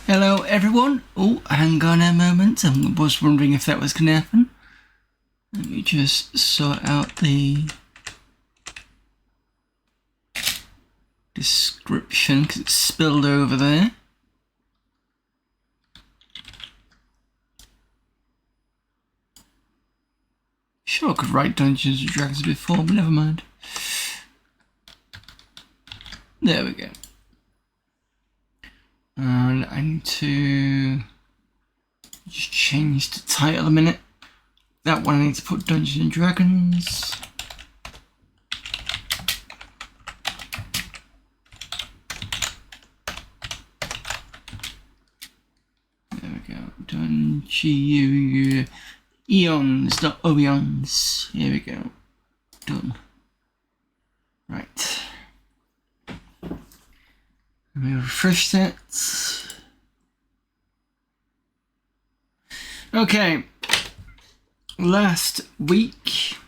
Hello everyone. Oh, hang on a moment. I was wondering if that was going to happen. Let me just sort out the description because it's spilled over there. Sure, I could write Dungeons and Dragons before, but never mind. There we go. And I need to just change the title a minute. That one I need to put Dungeons and Dragons. There we go. Eons, not Oeons. Here we go. Done. Right. Let me refresh that. Okay. Last week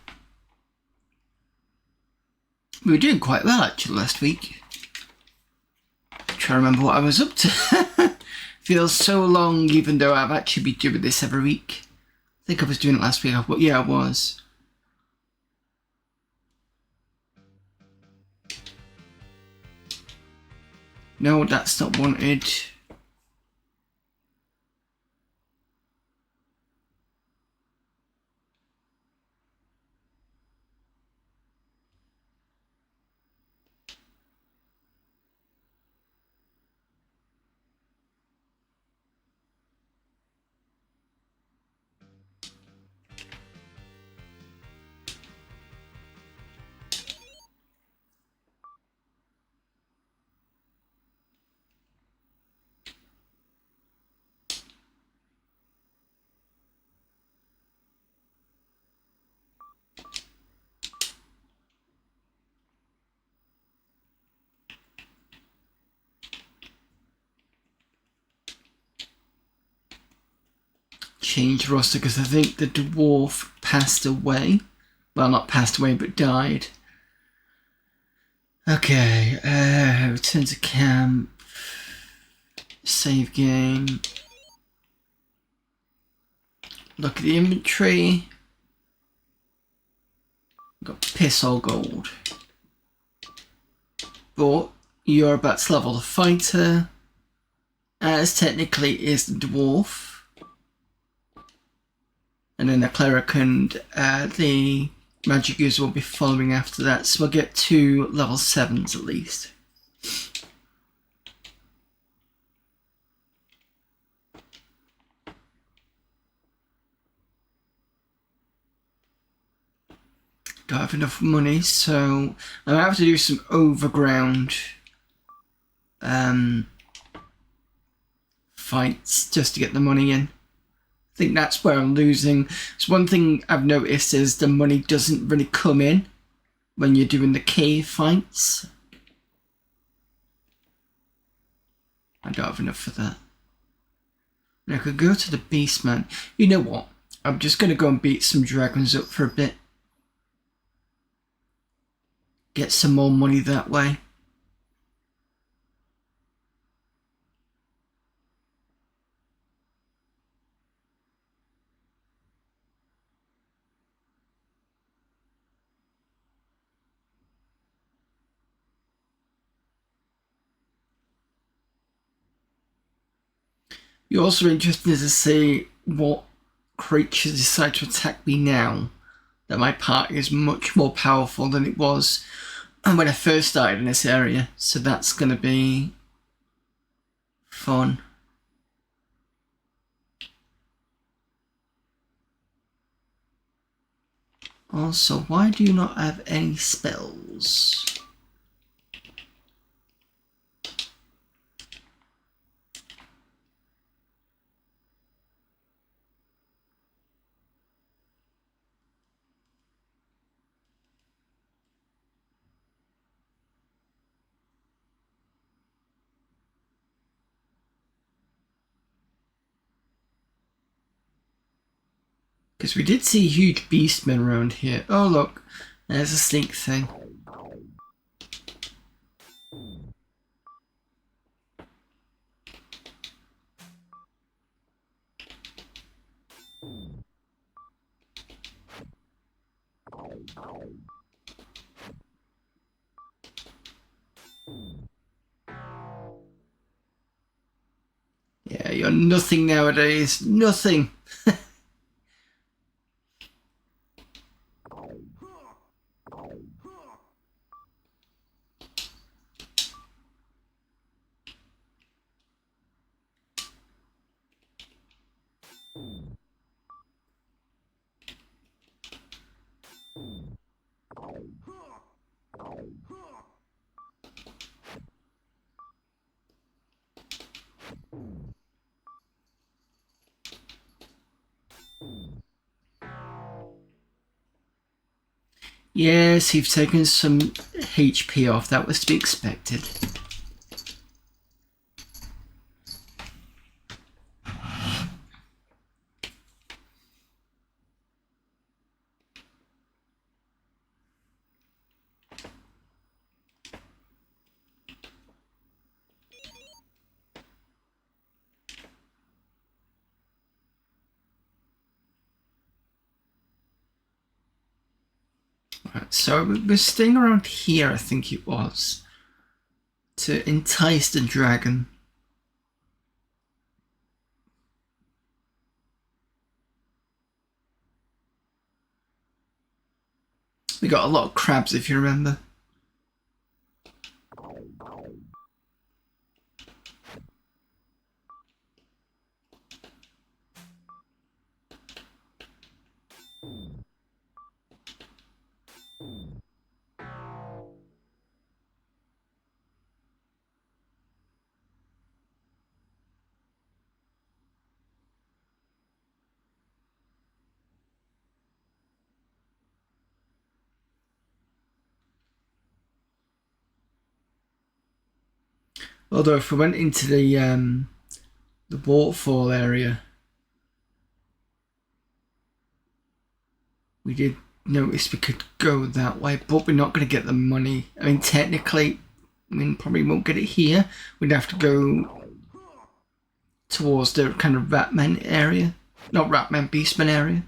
we were doing quite well actually last week. Trying to remember what I was up to. Feels so long even though I've actually been doing this every week. I think I was doing it last week. Yeah, I was. No, that's not wanted. change roster because I think the dwarf passed away. Well, not passed away, but died. Okay, return to camp. Save game. Look at the inventory. Got piss all gold. But you're about to level the fighter, as technically is the dwarf. And then the cleric and the magic user will be following after that, so we'll get 2 level 7s at least. Don't have enough money, so I might have to do some overground fights just to get the money in. I think that's where I'm losing. So one thing I've noticed is the money doesn't really come in when you're doing the cave fights. I don't have enough for that. And I could go to the Beastman. You know what? I'm just going to go and beat some dragons up for a bit. Get some more money that way. You're also interested to see what creatures decide to attack me now that my party is much more powerful than it was when I first started in this area. So that's going to be fun. Also, why do you not have any spells? Because we did see huge beastmen around here. Oh look, there's a sneak thing. Yeah, you're nothing nowadays. Nothing. Yes, you've taken some HP off. That was to be expected. Right, so we're staying around here, I think it was, to entice the dragon. We got a lot of crabs, if you remember. Although if we went into the waterfall area, we did notice we could go that way, but we're not going to get the money. I mean, technically, probably won't get it here. We'd have to go towards the kind of Ratman area. Not Ratman, Beastman area.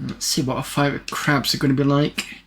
Let's see what a fight with crabs are going to be like.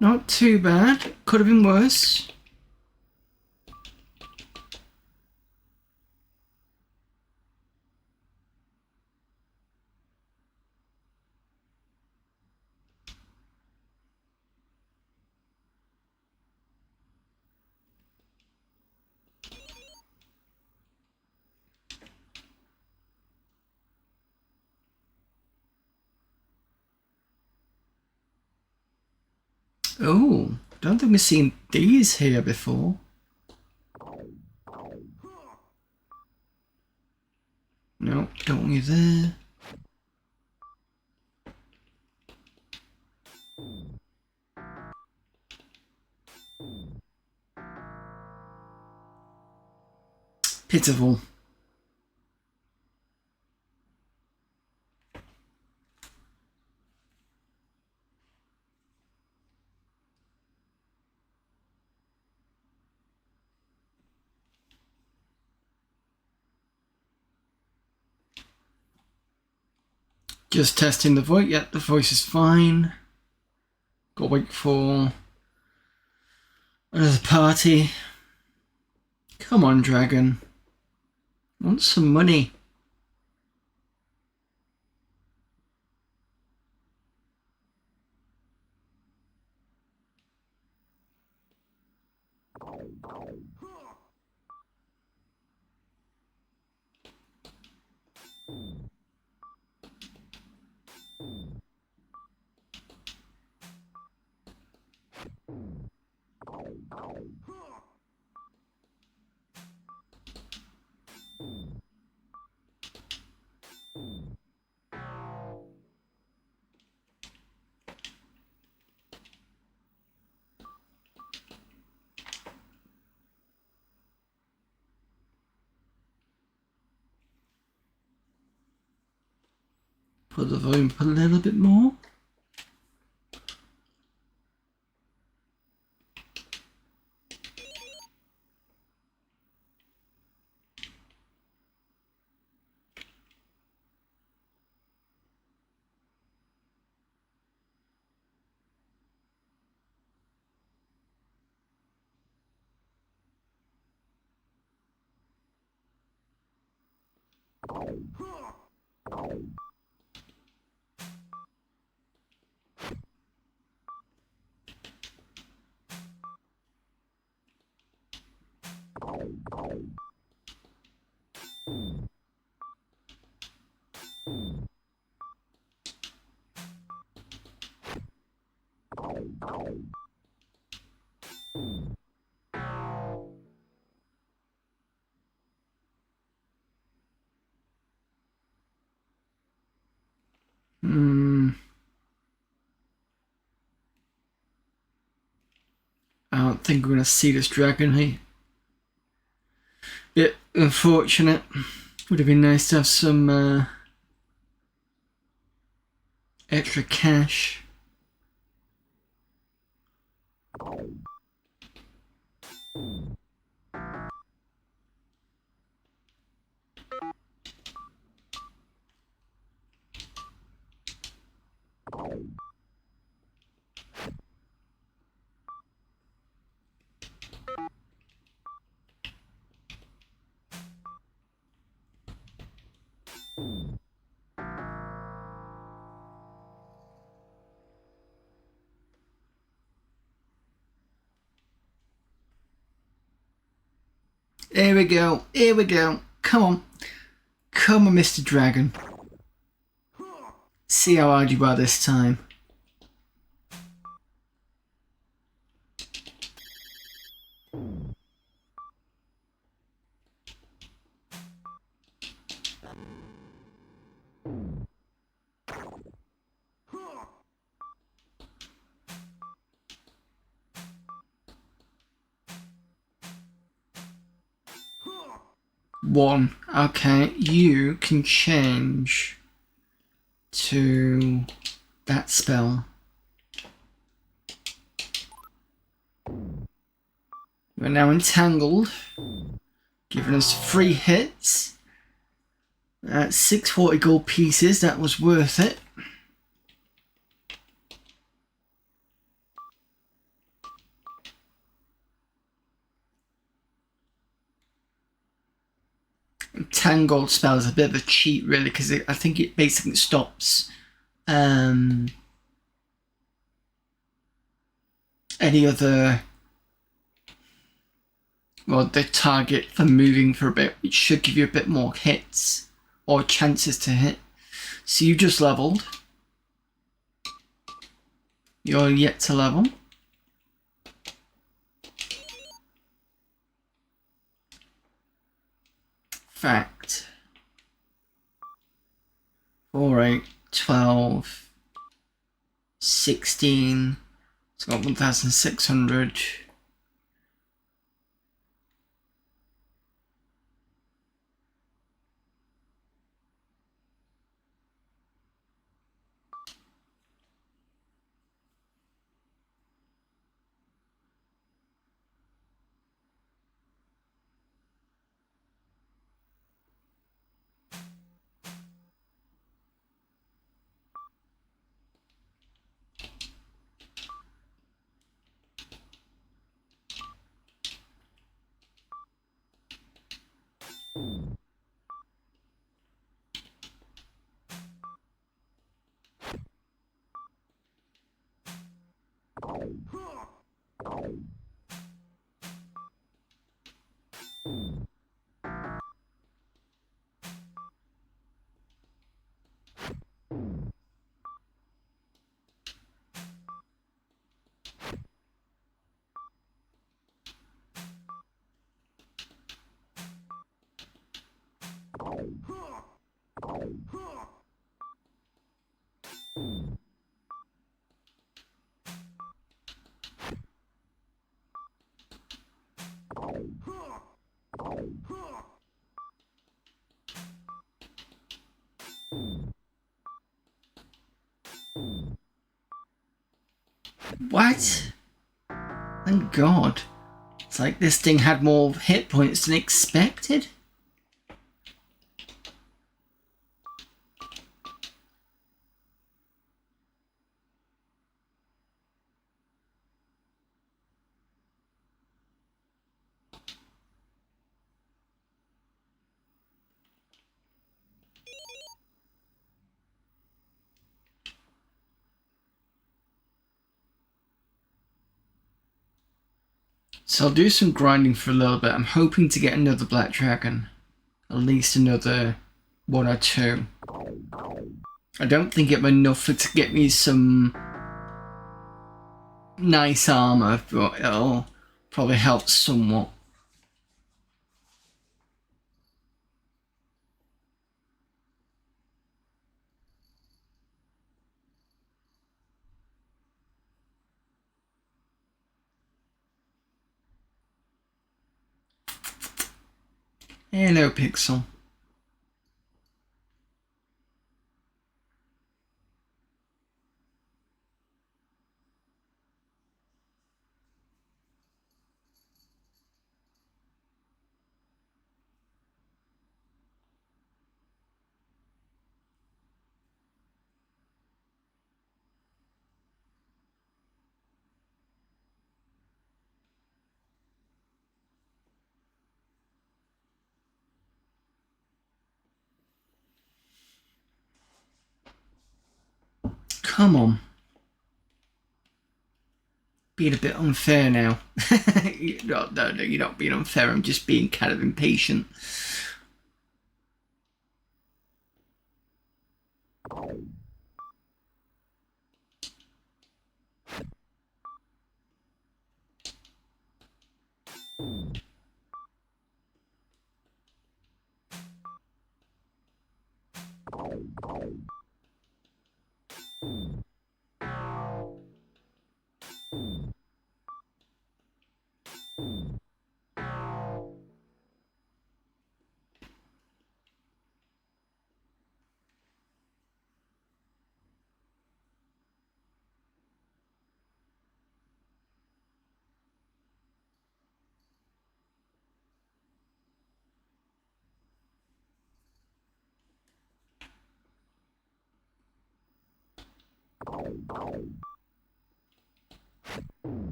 Not too bad. Could have been worse. Oh, don't think we've seen these here before. No, don't want you there. Pitiful. Just testing the voice. Yep, the voice is fine. Got to wait for another party. Come on, dragon. I want some money. Put the volume up a little bit more. I don't think we're gonna see this dragon here. Bit unfortunate. Would have been nice to have some extra cash. Here we go. Here we go. Come on. Come on, Mr. Dragon. See how hard you are this time. One. Okay, you can change to that spell. We're now entangled, giving us 3 hits. That's 640 gold pieces, that was worth it. Entangled spell is a bit of a cheat really, because I think it basically stops any other, well, the target from moving for a bit, which should give you a bit more hits or chances to hit. So you just leveled. You're yet to level. Fact. 4, 8, 12, 16. It's got 1,600. What? Thank God. It's like this thing had more hit points than expected. So I'll do some grinding for a little bit. I'm hoping to get another black dragon. At least another 1 or 2. I don't think it'll be enough to get me some nice armor, but it'll probably help somewhat. Hello, Pixel. Come on. Being a bit unfair now. No, you're not being unfair. I'm just being kind of impatient.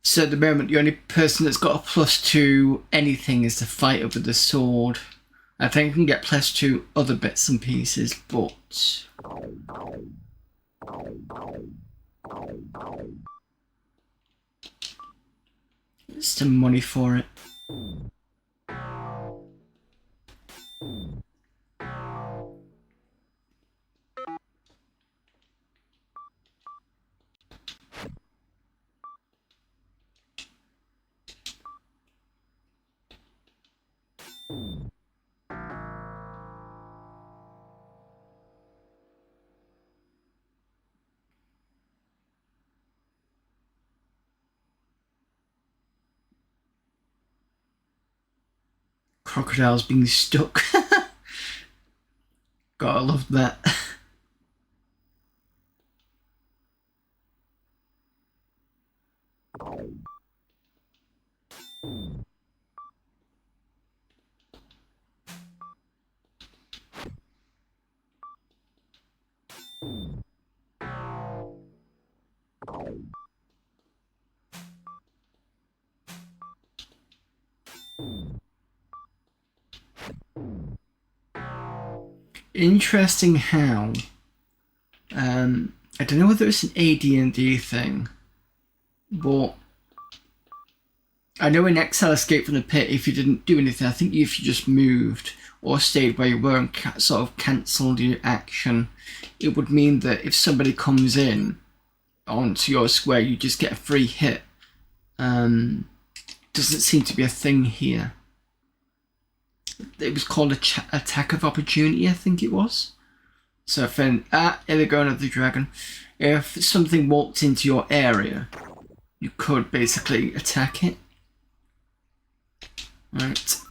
So at the moment, the only person that's got a +2 anything is the fighter with the sword. I think I can get +2 other bits and pieces, but it's the money for it. Crocodiles being stuck. Gotta love that. Interesting how I don't know whether it's an AD&D thing, but I know in Exile Escape from the Pit, if you didn't do anything, I think if you just moved or stayed where you were and sort of cancelled your action, it would mean that if somebody comes in onto your square, you just get a free hit. Doesn't seem to be a thing here. It was called attack of opportunity, I think it was. So if here they go, another dragon. If something walked into your area, you could basically attack it. Right.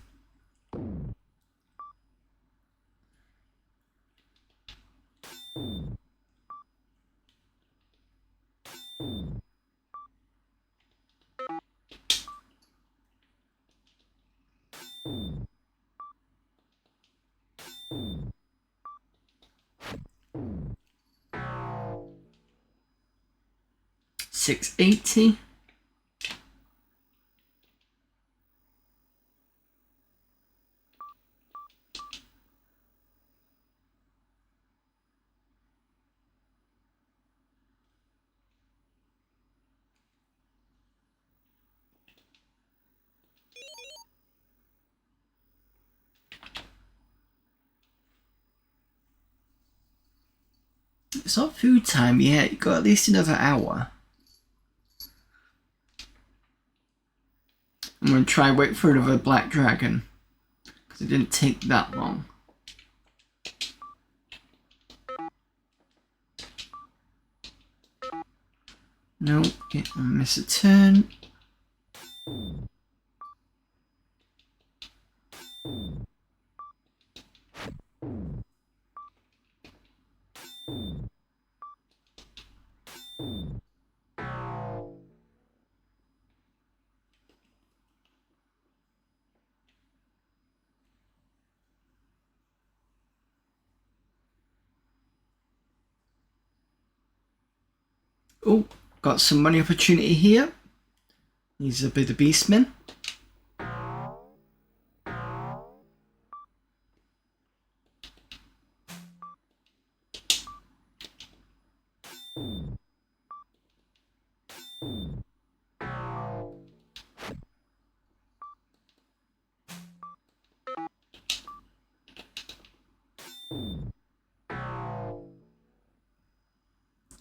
$680. It's not food time yet. You've got at least another hour. I'm going to try wait for another black dragon. Because it didn't take that long. Nope, I miss a turn. Oh, got some money opportunity here. He's a bit of beastman.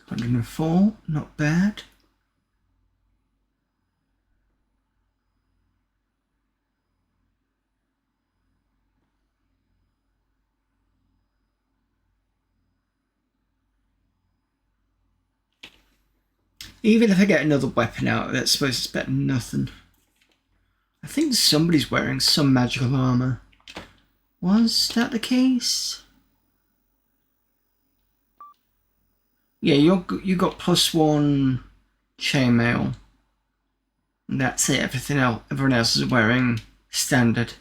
$104, not bad. Even if I get another weapon out, I suppose it's better than nothing. I think somebody's wearing some magical armor. Was that the case? Yeah, you got +1 chainmail. And that's it. Everyone else is wearing standard.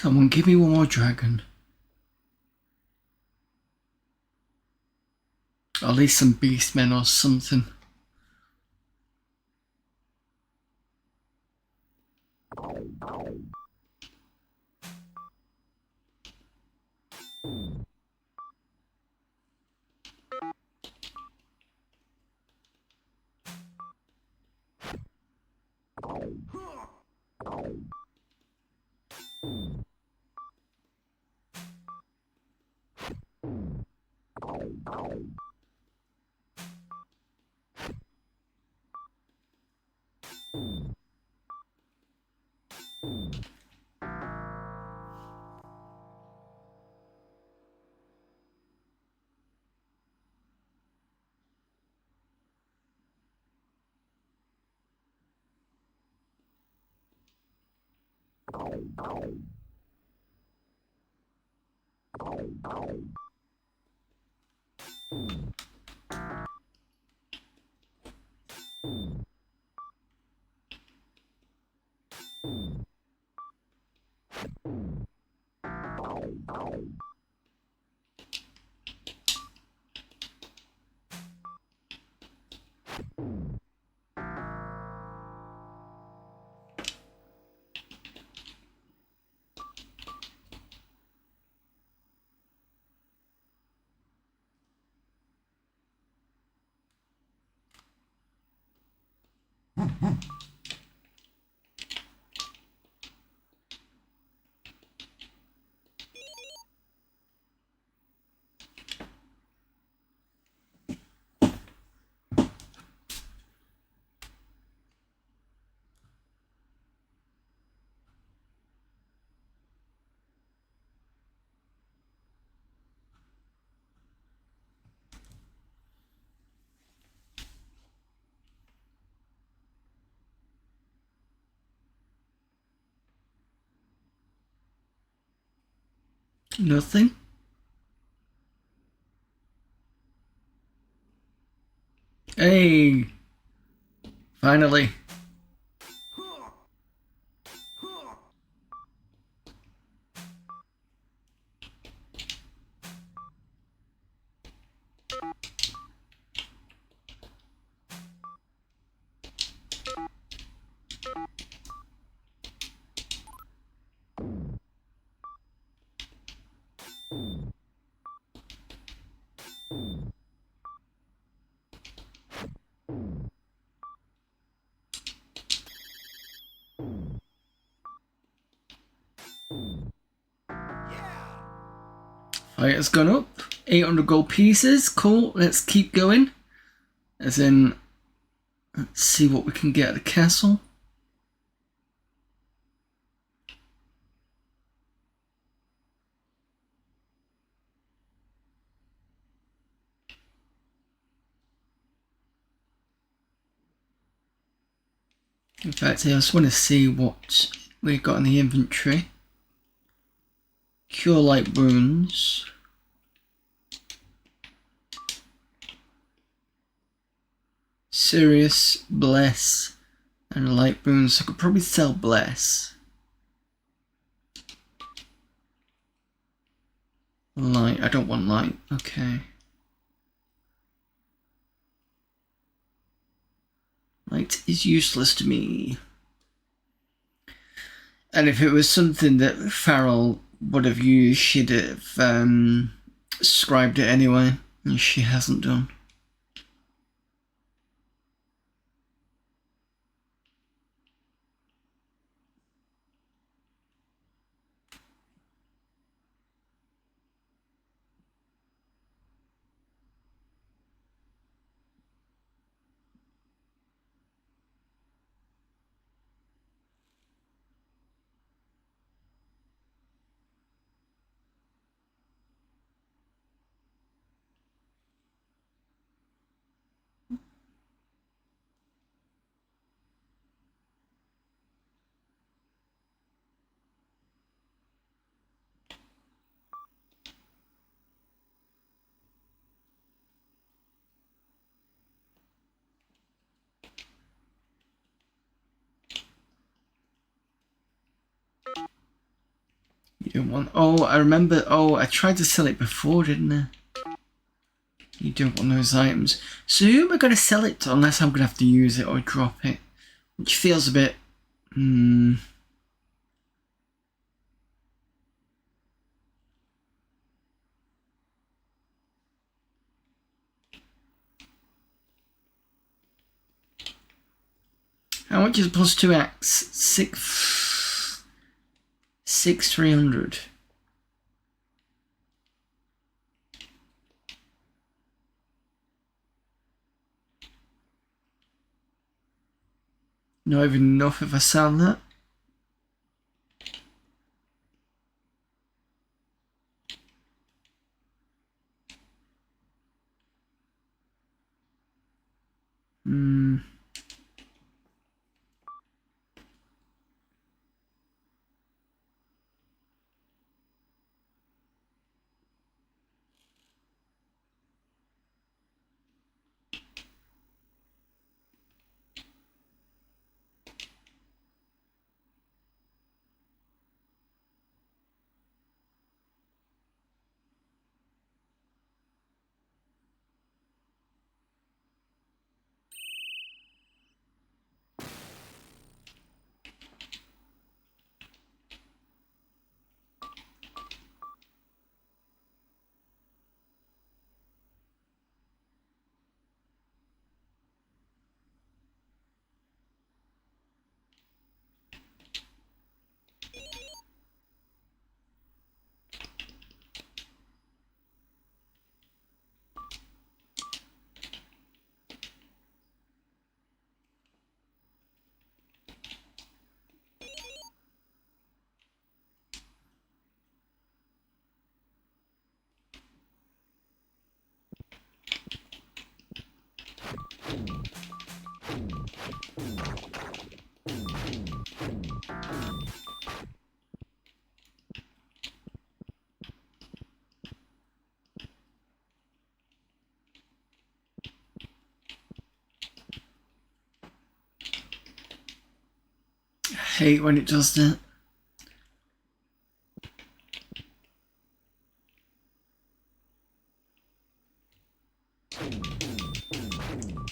Come on, give me one more dragon. Or at least some beastmen or something. Nothing? Hey! Finally. Fighter's gone up. 800 gold pieces. Cool. Let's keep going. As in, let's see what we can get at the castle. In fact, I just want to see what we've got in the inventory. Cure light wounds. Serious, bless, and light wounds. I could probably sell bless. Light, I don't want light. Okay. Light is useless to me. And if it was something that Farrell would have used, she'd have scribed it anyway, and she hasn't done. You don't want... Oh, I remember... Oh, I tried to sell it before, didn't I? You don't want those items. So who am I going to sell it to unless I'm going to have to use it or drop it? Which feels a bit... How much is plus 2 axe? 300. Not even enough if I sell that. I hate when it does that.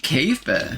Cave bear.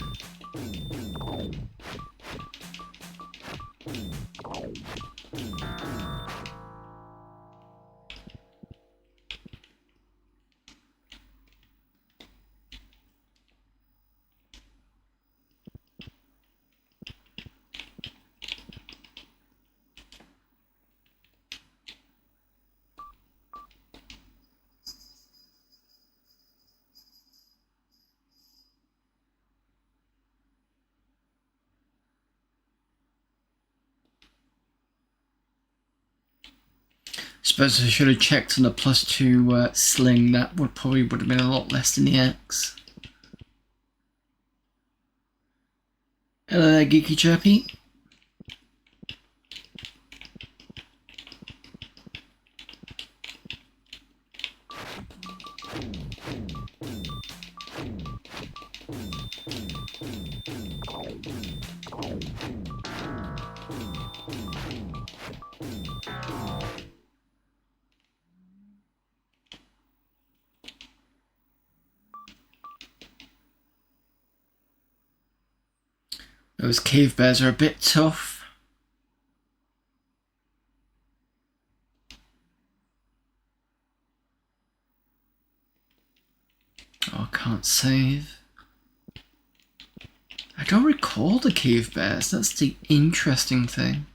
Suppose I should have checked on the plus 2 sling. That would have been a lot less than the axe. Hello there, Geeky Chirpy. Those cave bears are a bit tough. Oh, I can't save. I don't recall the cave bears, that's the interesting thing.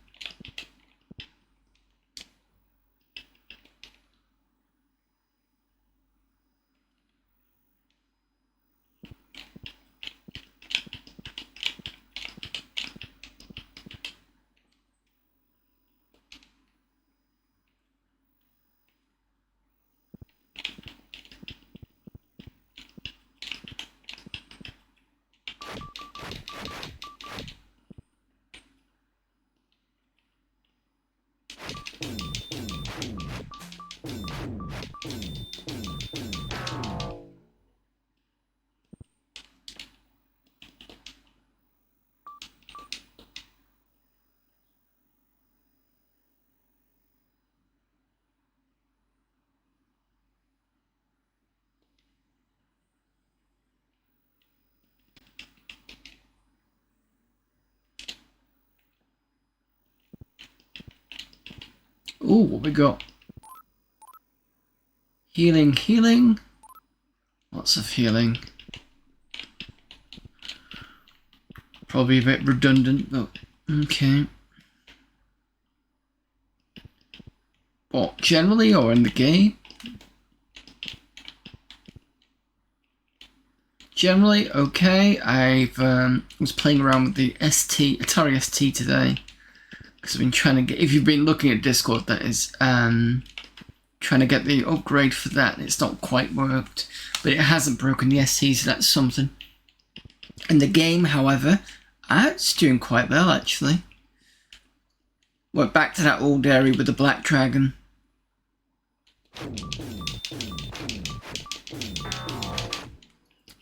Ooh, what we got? Healing, healing. Lots of healing. Probably a bit redundant, but okay. What, generally or in the game? Generally, okay. I was playing around with the Atari ST today. Because I've been trying to get, if you've been looking at Discord, that is, trying to get the upgrade for that. It's not quite worked, but it hasn't broken the ST, so that's something. In the game, however, it's doing quite well, actually. Went back to that old area with the Black Dragon.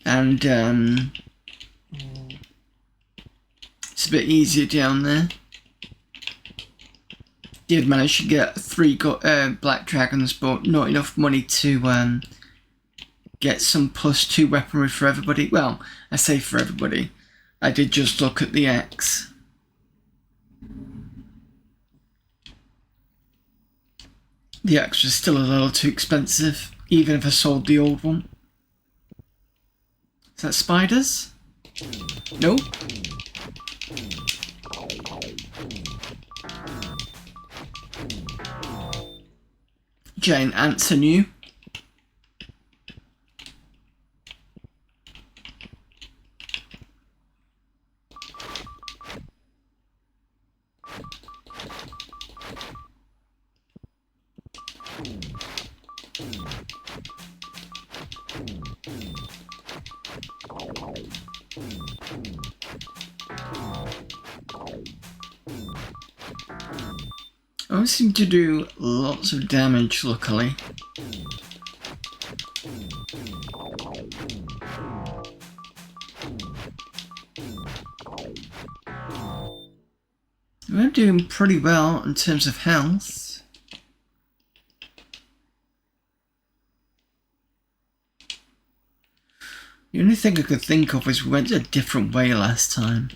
And, it's a bit easier down there. Did manage to get 3 Black Dragons, but not enough money to get some +2 weaponry for everybody. Well, I say for everybody. I did just look at the axe. The axe was still a little too expensive, even if I sold the old one. Is that spiders? No. Giant ants are new. I seem to do lots of damage, luckily. We're doing pretty well in terms of health. The only thing I could think of is we went a different way last time.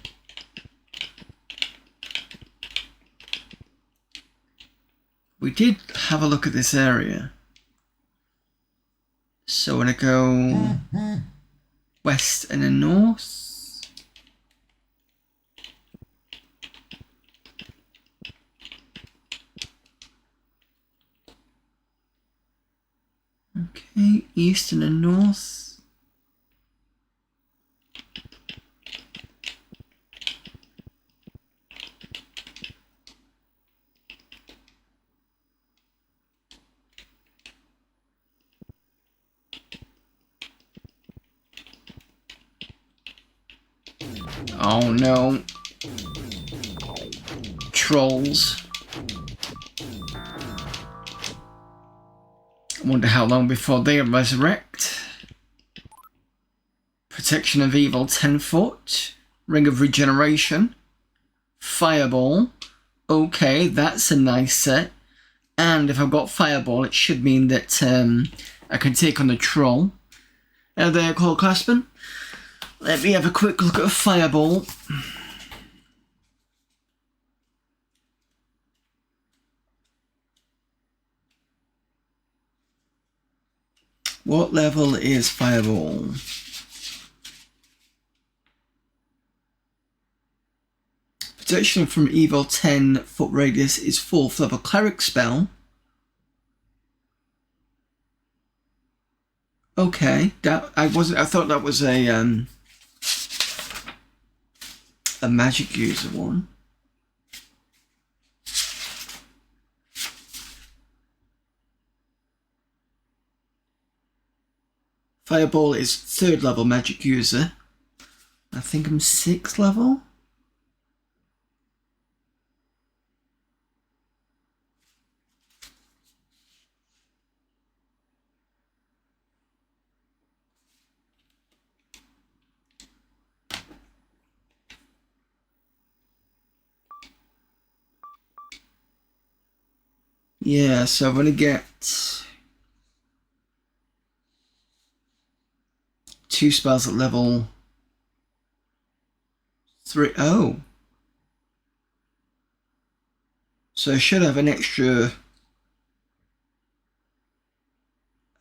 We did have a look at this area. So I'm gonna go west and then north. Okay, east and then north. Oh no. Trolls. I wonder how long before they resurrect. Protection of Evil 10 foot. Ring of Regeneration. Fireball. Okay, that's a nice set. And if I've got Fireball, it should mean that I can take on the Troll. Hello there, Cole Classman. Let me have a quick look at Fireball. What level is Fireball? Protection from Evil 10 foot radius is 4th level cleric spell. Okay, that I thought that was a magic user one. Fireball is 3rd level magic user. I think I'm 6th level. Yeah, so I'm gonna get 2 spells at level 3. Oh. So I should have an extra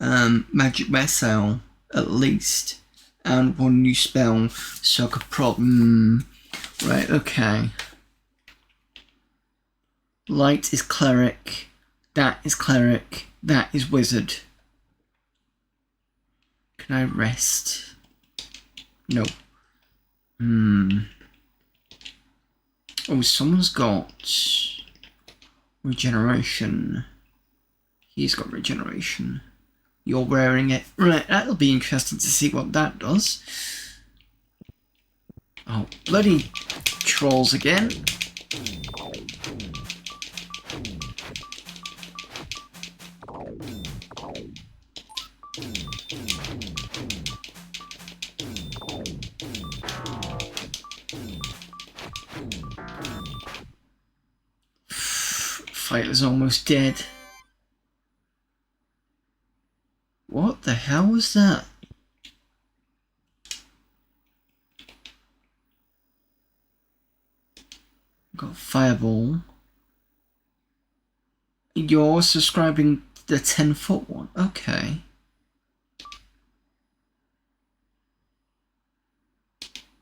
magic missile at least, and 1 new spell, so I could probably... Right, okay. Light is cleric, that is cleric, that is wizard. Can I rest? No. Oh, someone's got regeneration. He's got regeneration. You're wearing it. Right, that'll be interesting to see what that does. Oh, bloody trolls again. Fighter's almost dead. What the hell was that? Got Fireball. You're subscribing the 10 foot one. Okay.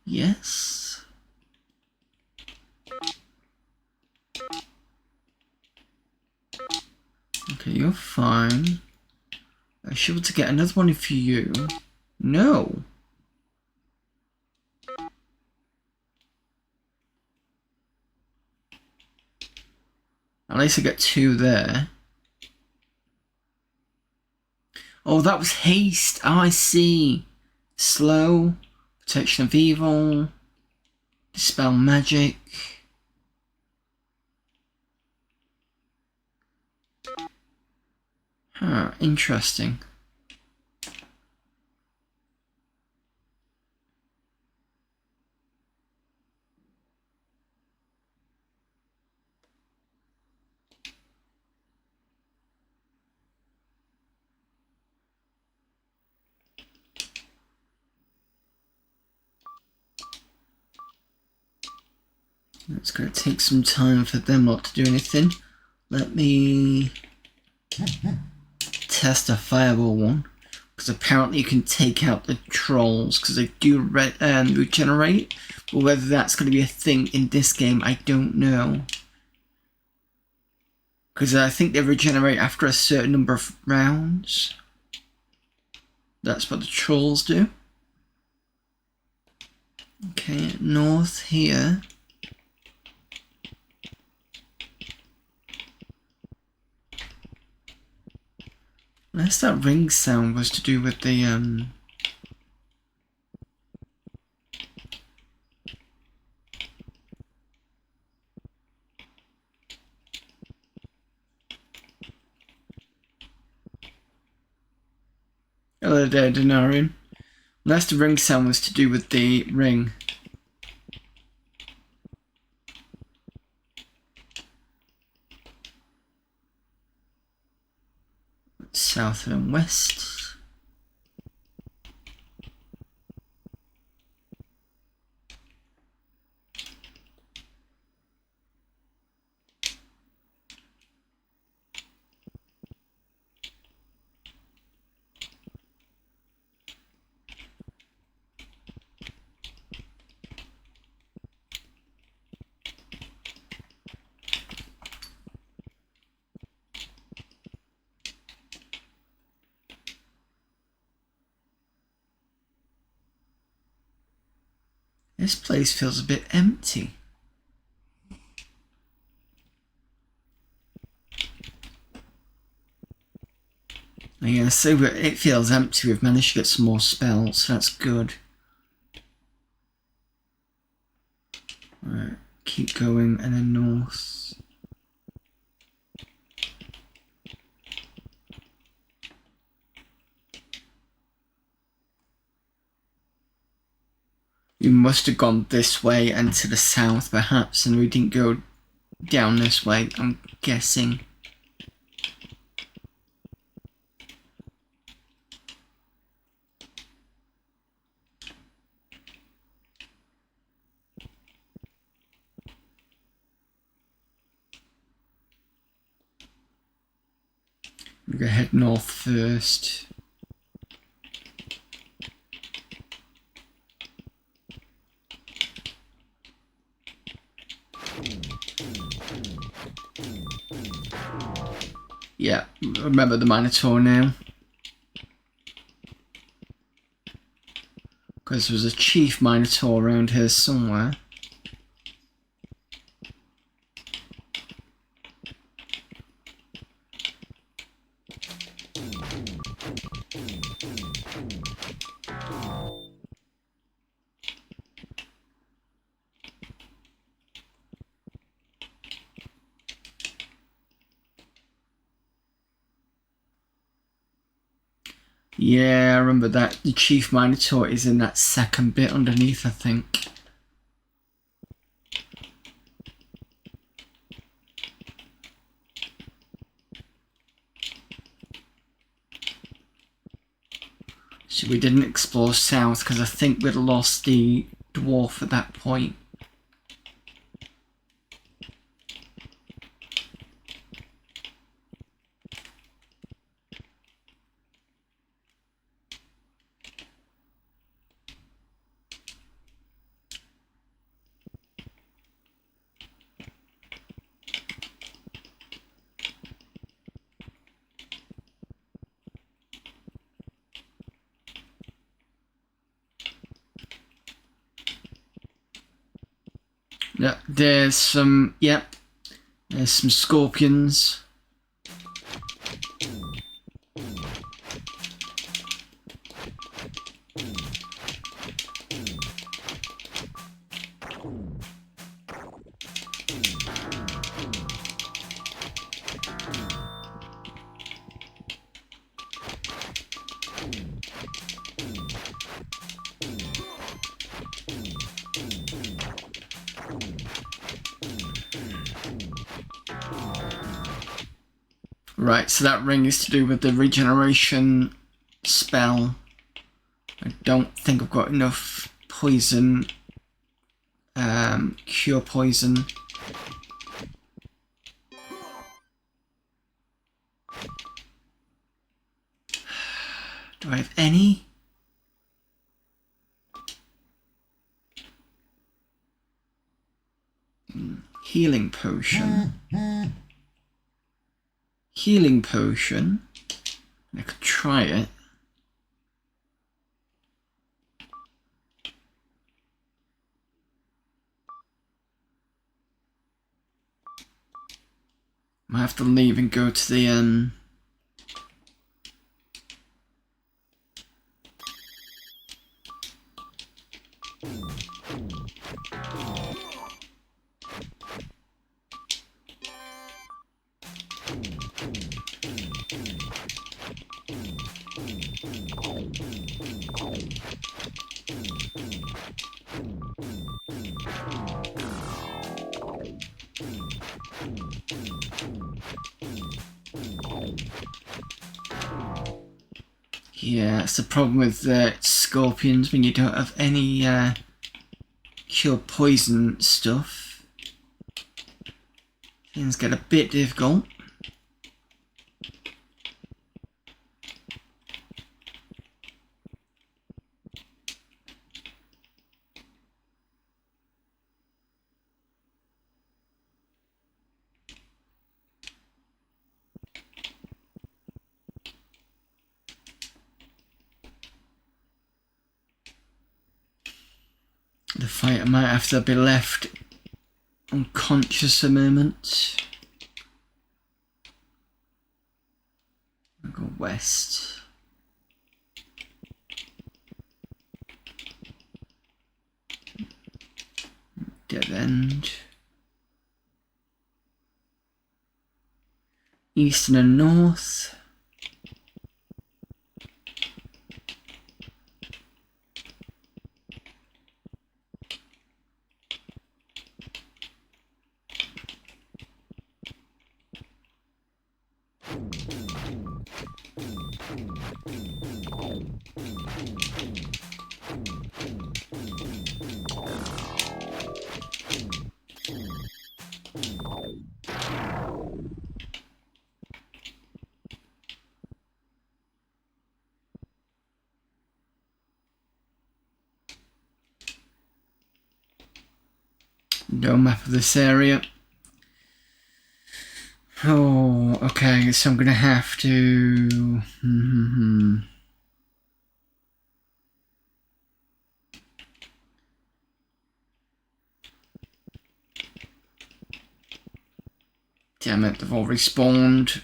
Yes. Okay, you're fine. I should be able to get another one for you. No. At least I get 2 there. Oh, that was haste. Oh, I see. Slow. Protection of Evil. Dispel magic. Huh, interesting. It's going to take some time for them not to do anything. Let me test a Fireball one, because apparently you can take out the trolls because they do regenerate, but whether that's going to be a thing in this game, I don't know. Because I think they regenerate after a certain number of rounds. That's what the trolls do. Okay, north here. Unless that ring sound was to do with the Hello there, Denarian. Unless the ring sound was to do with the ring. South and west. This place feels a bit empty. Yeah, so it feels empty. We've managed to get some more spells, so that's good. Right, keep going and then north. We must have gone this way and to the south perhaps, and we didn't go down this way, I'm guessing. We're gonna head north first. Yeah, remember the Minotaur now. Because there was a chief Minotaur around here somewhere. Yeah, I remember that. The Chief Minotaur is in that second bit underneath, I think. So we didn't explore south because I think we'd lost the dwarf at that point. Yeah, there's some, yep, there's some scorpions. Right, so that ring is to do with the regeneration spell. I don't think I've got enough poison, cure poison. Do I have any? Healing potion. Healing potion. I could try it. I have to leave and go to the Yeah, it's the problem with scorpions when you don't have any cure poison stuff. Things get a bit difficult. The fighter might have to be left unconscious a moment. I'll go west. Dead end. East and north. No map of this area. Oh, okay, so I'm gonna have to... Damn it, they've all respawned.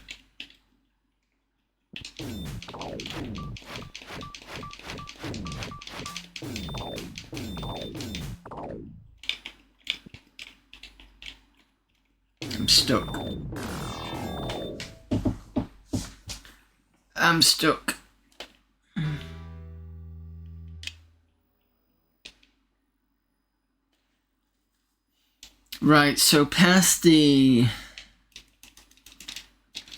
I'm stuck. I'm stuck. Right, so past the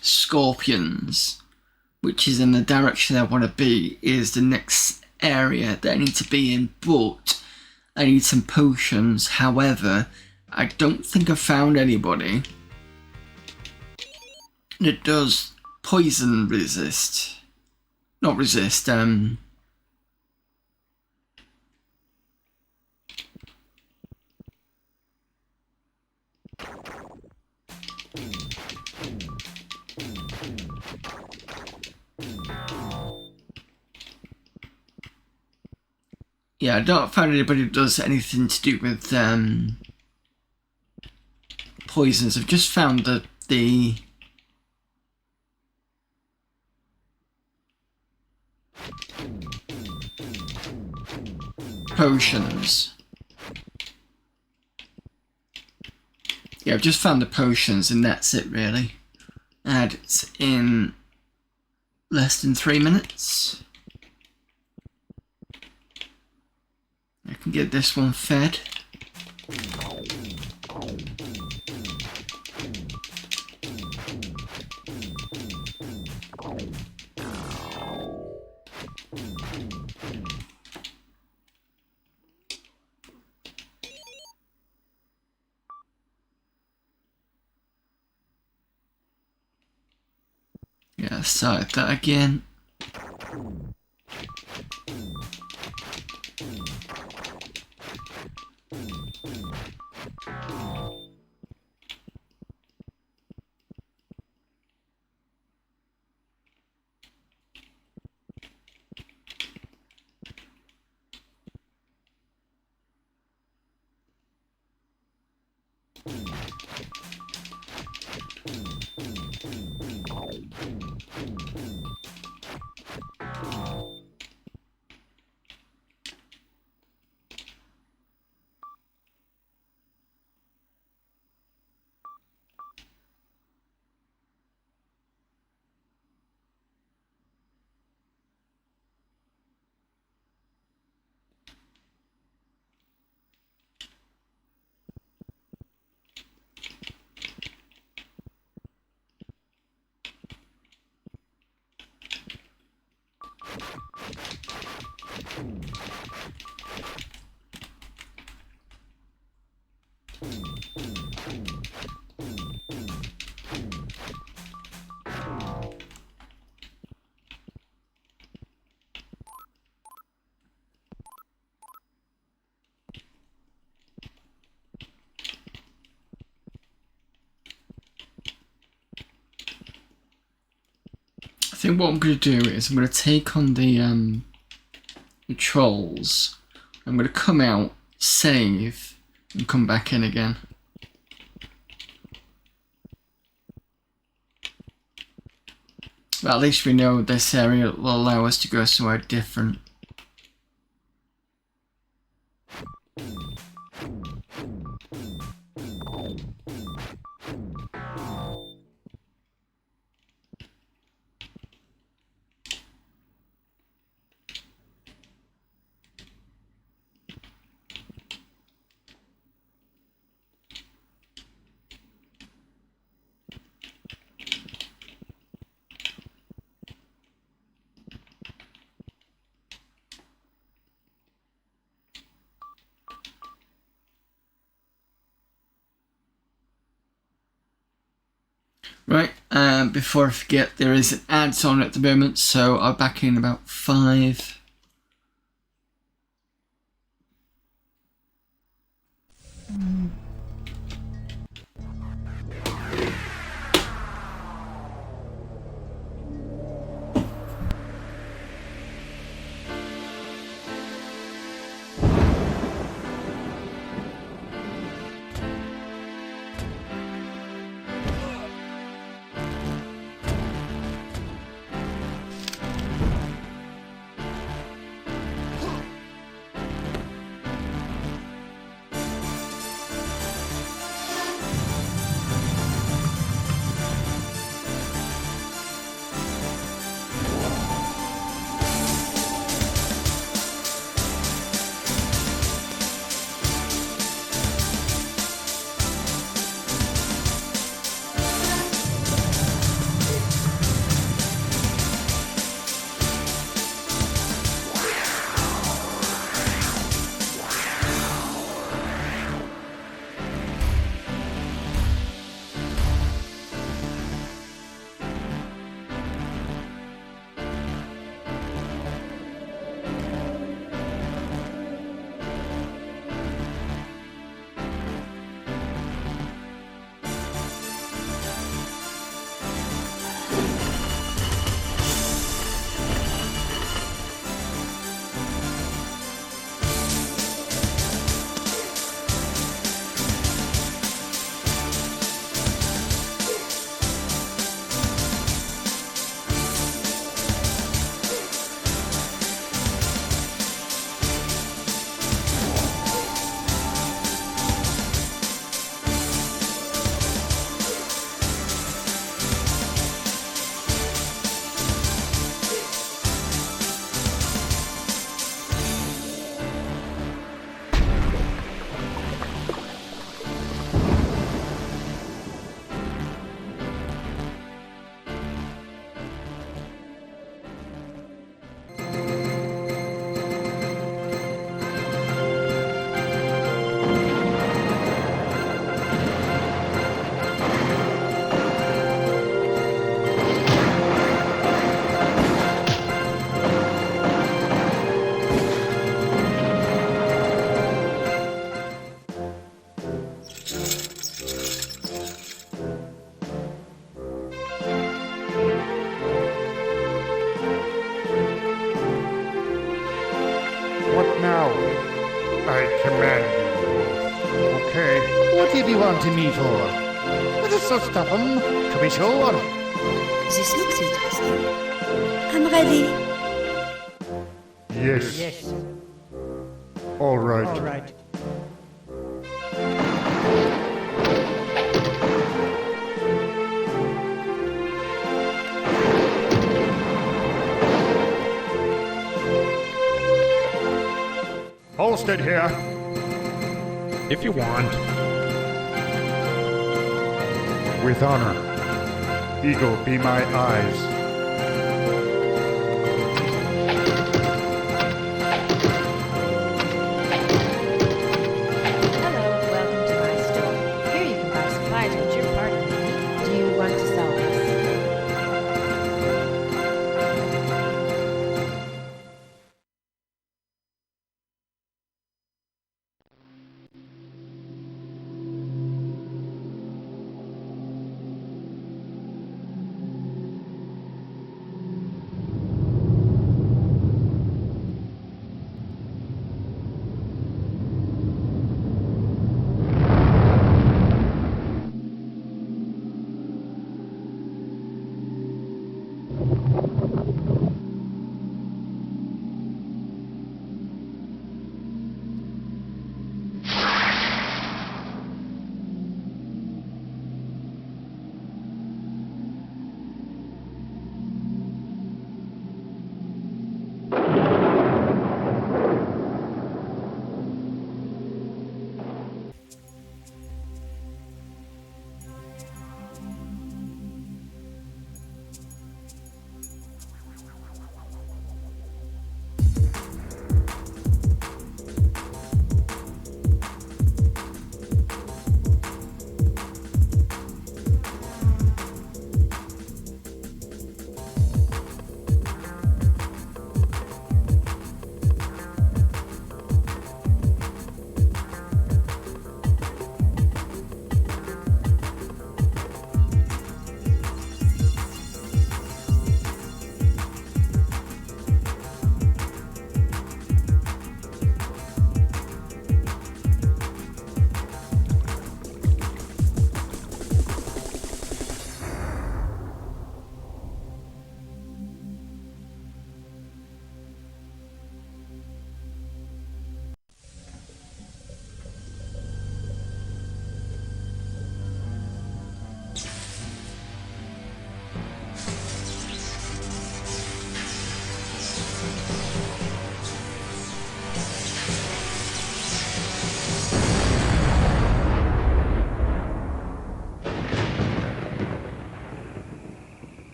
scorpions, which is in the direction I want to be, is the next area that I need to be in, but I need some potions. However, I don't think I've found anybody that does poison resist. Not resist, yeah, I don't find anybody who does anything to do with poisons. I've just found that the potions. Yeah, I've just found the potions and that's it really. And it's in less than 3 minutes. I can get this one fed. Yeah, start that again. I think what I'm going to do is I'm going to take on the trolls. I'm going to come out, save, and come back in again. But at least we know this area will allow us to go somewhere different. Right, before I forget, there is an ads on at the moment, so I'll be back in about 5. I command you. Okay. What did you want me for? Let us not stop him, to be sure. This looks interesting. I'm ready. Yes. Yes. All right. All right. Halstead here. If you want. With honor. Eagle, be my eyes.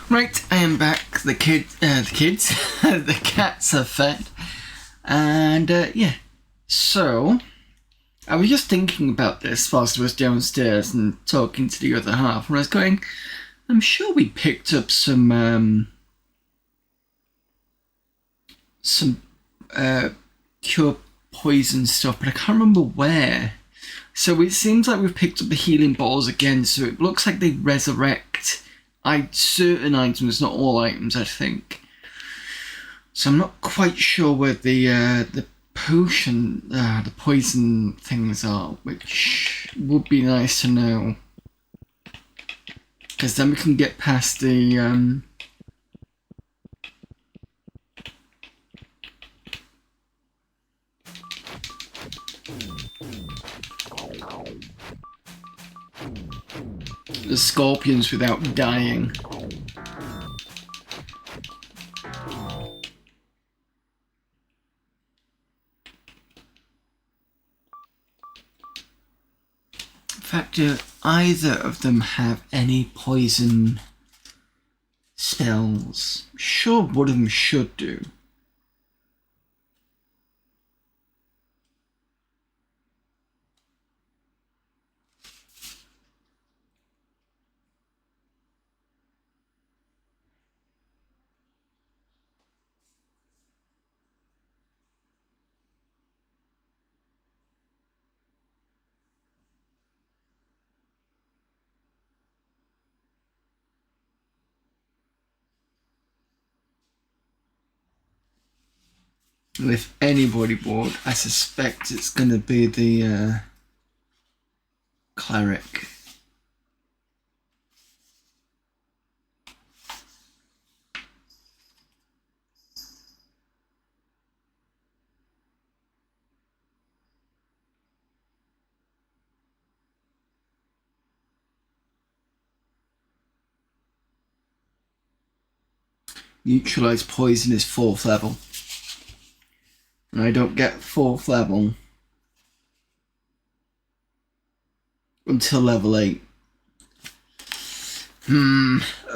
Right, I am back. The kids, the cats are fed. And, yeah. So, I was just thinking about this whilst I was downstairs and talking to the other half, and I was going, I'm sure we picked up some cure poison stuff, but I can't remember where. So it seems like we've picked up the healing balls again, so it looks like they resurrect certain items, not all items, I think. So I'm not quite sure where the potion, the poison things are, which would be nice to know. Because then we can get past the scorpions without dying. In fact, do either of them have any poison spells? Sure, one of them should do. If anybody bored, I suspect it's going to be the cleric. Neutralize poison is 4th level. And I don't get 4th level until level 8.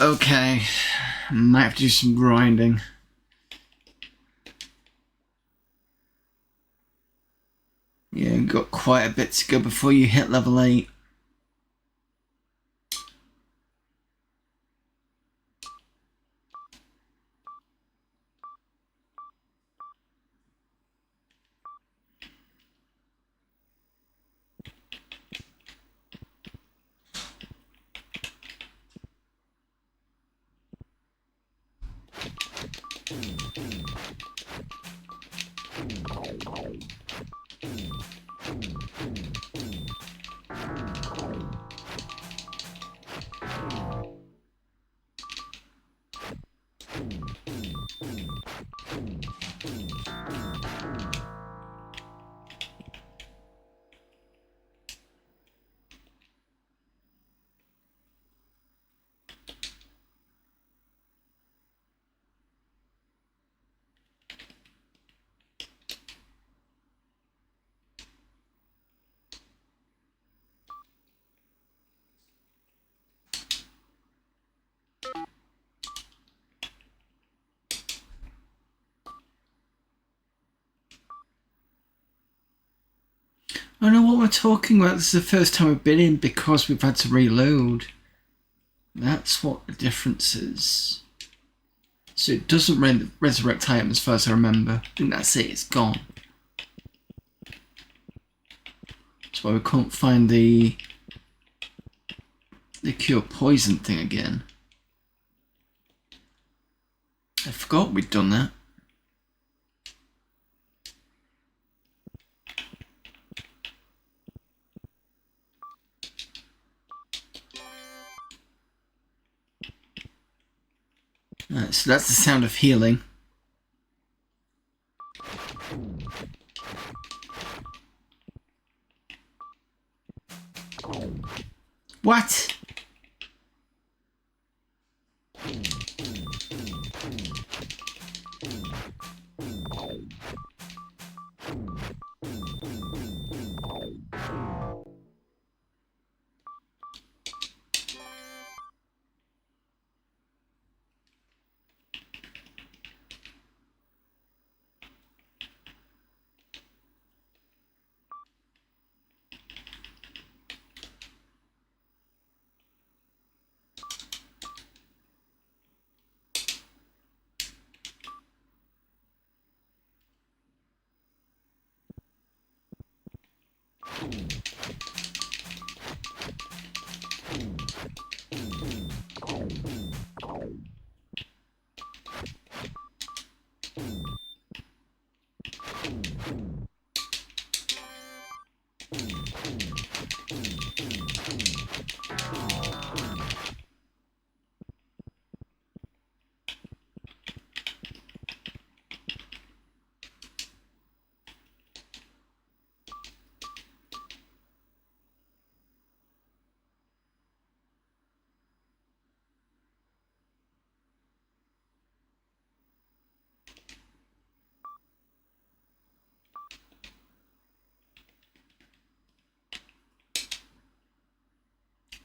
Okay. Might have to do some grinding. Yeah, you've got quite a bit to go before you hit level 8. I don't know what we're talking about. This is the first time I've been in because we've had to reload. That's what the difference is. So it doesn't resurrect items as far as I remember. I think that's it, it's gone. That's why we can't find the cure poison thing again. I forgot we'd done that. Right, so that's the sound of healing. What?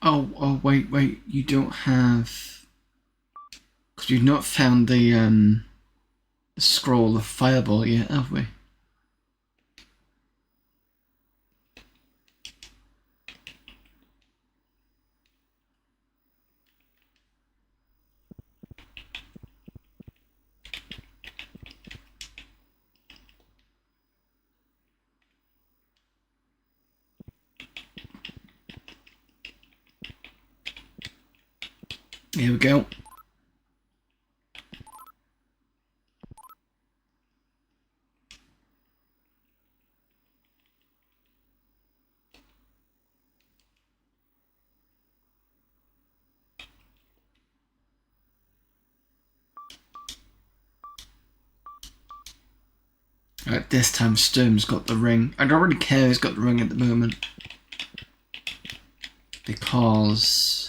Oh, wait, you don't have... Because we've not found the scroll of Fireball yet, have we? Here we go. Right, this time Sturm's got the ring. I don't really care who's got the ring at the moment. Because...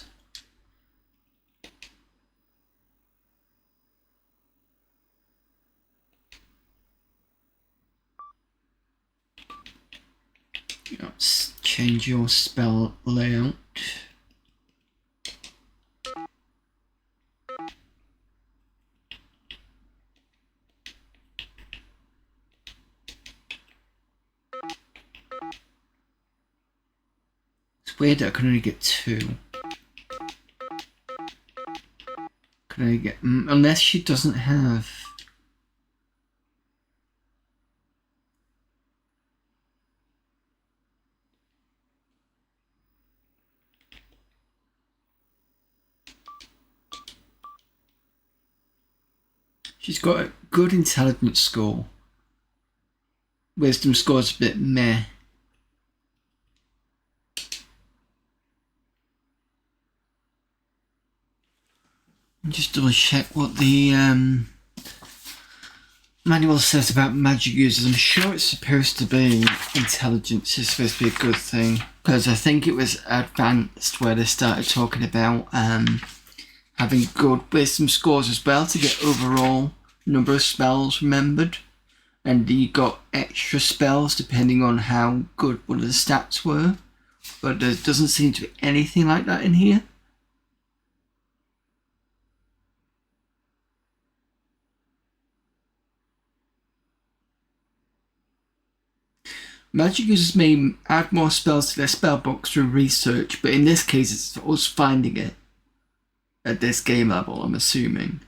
let's change your spell layout. It's weird that I can only get 2. Can only get... unless she doesn't have... She's got a good intelligence score. Wisdom score's a bit meh. Just double check what the manual says about magic users. I'm sure it's supposed to be intelligence is supposed to be a good thing. Because I think it was advanced where they started talking about having good wisdom scores as well to get overall number of spells remembered, and you got extra spells depending on how good one of the stats were, but there doesn't seem to be anything like that in here. Magic users may add more spells to their spellbox through research, but in this case it's us finding it. At this game level, I'm assuming.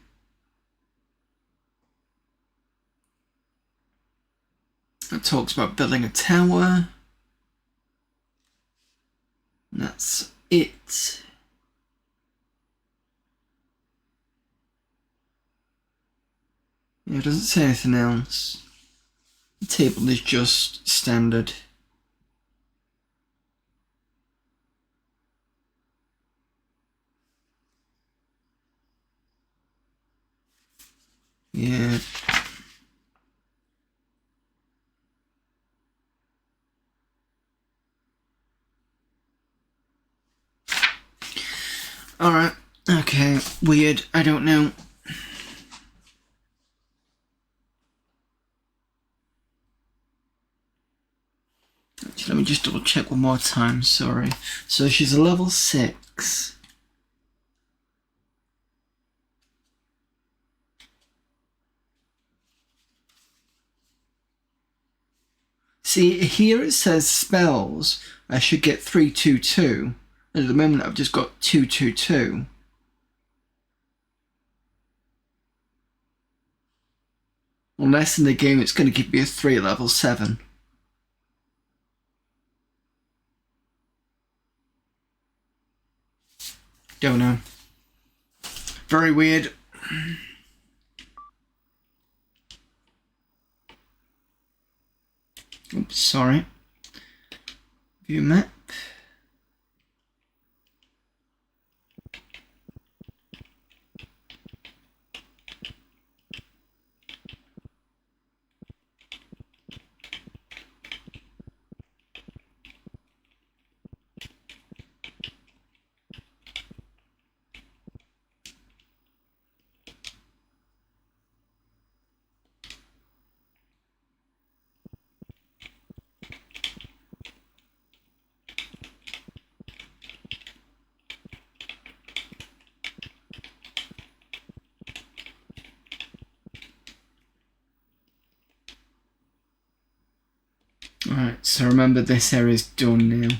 It talks about building a tower. And that's it. Yeah, it doesn't say anything else. The table is just standard. Yeah. Alright. Okay. Weird. I don't know. Actually, let me just double check one more time. Sorry. So she's a level 6. See, here it says spells. I should get 322. And at the moment I've just got 222. Unless in the game it's going to give me a 3 level 7. Don't know. Very weird. Oops, sorry. View map. Alright, so remember this area's done now.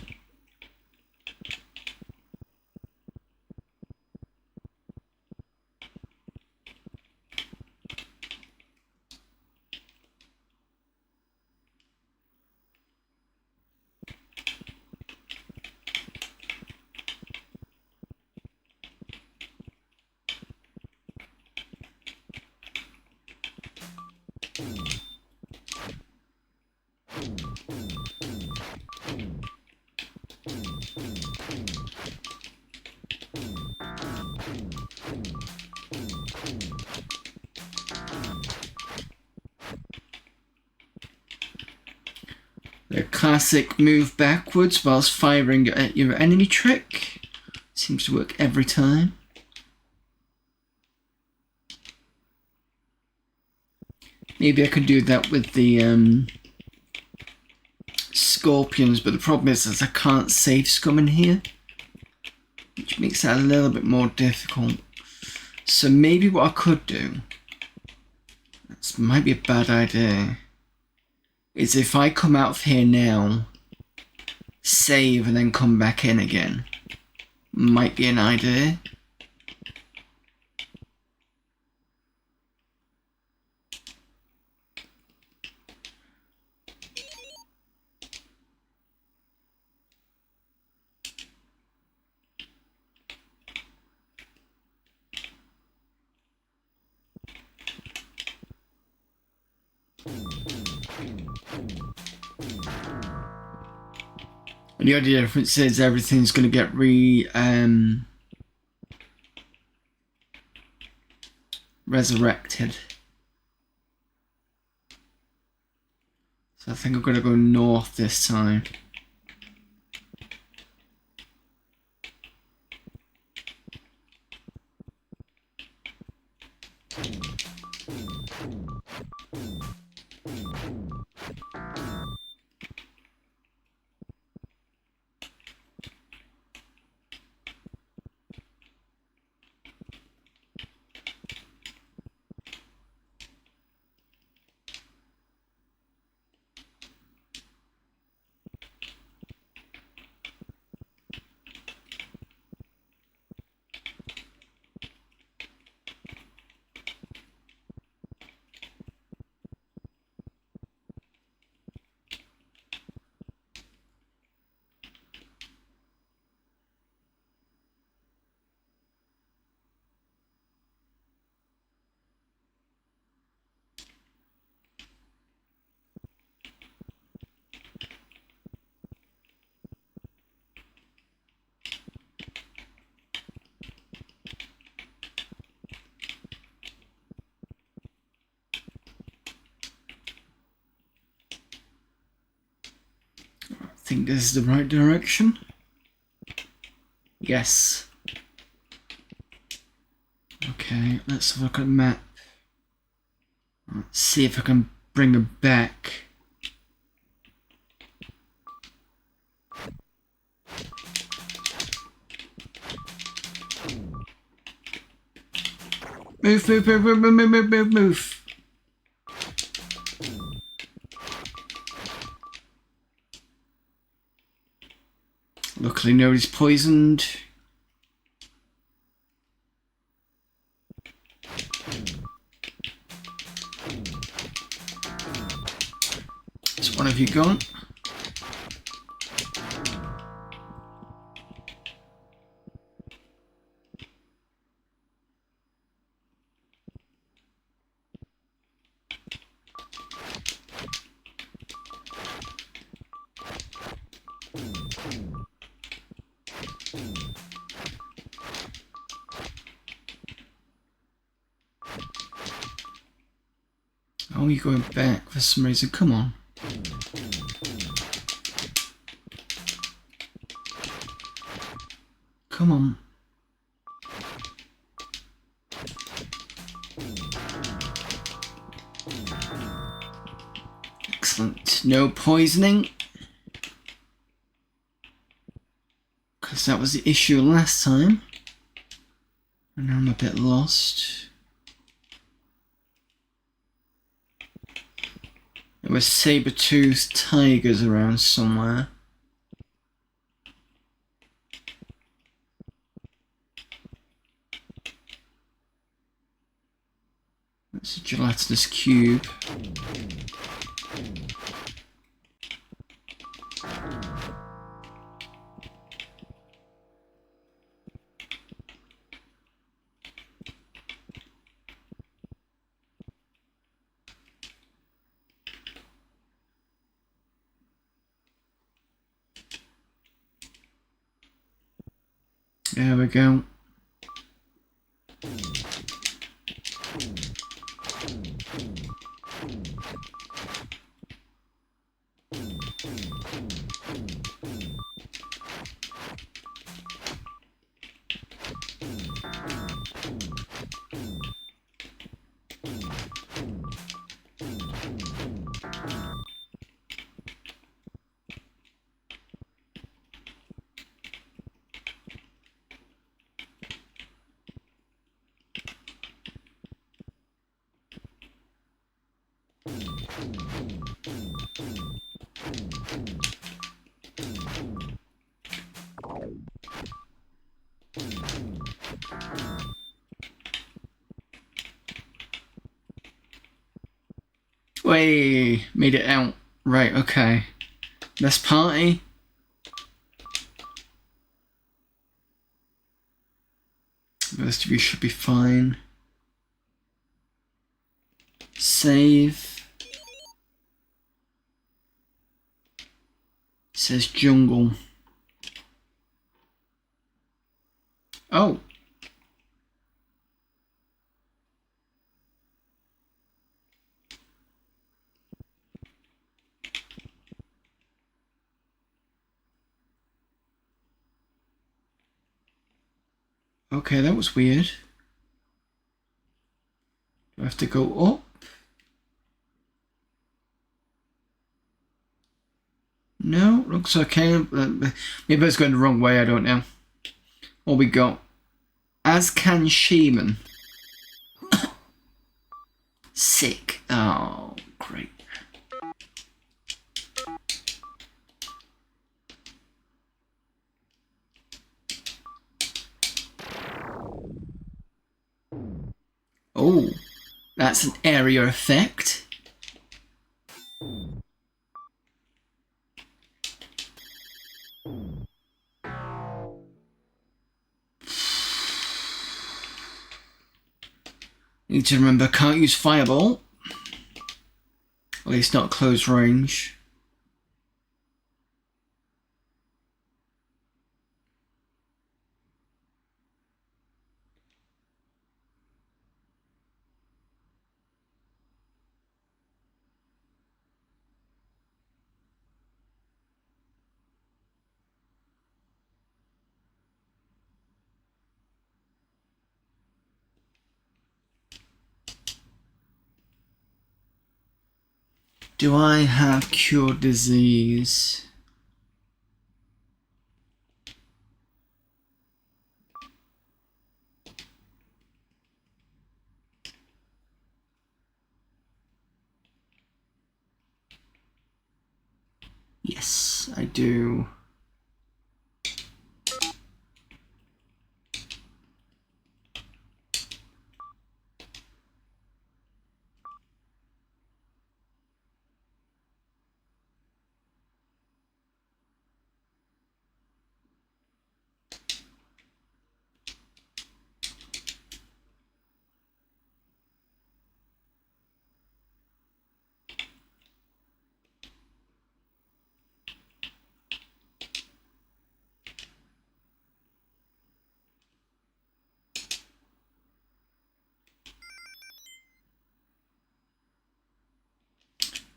The classic move backwards whilst firing at your enemy trick. Seems to work every time. Maybe I could do that with the scorpions, but the problem is I can't save scum in here, which makes that a little bit more difficult. So maybe what I could do, this might be a bad idea, is if I come out of here now, save and then come back in again. Might be an idea. And the only difference is everything's going to get resurrected. So I think I'm going to go north this time. I think this is the right direction. Yes. Okay, let's have a look at the map. Let's see if I can bring her back. Move, move, move, move, move, move, move, move. Luckily nobody's poisoned. Is one of you gone? Oh, you're going back for some reason. Come on. Come on. Excellent. No poisoning. Because that was the issue last time. And now I'm a bit lost. There were saber-toothed tigers around somewhere. That's a gelatinous cube. There we go. Way made it out. Right, okay. Let's party. The rest of you should be fine. Save. It says jungle. Oh. Okay, that was weird. Do I have to go up? No, looks okay. Maybe I was going the wrong way, I don't know. What we got? Azcan Shaman. Sick. Oh, great. Oh, that's an area effect. Need to remember, can't use fireball. At least not close range. Do I have cure disease? Yes, I do.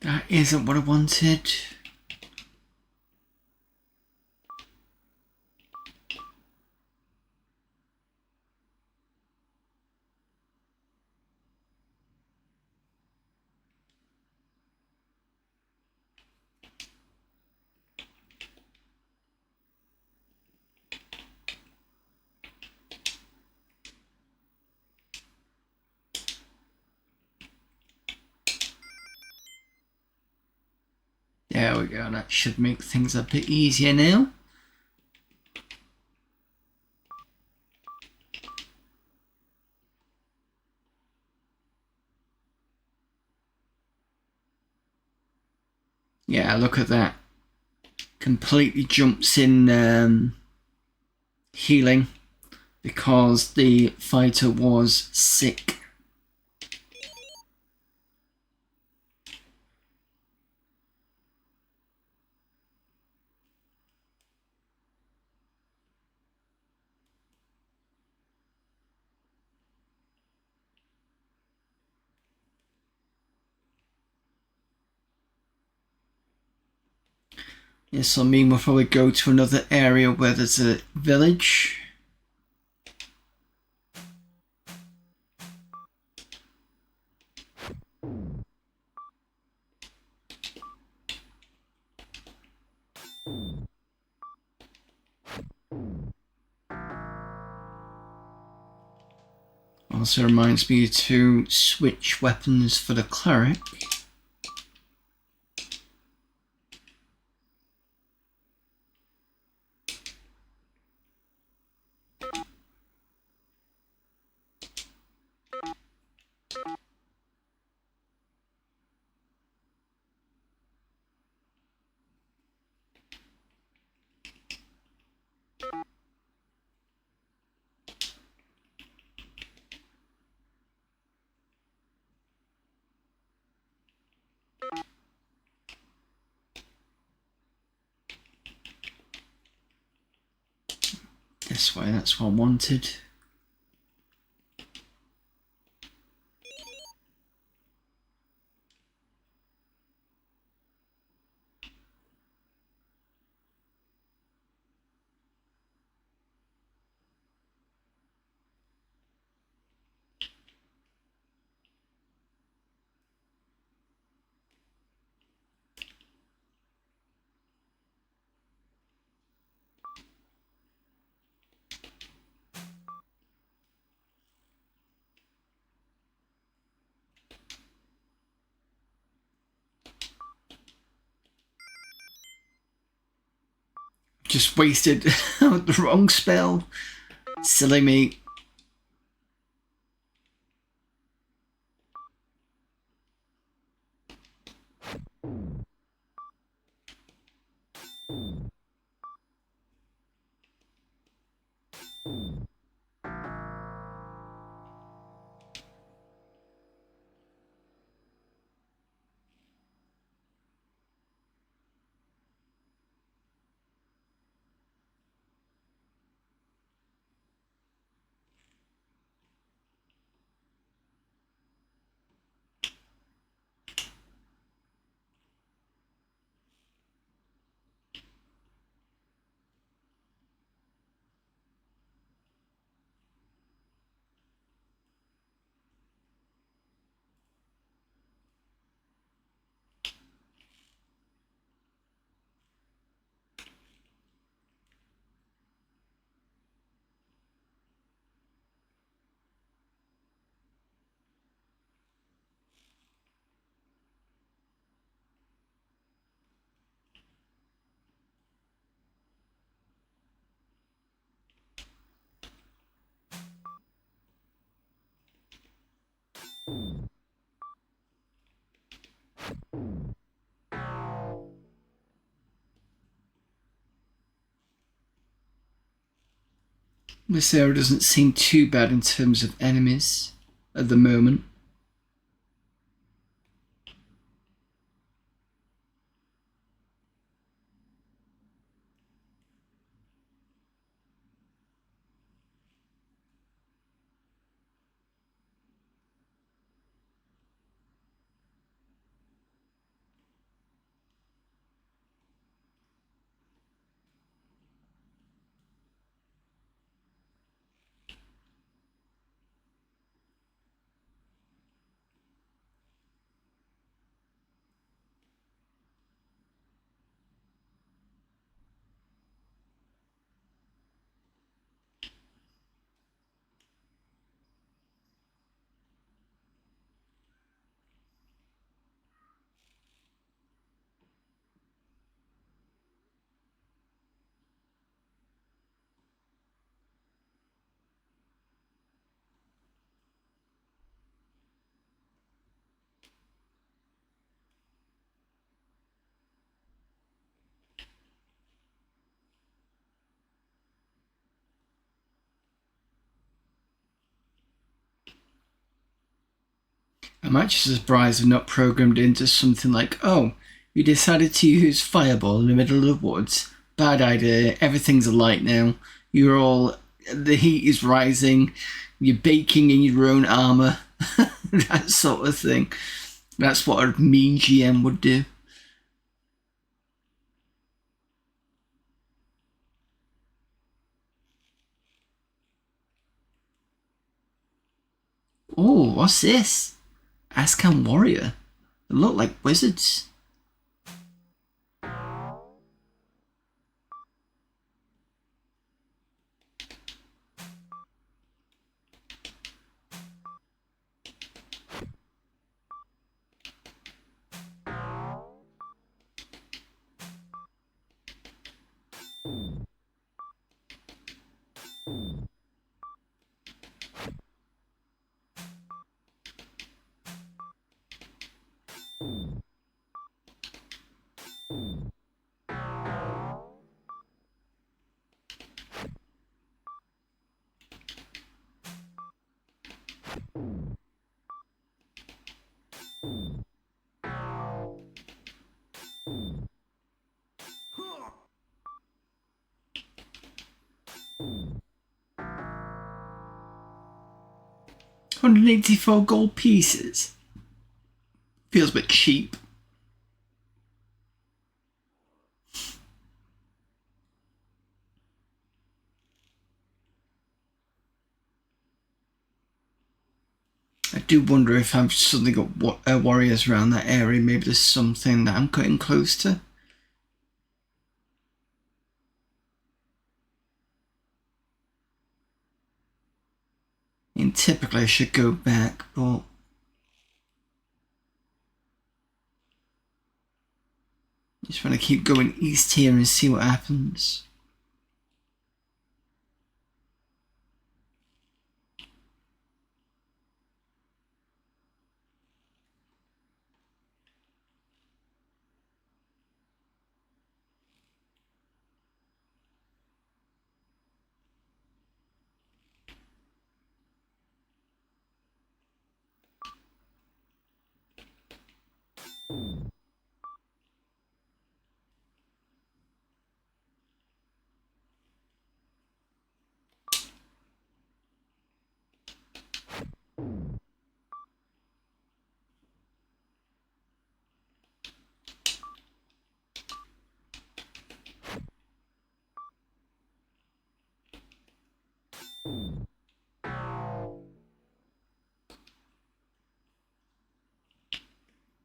That isn't what I wanted. There we go, that should make things a bit easier now. Yeah, look at that. Completely jumps in healing because the fighter was sick. This will mean we'll probably go to another area where there's a village. Also reminds me to switch weapons for the cleric. This way, that's what I wanted. Just wasted the wrong spell. Silly me. This area doesn't seem too bad in terms of enemies at the moment. I'm actually surprised I've not programmed into something like, oh, you decided to use fireball in the middle of the woods. Bad idea. Everything's alight now. The heat is rising. You're baking in your own armor. That sort of thing. That's what a mean GM would do. Oh, what's this? Azcan warrior. They look like wizards. $184 gold pieces. Feels a bit cheap. I do wonder if I've suddenly got warriors around that area. Maybe there's something that I'm cutting close to. And typically I should go back, but just want to keep going east here and see what happens.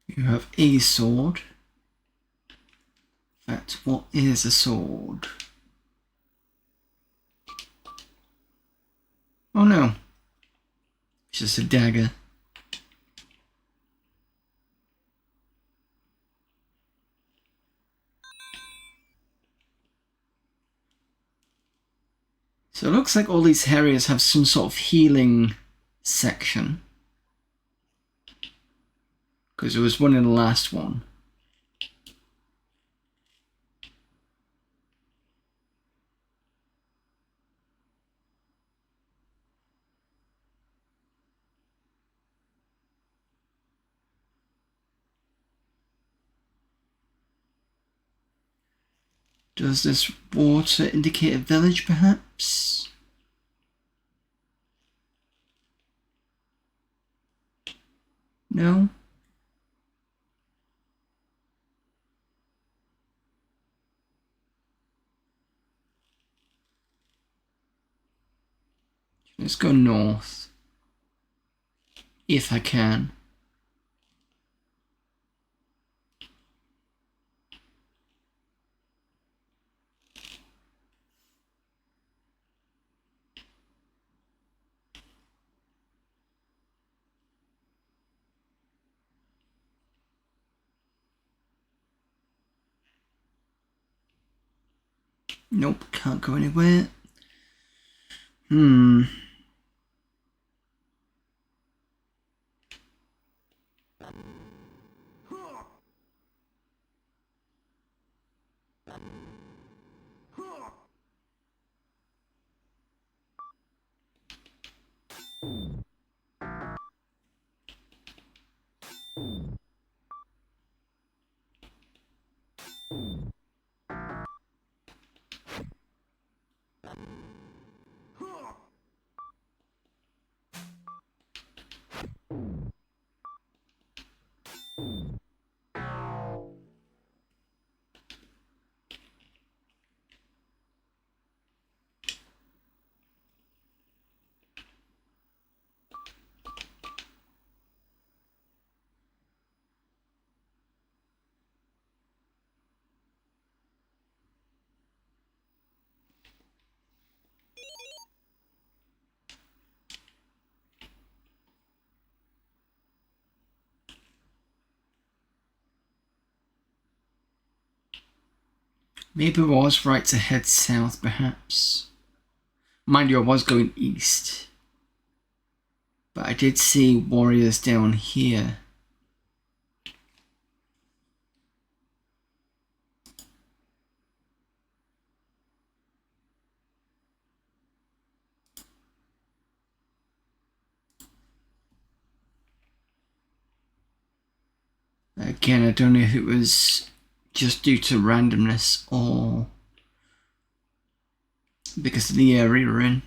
You have a sword. In fact, what is a sword? Oh no. It's just a dagger. So it looks like all these areas have some sort of healing section. Because there was one in the last one. Does this water indicate a village, perhaps? No? Let's go north. If I can. Nope, can't go anywhere. Maybe I was right to head south, perhaps. Mind you, I was going east. But I did see warriors down here. Again, I don't know if it was just due to randomness or because of the area we're in.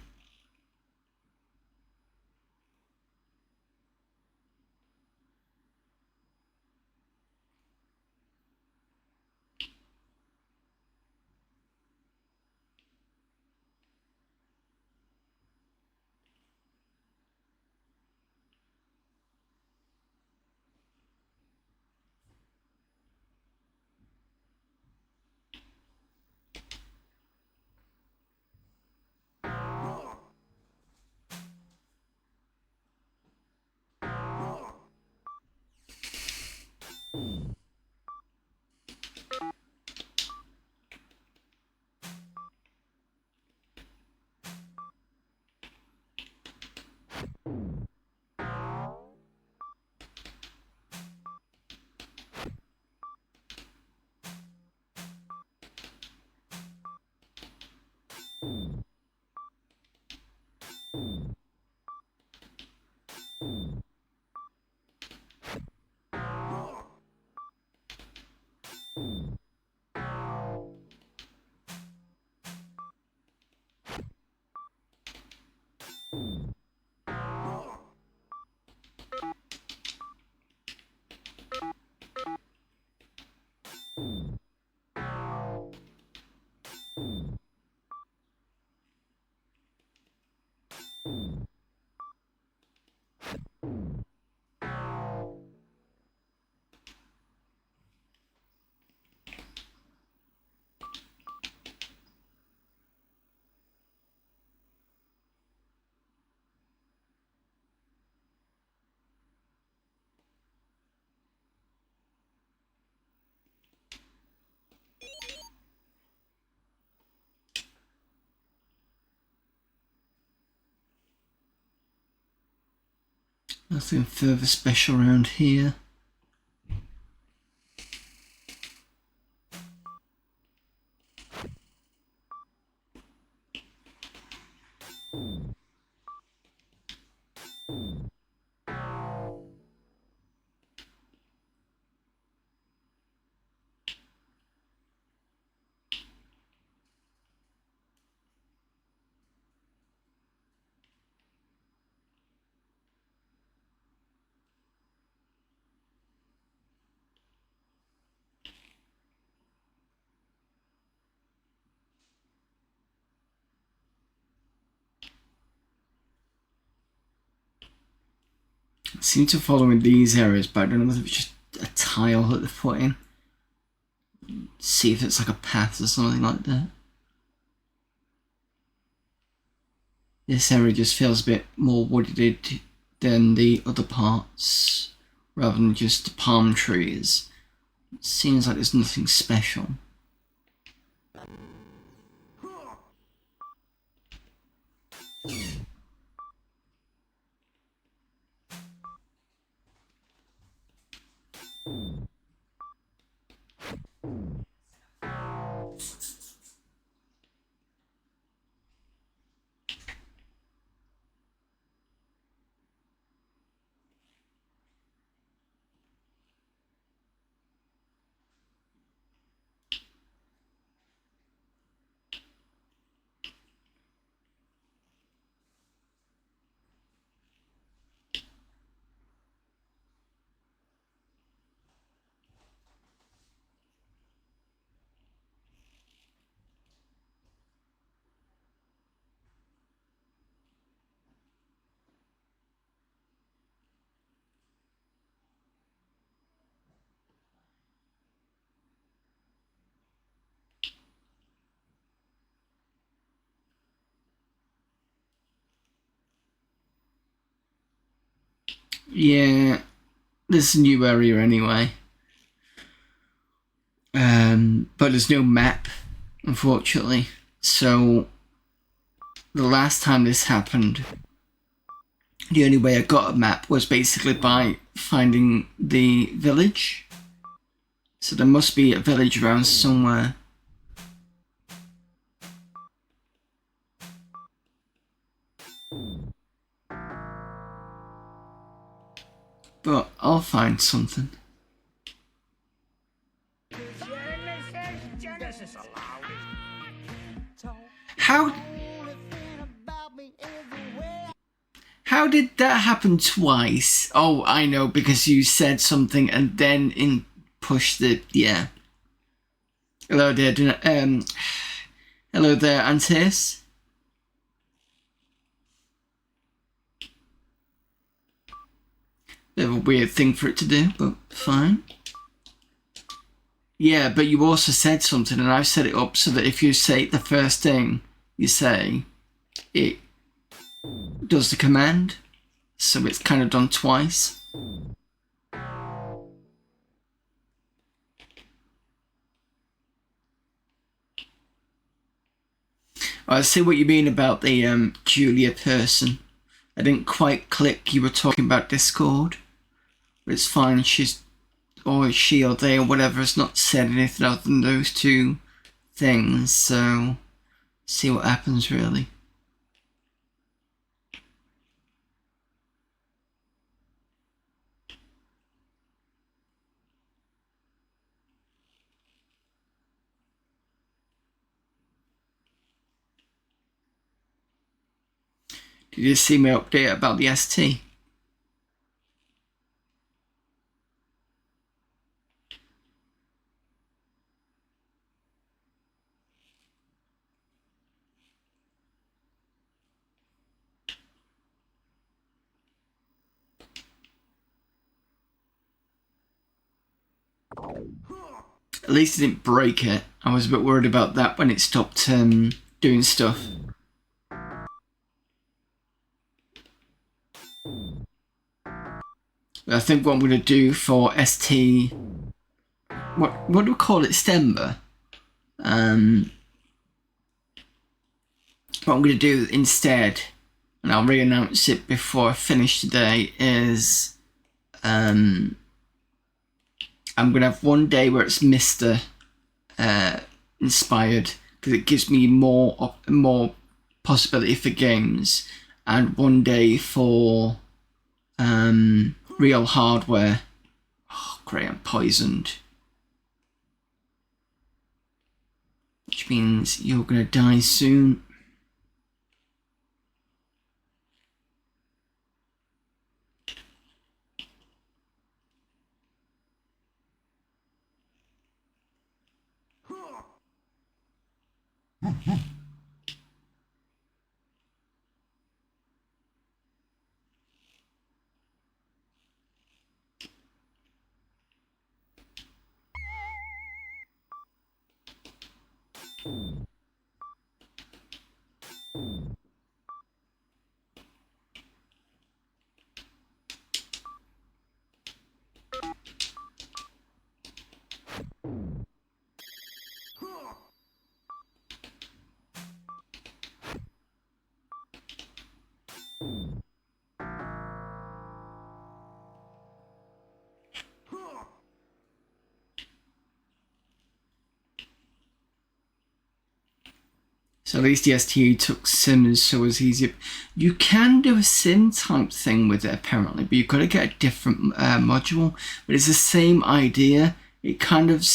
Nothing further special around here. I seem to follow in these areas, but I don't know whether it's just a tile that they're put in. See if it's like a path or something like that. This area just feels a bit more wooded than the other parts, rather than just palm trees. It seems like there's nothing special. Yeah, there's a new area anyway. But there's no map, unfortunately. So the last time this happened, the only way I got a map was basically by finding the village. So there must be a village around somewhere. But I'll find something. How did that happen twice? Oh, I know, because you said something and then pushed the, yeah. Hello there, hello there, Antis. Bit of a weird thing for it to do, but fine. Yeah, but you also said something, and I've set it up so that if you say the first thing you say, it does the command. So it's kind of done twice. I see what you mean about the Julia person. I didn't quite click you were talking about Discord. But it's fine, she's, or she or they or whatever has not said anything other than those two things, so see what happens really. Did you see my update about the ST? At least it didn't break it. I was a bit worried about that when it stopped doing stuff. I think what I'm going to do for ST... What do we call it? Stember? What I'm going to do instead, and I'll re-announce it before I finish today, is... I'm going to have one day where it's Mr. Inspired, because it gives me more possibility for games, and one day for real hardware. Oh, great, I'm poisoned. Which means you're going to die soon. So at least the STU took Sims, so it was easier. You can do a sim type thing with it apparently, but you've got to get a different module. But it's the same idea. It kind of,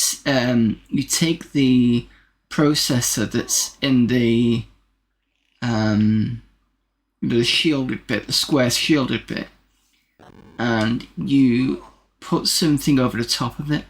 you take the processor that's in the shielded bit, the square shielded bit, and you put something over the top of it.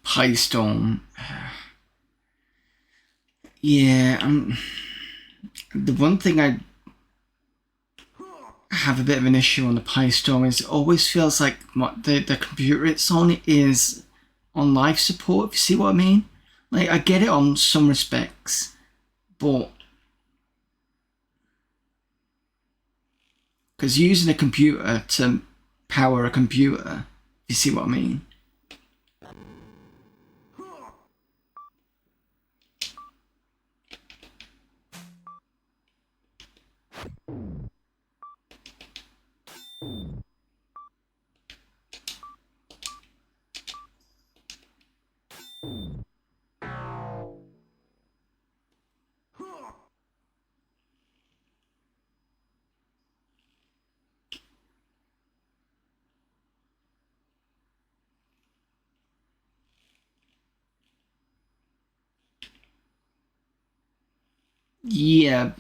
PyStorm. Yeah, the one thing I have a bit of an issue on the PyStorm is it always feels like what the computer it's on is on life support, if you see what I mean. Like, I get it on some respects, but because using a computer to power a computer, if you see what I mean. Yeah,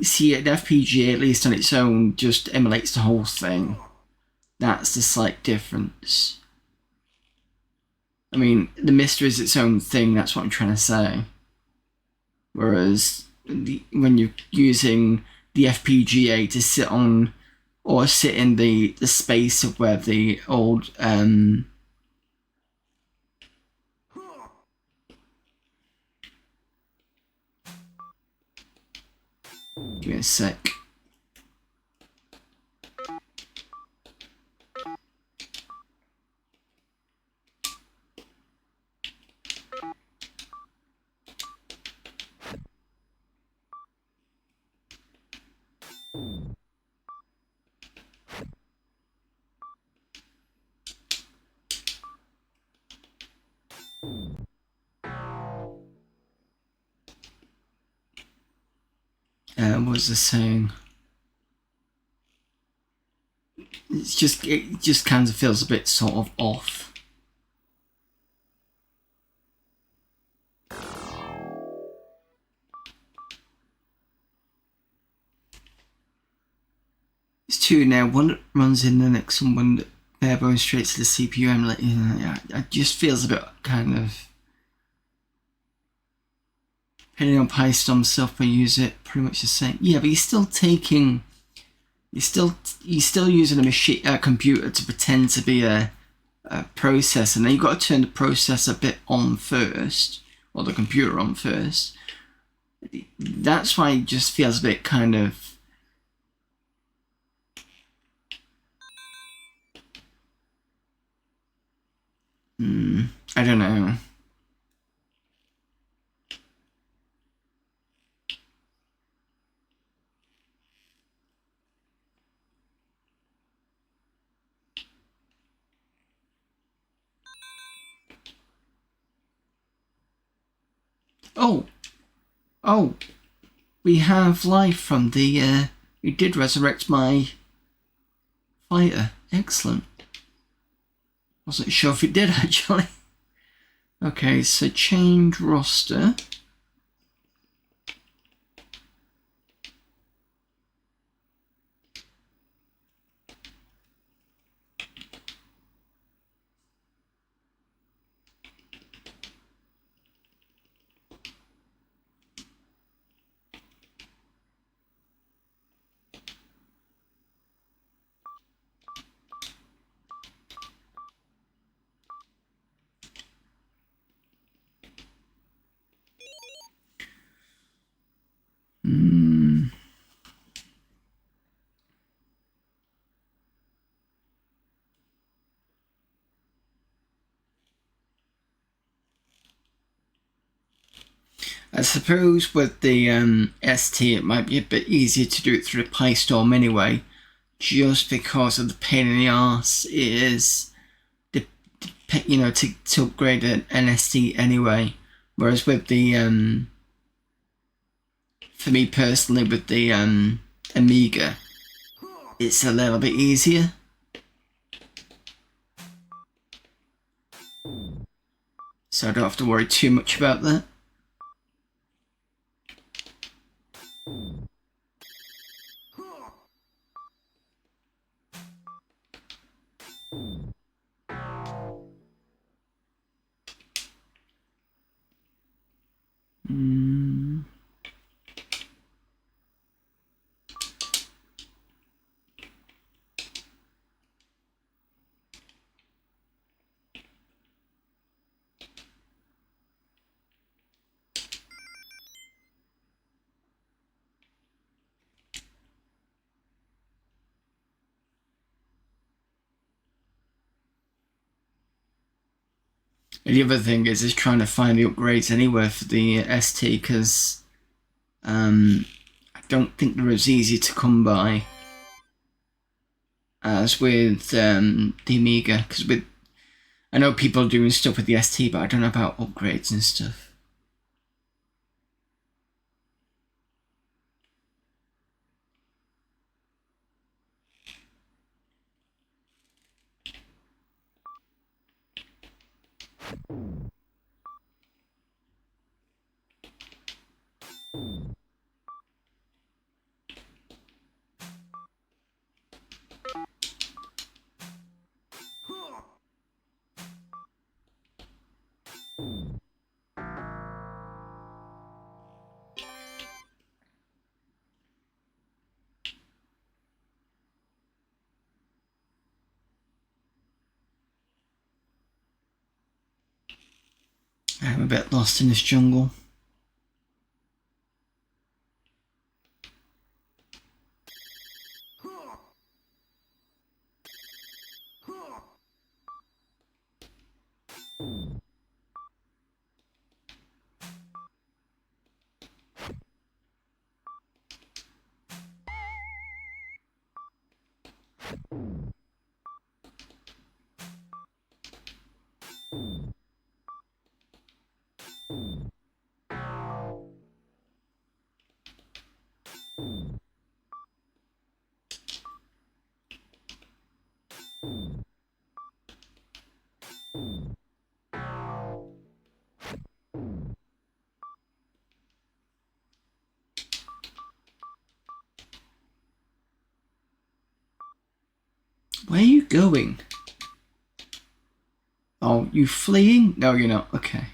see, the FPGA, at least on its own, just emulates the whole thing. That's the slight difference. I mean, the MiSTer is its own thing, that's what I'm trying to say. Whereas, when you're using the FPGA to sit on, or sit in the space of where the old, give me a sec. What was the saying? It just kind of feels a bit sort of off. It's two now. One that runs in Linux and one that barebone straight to the CPU emulator. It just feels a bit kind of. Depending on PyStorm stuff, I use it pretty much the same. Yeah, but you're still taking. You're still using a computer to pretend to be a processor. Now you've got to turn the processor bit on first, or the computer on first. That's why it just feels a bit kind of. I don't know. Oh, we have life from the, we did resurrect my fighter. Excellent. Wasn't sure if it did, actually. Okay, so change roster. I suppose with the ST it might be a bit easier to do it through the PyStorm anyway, just because of the pain in the arse it is, to upgrade an ST anyway. Whereas with the, for me personally, with the Amiga, it's a little bit easier. So I don't have to worry too much about that. And the other thing is trying to find the upgrades anywhere for the ST, because I don't think they're as easy to come by as with the Amiga. Because I know people are doing stuff with the ST, but I don't know about upgrades and stuff. I'm a bit lost in this jungle. Where are you going? Oh, you fleeing? No, you're not. Okay.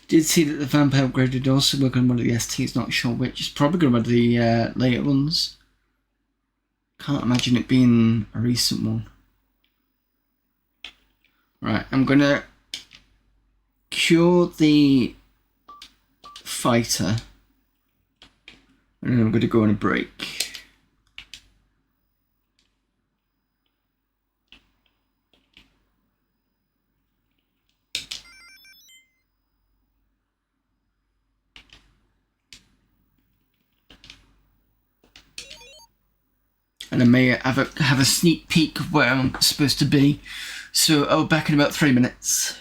Did see that the vampire upgrade did also work on one of the STs, not sure which. It's probably going to be one of the later ones. Can't imagine it being a recent one. Right, I'm going to cure the fighter. And then I'm going to go on a break. And I may have a sneak peek of where I'm supposed to be. So I'll be back in about 3 minutes.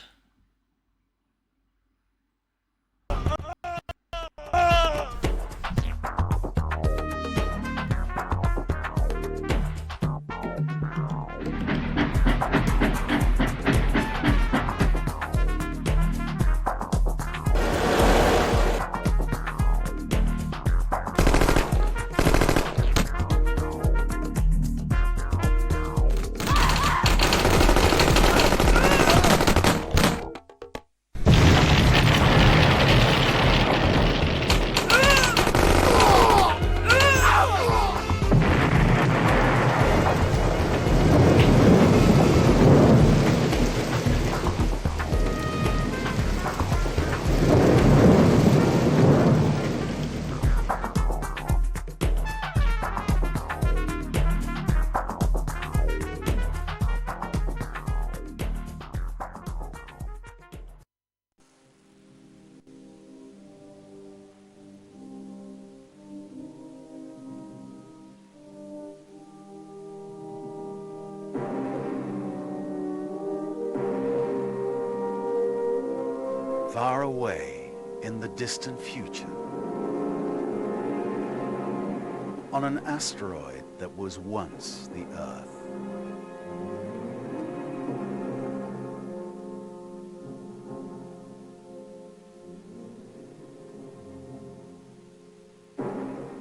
Far away in the distant future, on an asteroid that was once the Earth,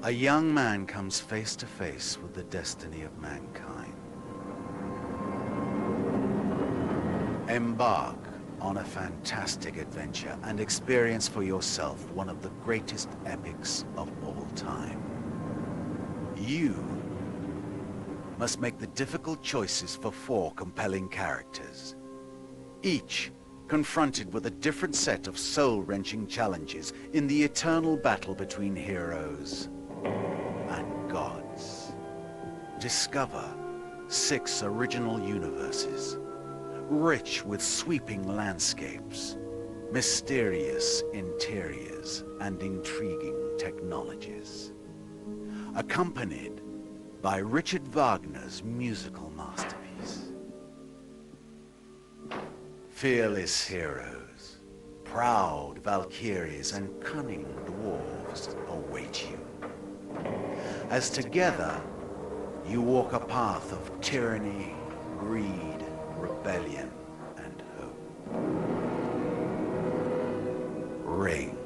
a young man comes face to face with the destiny of mankind. Embark on a fantastic adventure and experience for yourself one of the greatest epics of all time. You must make the difficult choices for 4 compelling characters, each confronted with a different set of soul-wrenching challenges in the eternal battle between heroes and gods. Discover 6 original universes, rich with sweeping landscapes, mysterious interiors, and intriguing technologies. Accompanied by Richard Wagner's musical masterpiece. Fearless heroes, proud valkyries, and cunning dwarves await you. As together, you walk a path of tyranny, greed, rebellion, and hope. Ring.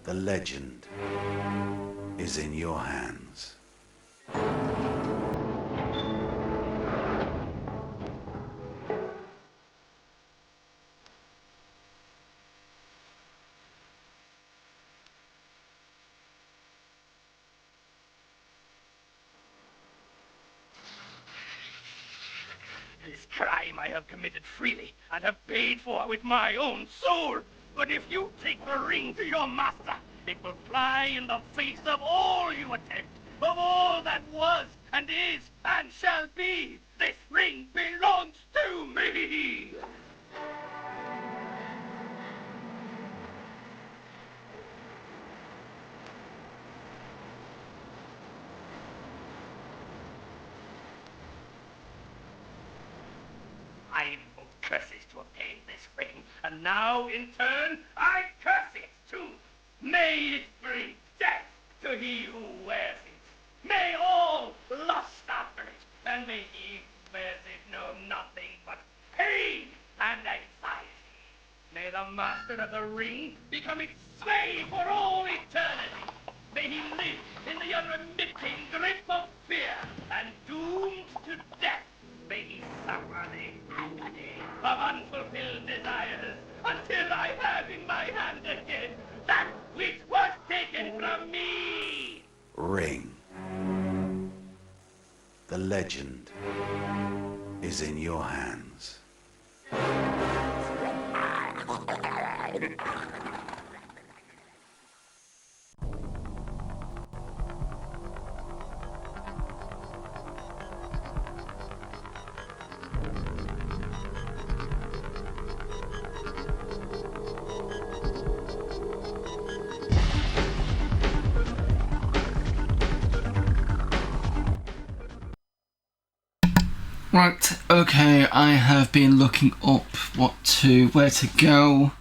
The legend is in your hands. This crime I have committed freely and have paid for with my own soul. But if you take the ring to your master, it will fly in the face of all you attempt, of all that was and is and shall be. This ring belongs to me. I invoked curses to obtain this ring, and now, in turn, I curse it too. May it bring death to he who wears it. May all lust after it, and may he who wears it know nothing but pain and anxiety. May the master of the ring become its slave for all eternity. May he live in the unremitting grip of fear and doomed to death. May he suffer the agony of unfulfilled desires until I have in my hand again that which was taken from me. Ring. The legend is in your hands. Right, okay, I have been looking up where to go,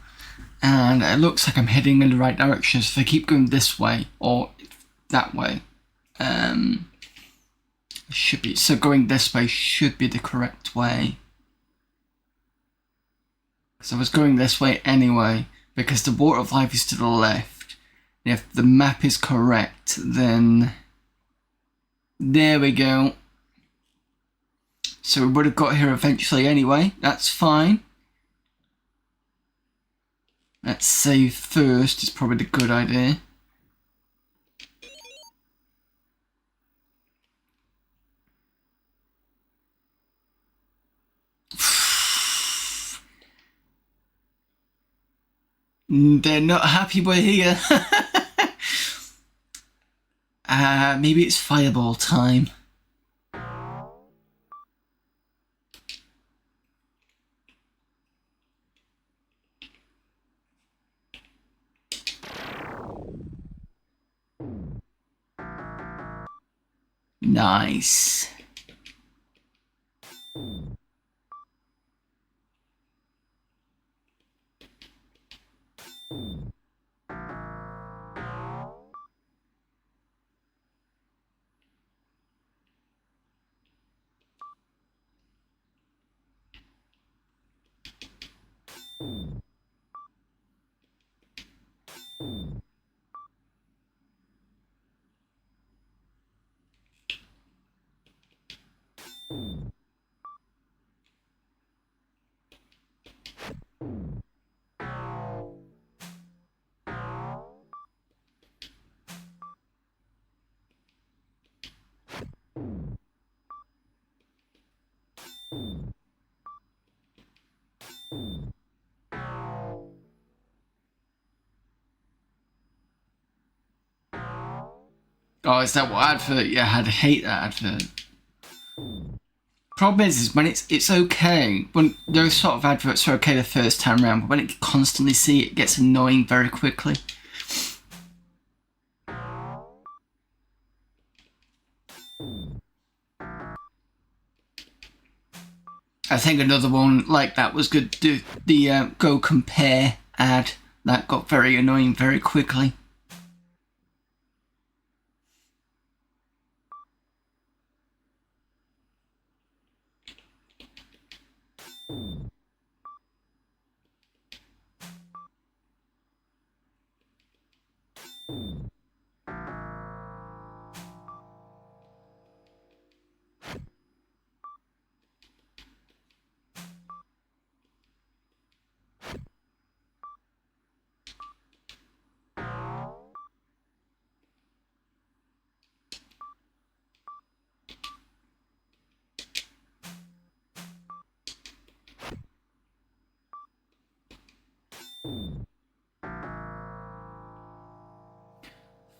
and it looks like I'm heading in the right direction. So if I keep going this way or that way, should be, so going this way should be the correct way. So I was going this way anyway, because the Water of Life is to the left. And if the map is correct, then there we go. So we would have got here eventually anyway, that's fine. Let's save first, is probably the good idea. They're not happy we're here. Maybe it's fireball time. Nice. Oh, is that what advert? Yeah, I'd hate that advert. Problem is when it's okay. When those sort of adverts are okay the first time around, but when you constantly see it, it gets annoying very quickly. I think another one like that was good. The Go Compare ad that got very annoying very quickly.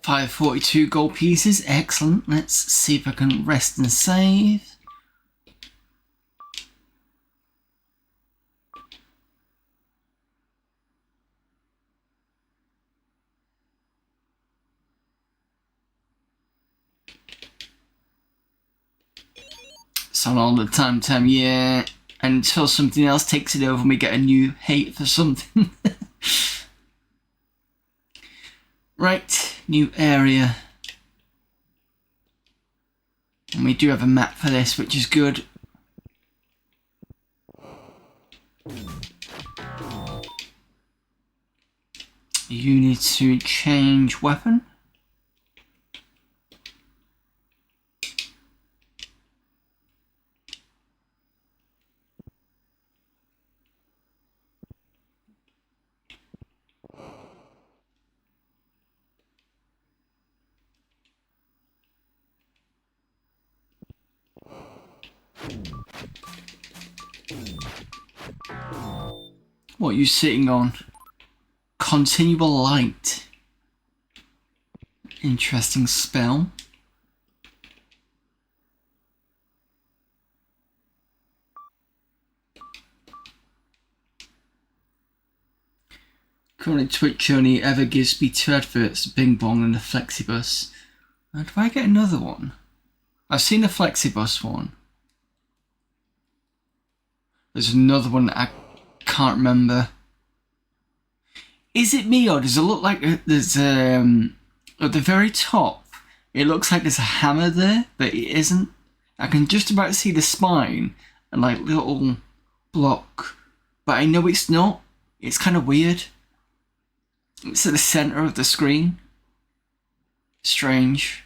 $542 gold pieces, excellent. Let's see if I can rest and save. It's on all the time, yeah. Until something else takes it over and we get a new hate for something. Right, new area. And we do have a map for this, which is good. You need to change weapon. What are you sitting on? Continual light. Interesting spell. Currently Twitch only ever gives me 2 adverts, Bing Bong and the Flexibus. Do I get another one? I've seen the Flexibus one. There's another one that I can't remember. Is it me or does it look like there's at the very top it looks like there's a hammer there, but it isn't. I can just about see the spine and like little block, but I know it's not. It's kind of weird. It's at the center of the screen. Strange.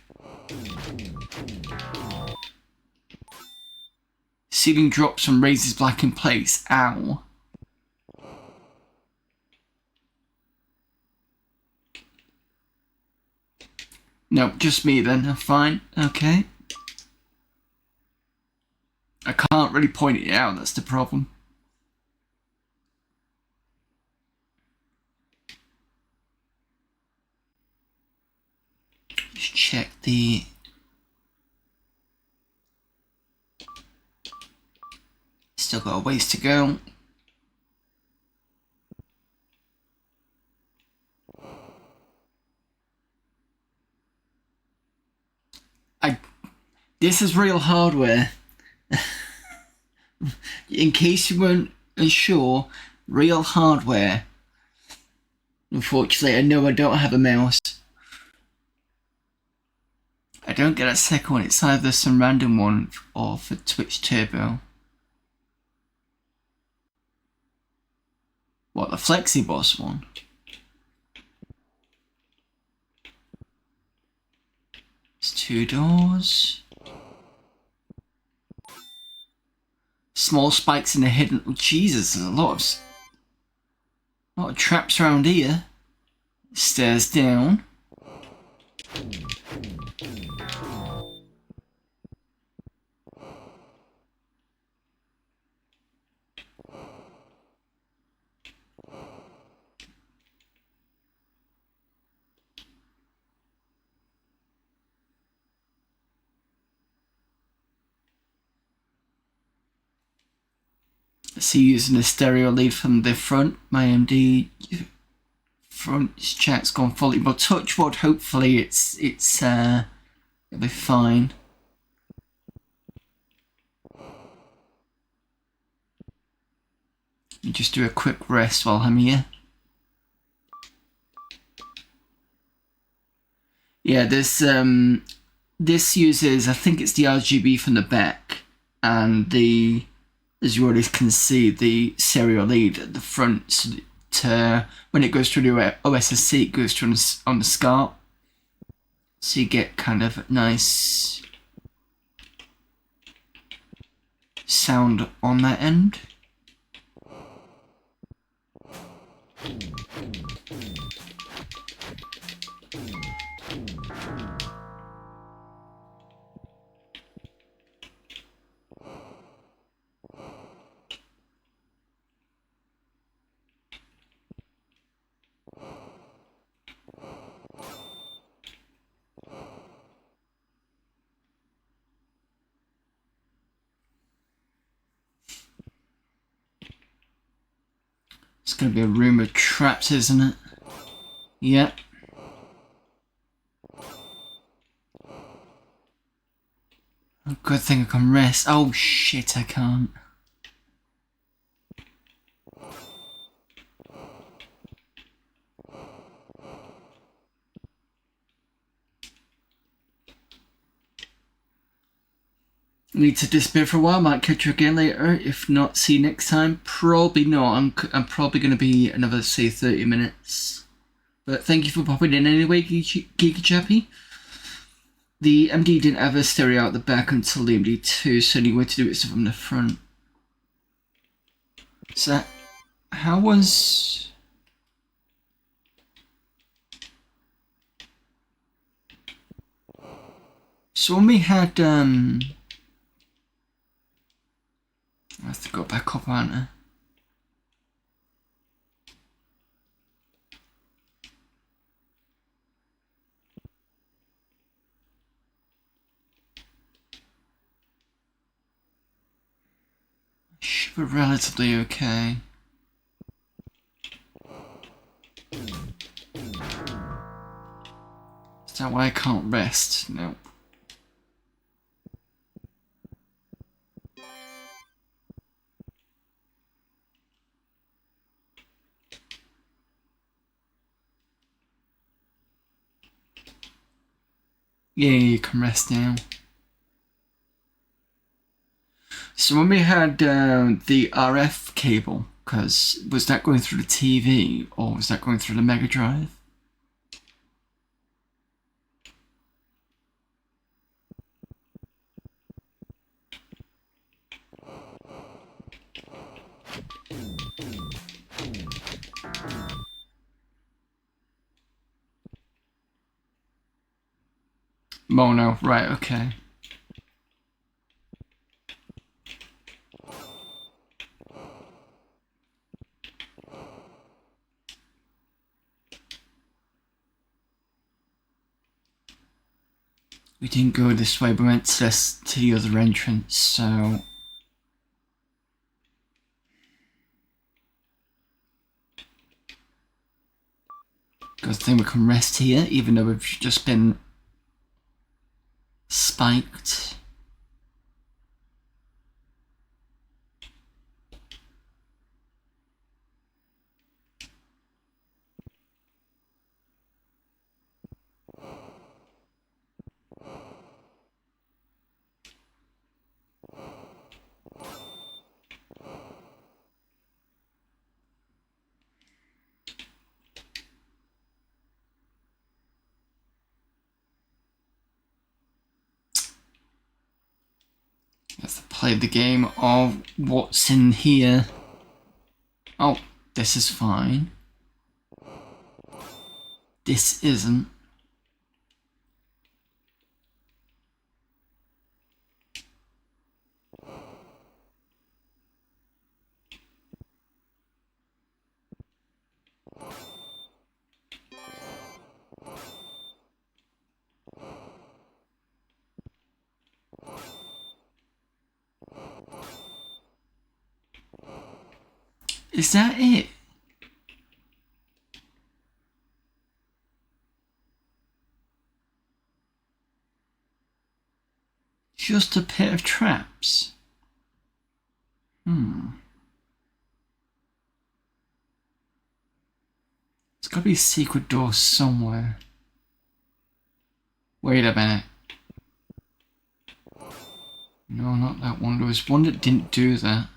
Ceiling drops and raises black in place. Ow. No, just me then. Fine. Okay. I can't really point it out, that's the problem. Just check the... Still got a ways to go. This is real hardware. In case you weren't unsure, real hardware. Unfortunately, I know I don't have a mouse. I don't get a second one, it's either some random one or for Twitch Turbo. What, the Flexiboss one? It's 2 doors. Small spikes in the hidden... Oh, Jesus, there's a lot of traps around here. Stairs down. See, using the stereo lead from the front, my AMD front chat's gone fully, but touch wood, hopefully it'll be fine. Just do a quick rest while I'm here. Yeah, this uses, I think it's the RGB from the back, and as you already can see, the serial lead at the front, so that when it goes through the OSSC, it goes through on the SCART, so you get kind of a nice sound on that end. It's going to be a room of traps, isn't it? Yep. Oh, good thing I can rest. Oh shit, I can't. Need to disappear for a while. Might catch you again later. If not, see you next time. Probably not. I'm probably going to be another, say, 30 minutes. But thank you for popping in anyway, Geeky Chappy. The MD didn't have a stereo out the back until the MD2, so anyway to do it from the front. So, how was... So when we had, I have to go back up, aren't I? Should be relatively okay. Is that why I can't rest? No. Yeah, you can rest now. So when we had the RF cable, because was that going through the TV or was that going through the Mega Drive? Mono, right, okay. We didn't go this way, we went to the other entrance, so... Good thing we can rest here, even though we've just been spiked. Let's play the game of what's in here. Oh, this is fine. This isn't. Is that it? Just a pit of traps? There's gotta be a secret door somewhere. Wait a minute. No, not that one. There was one that didn't do that.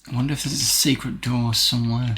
I wonder if there's a secret door somewhere.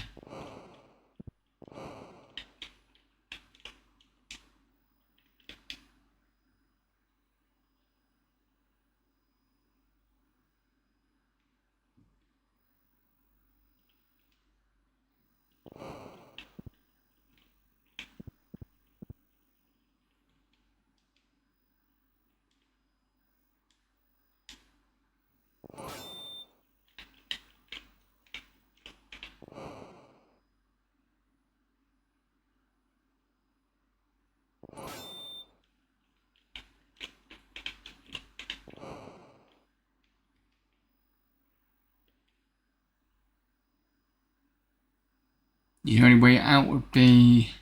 The only way out would be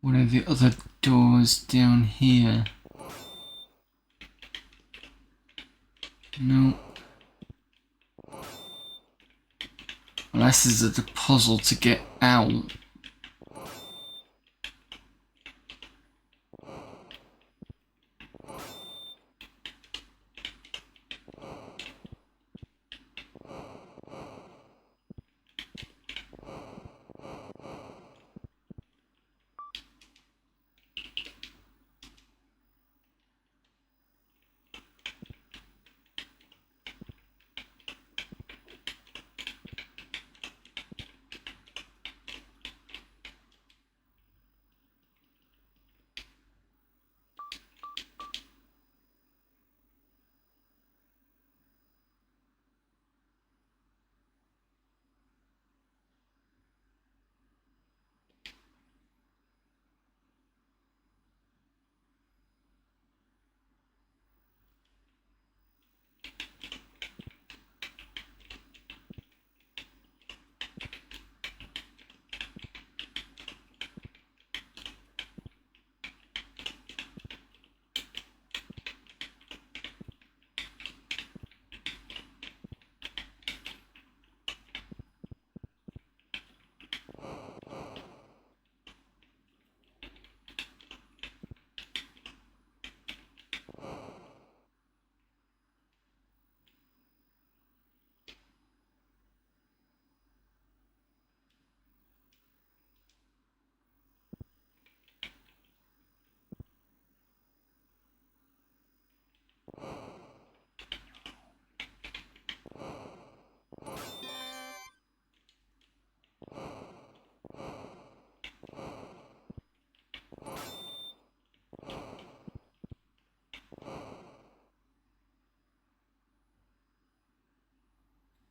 one of the other doors down here. No. Unless there's a puzzle to get out.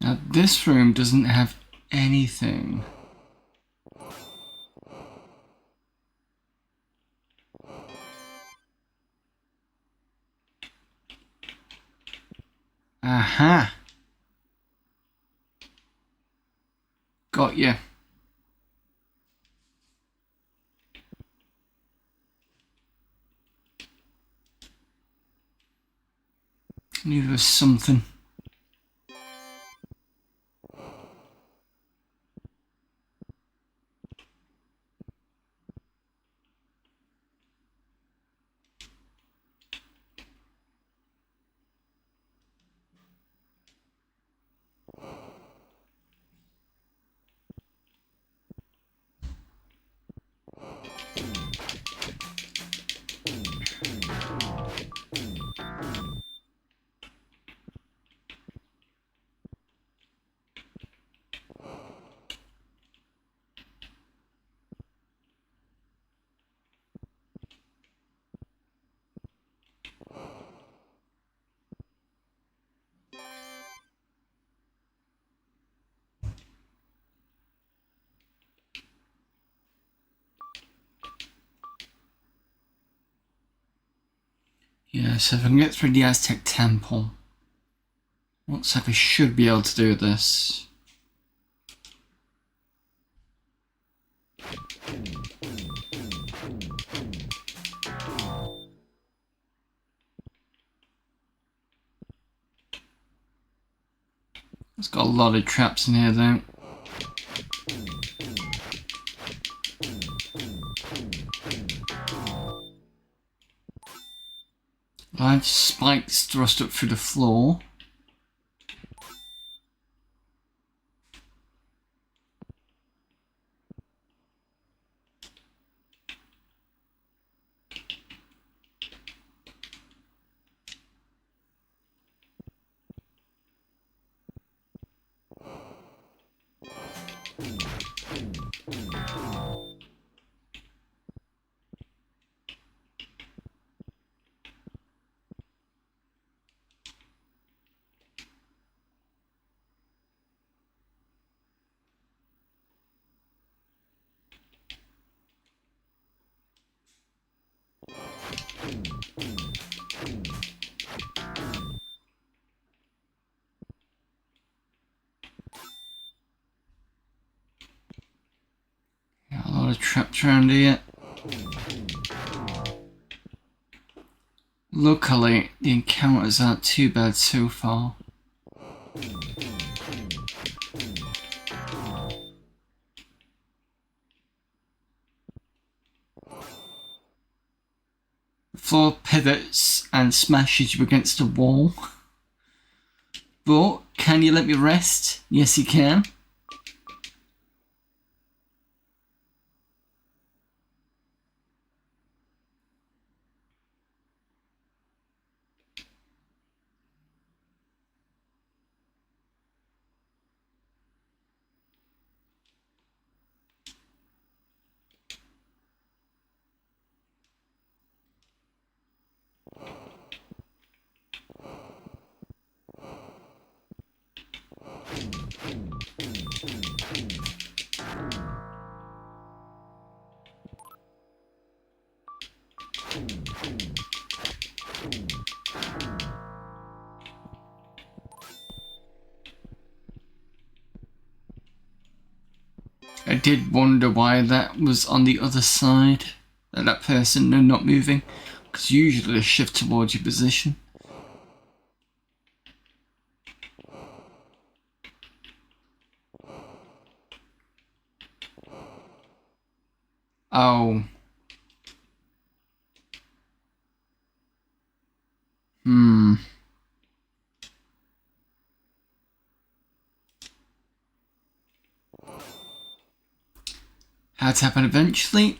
Now this room doesn't have anything. Aha! Got you. Knew there was something. Yeah, so if I can get through the Aztec temple, looks like I should be able to do this. It's got a lot of traps in here though. Large spikes thrust up through the floor. Got a lot of traps around here. Luckily, the encounters aren't too bad so far. The floor pivots and smashes you against a wall. But, can you let me rest? Yes, you can. I did wonder why that was on the other side, that person not moving, because usually they shift towards your position. Oh. Had to happen eventually.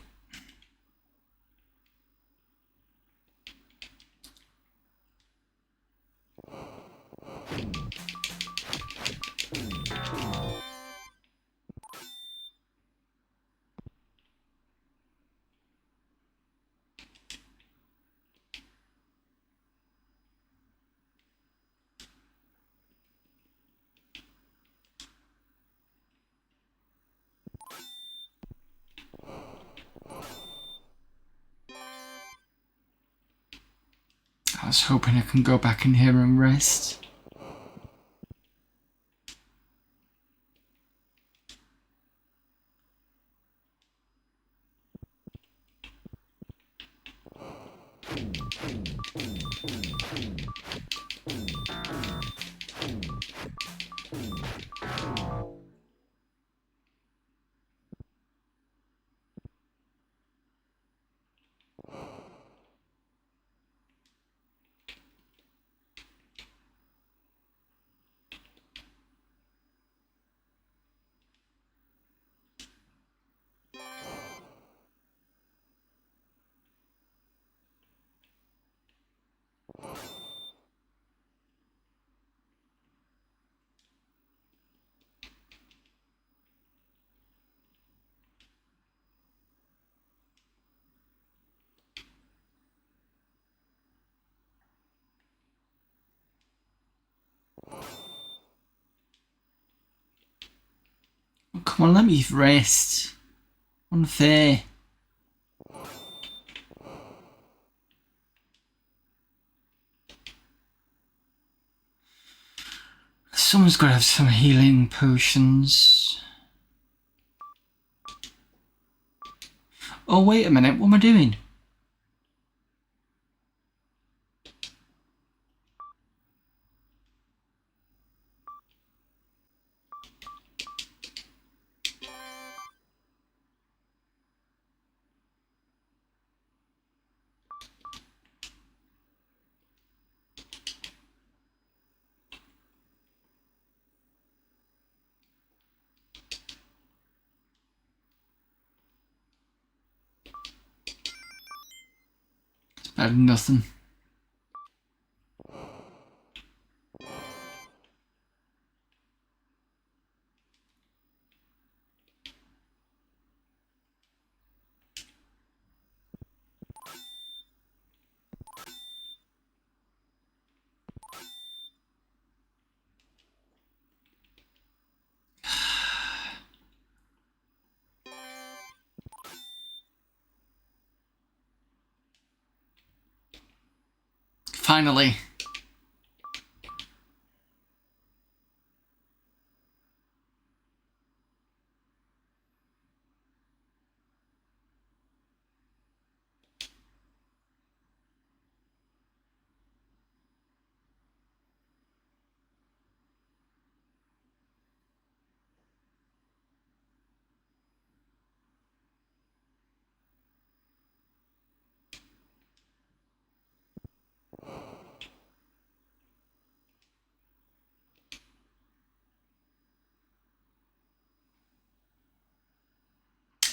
I was hoping I can go back in here and rest. Come on, let me rest. Unfair. Someone's got to have some healing potions. Oh, wait a minute. What am I doing? It's better than nothing. Finally.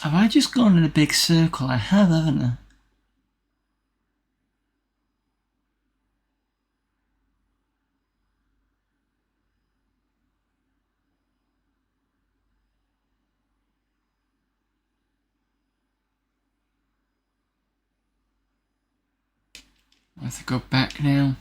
Have I just gone in a big circle? I have, haven't I? I have to go back now.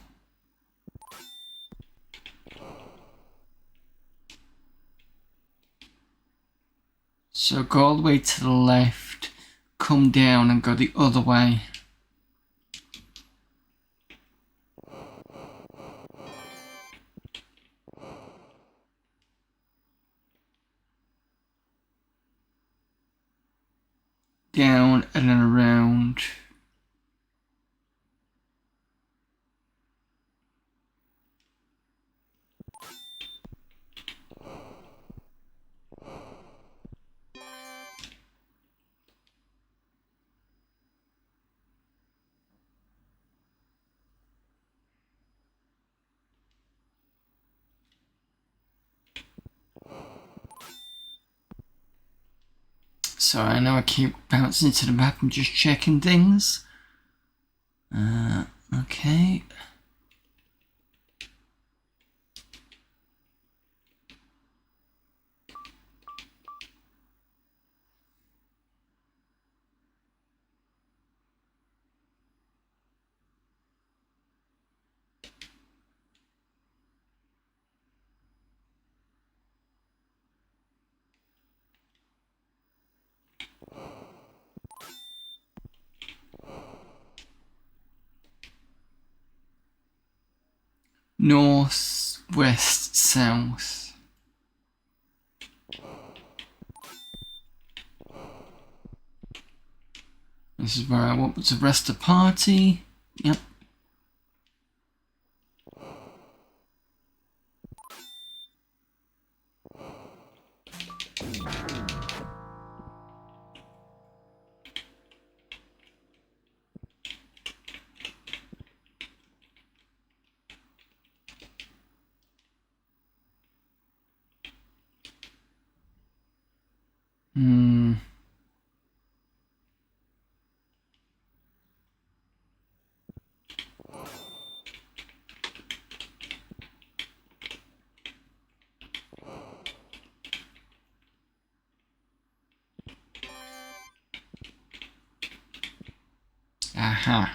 So go all the way to the left, come down and go the other way. Down and then around. So I know I keep bouncing into the map and just checking things. Okay. North, west, south. This is where I want to rest the party. Yep. Aha.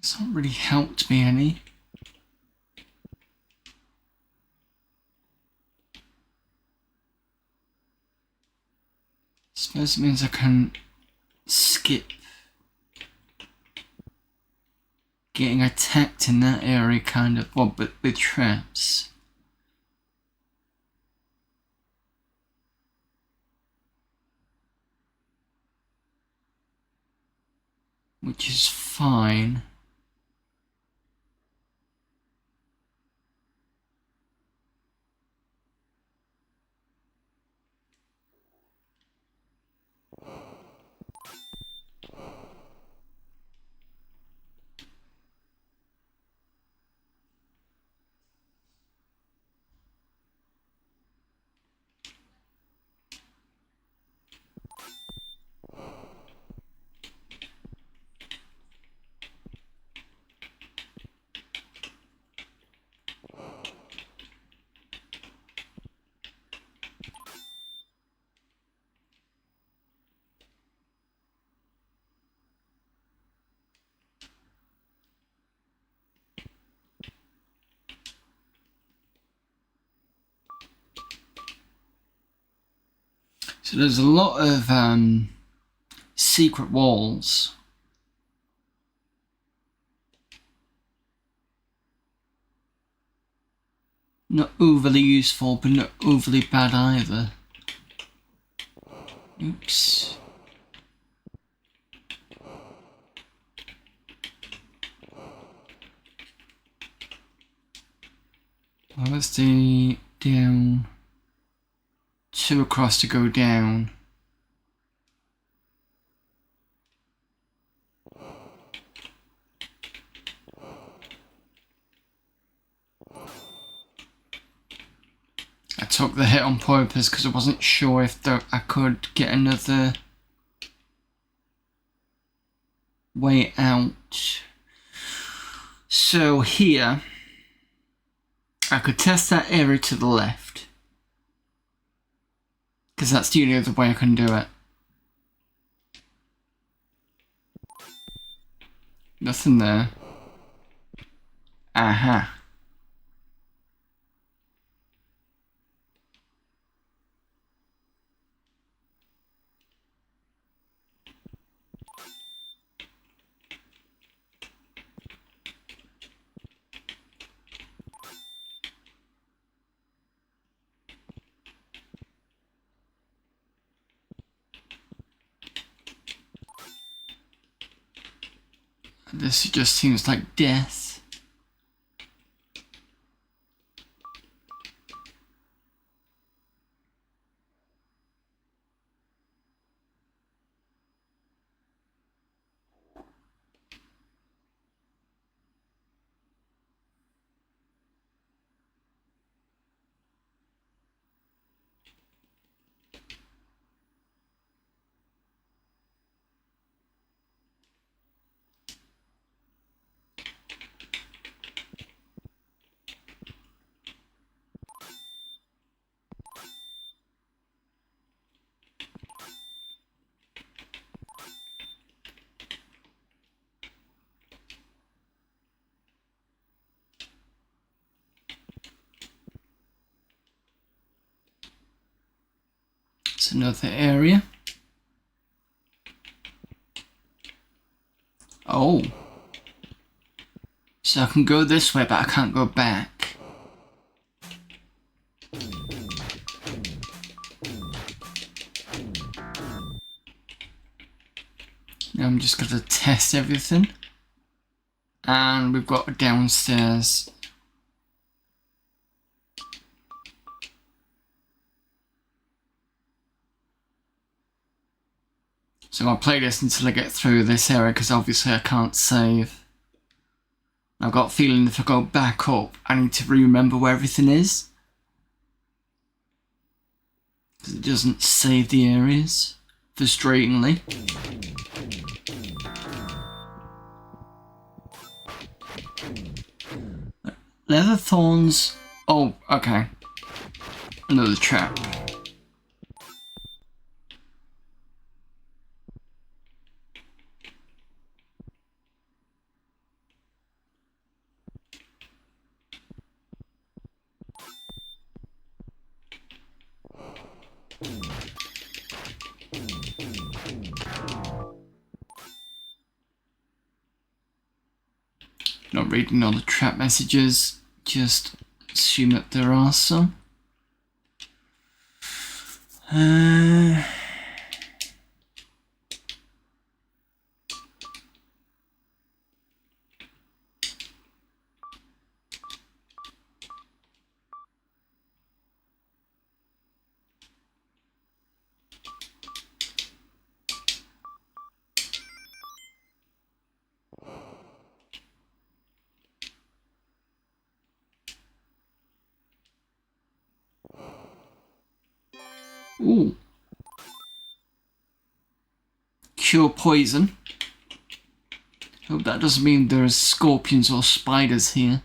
It's not really helped me any. Suppose it means I can skip getting attacked in that area, kind of, well, but with traps. Which is fine. So there's a lot of secret walls. Not overly useful, but not overly bad either. Oops. Well, let's do down. 2 across to go down. I took the hit on purpose because I wasn't sure if I could get another way out. So here, I could test that area to the left, because that's the only other way I can do it. Nothing there. Aha. This just seems like death. It's another area. Oh. So I can go this way, but I can't go back. Now I'm just gonna test everything. And we've got a downstairs. So I'll play this until I get through this area, because obviously I can't save. I've got a feeling if I go back up, I need to remember where everything is. Because it doesn't save the areas, frustratingly. Leather thorns. Oh, okay. Another trap. Not reading all the trap messages, just assume that there are some. Ooh. Cure poison. Hope that doesn't mean there's scorpions or spiders here.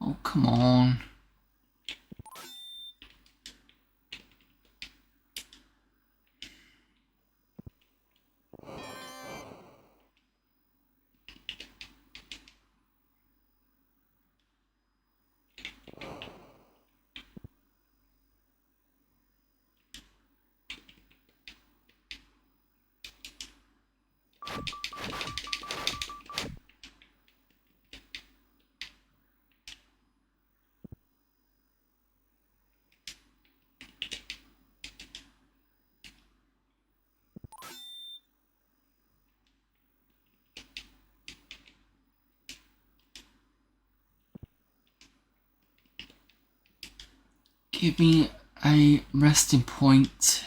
Oh, come on. Give me a resting point.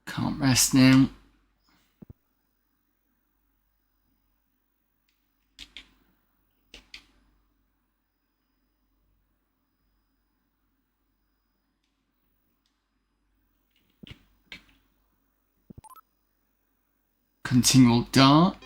Can't rest now. Continual dark.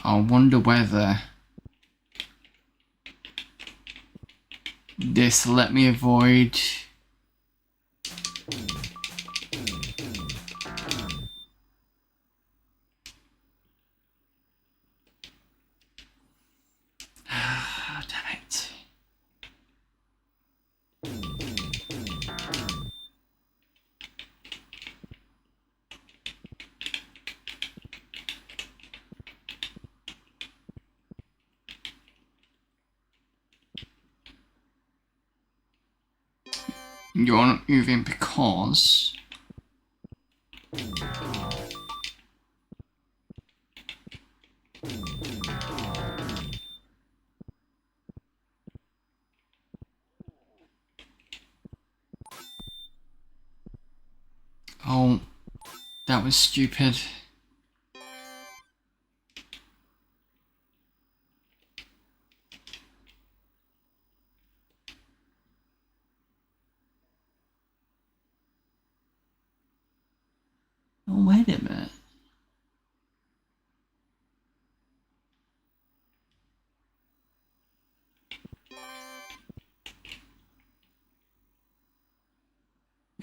I wonder whether this will let me avoid damn it. You're not moving because oh, that was stupid. Oh, wait a minute.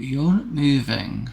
But you're not moving.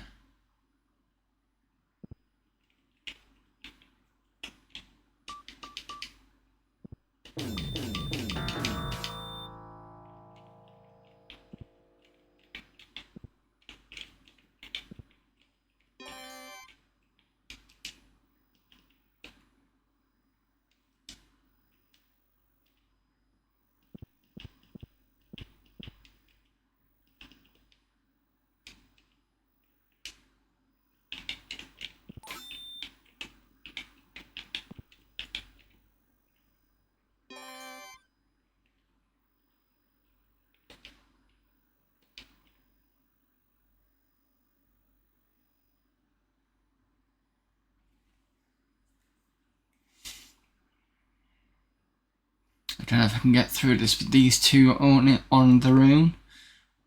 I don't know if I can get through this with these two on their own.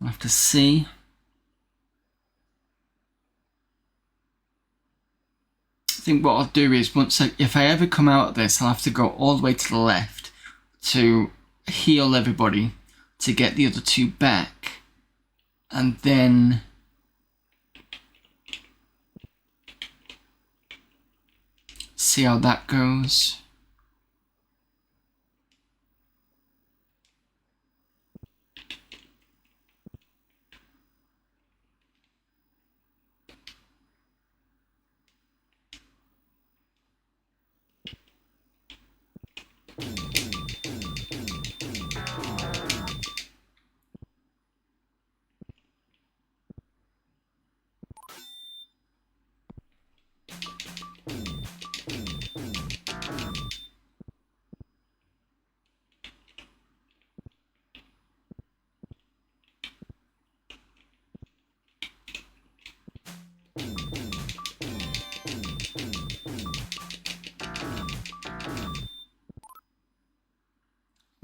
I'll have to see. I think what I'll do is if I ever come out of this, I'll have to go all the way to the left to heal everybody to get the other two back, and then see how that goes.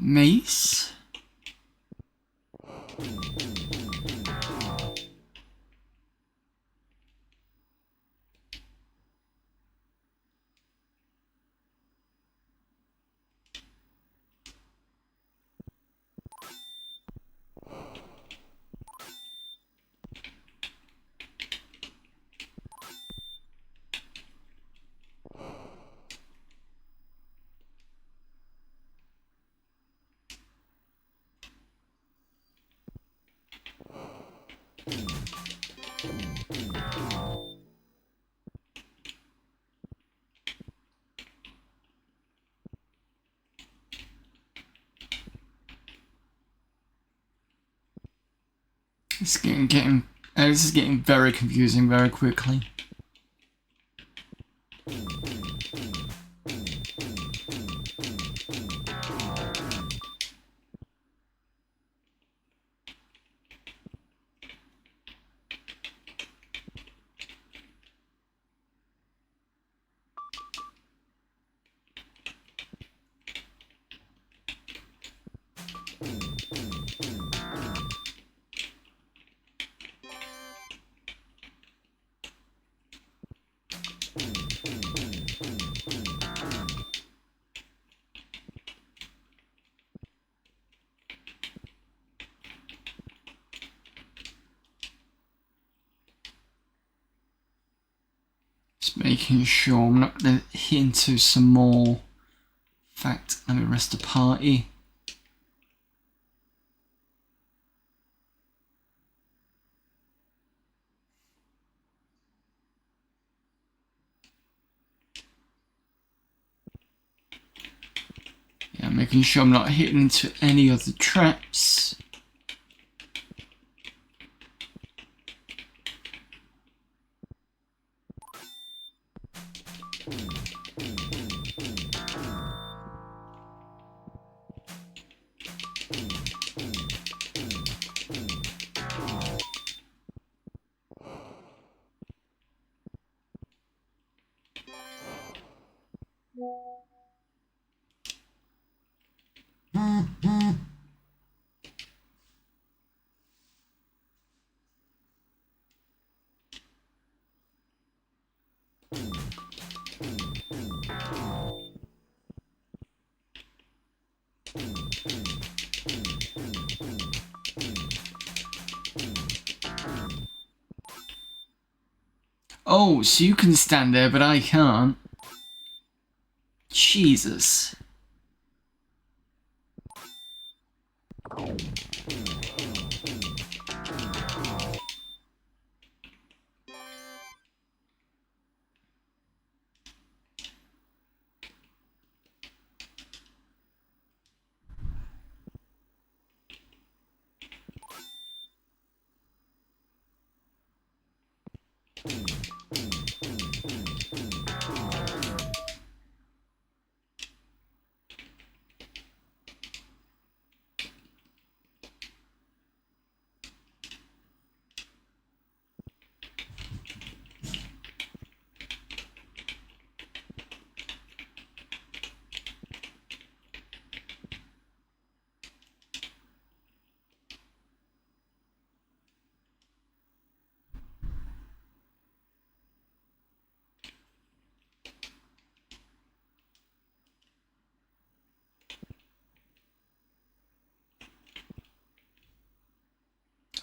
Mace. This is getting very confusing very quickly. Just making sure I'm not going to hit into some more. In fact, let me rest the party. Yeah, making sure I'm not hitting into any of the traps. Oh, so you can stand there, but I can't. Jesus.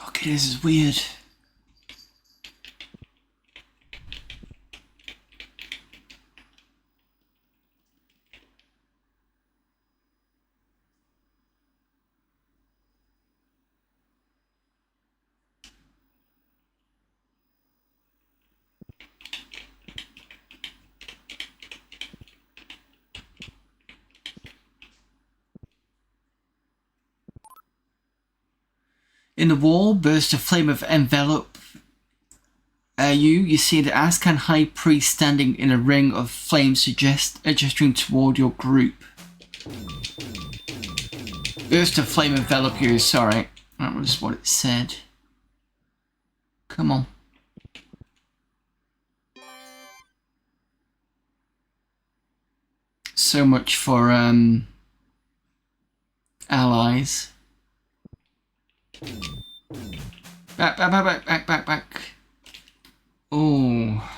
Okay, this is weird. In the wall burst a flame of envelope. You see the Azcan High Priest standing in a ring of flames, gesturing toward your group. Burst of flame envelop you, sorry. That was what it said. Come on. So much for, allies. Back. Oh.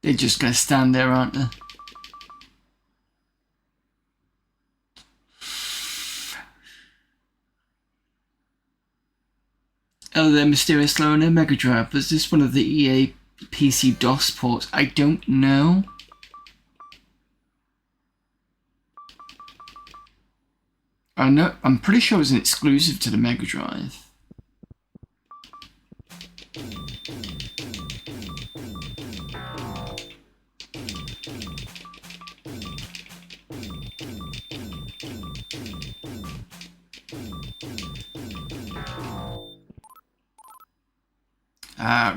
They're just gonna stand there, aren't they? Oh, the mysterious loaner Mega Drive. Was this one of the EA PC DOS ports? I don't know. I'm pretty sure it was an exclusive to the Mega Drive.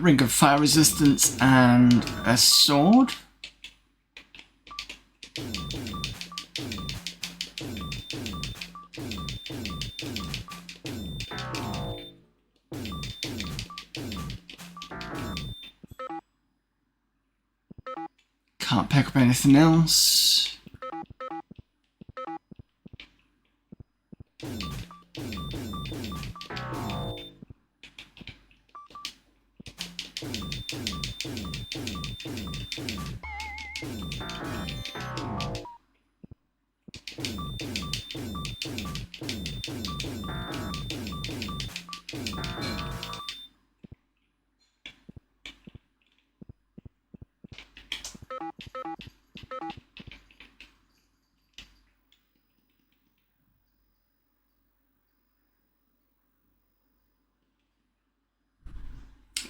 Ring of fire resistance and a sword. Can't pick up anything else.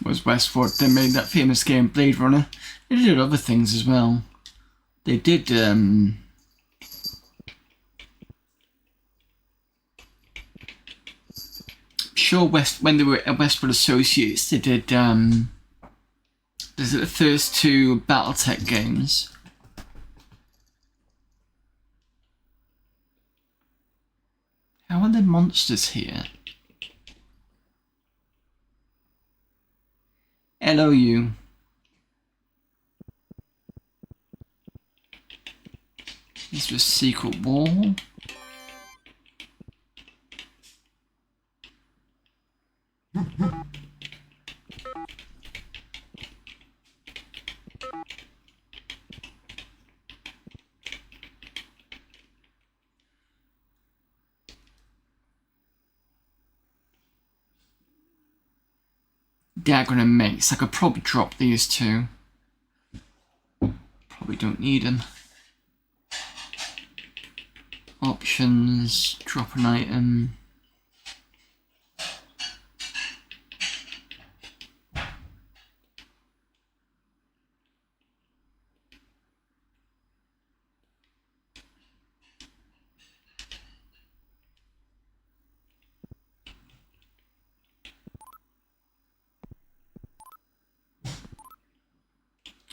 Was Westport. They made that famous game Blade Runner. They did other things as well. They did sure when they were at Westwood Associates they did the first two Battletech games. How are there monsters here? Hello, you. This was secret wall. Dagger and Mace. I could probably drop these two. Probably don't need them. Options, drop an item.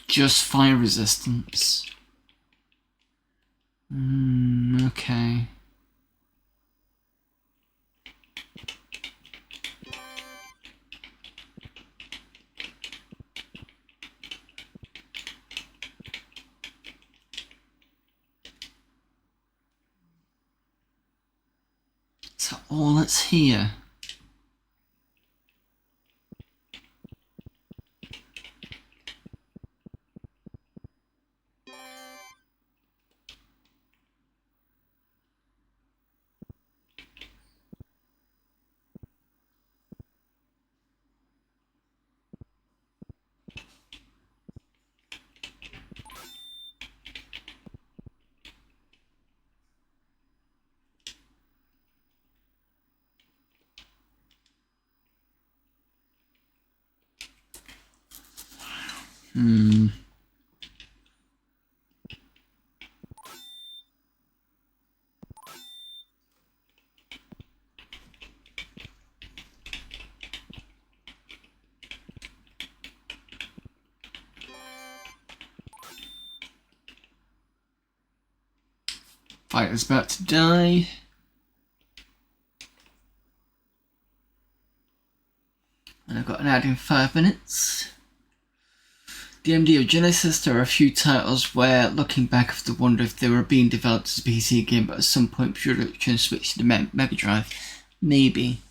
Just fire resistance. Okay. So all that's here. Fighter's about to die. And I've got an ad in 5 minutes. DMD of Genesis, there are a few titles where, looking back, I have to wonder if they were being developed as a PC game, but at some point production switched to Mega Drive. Maybe.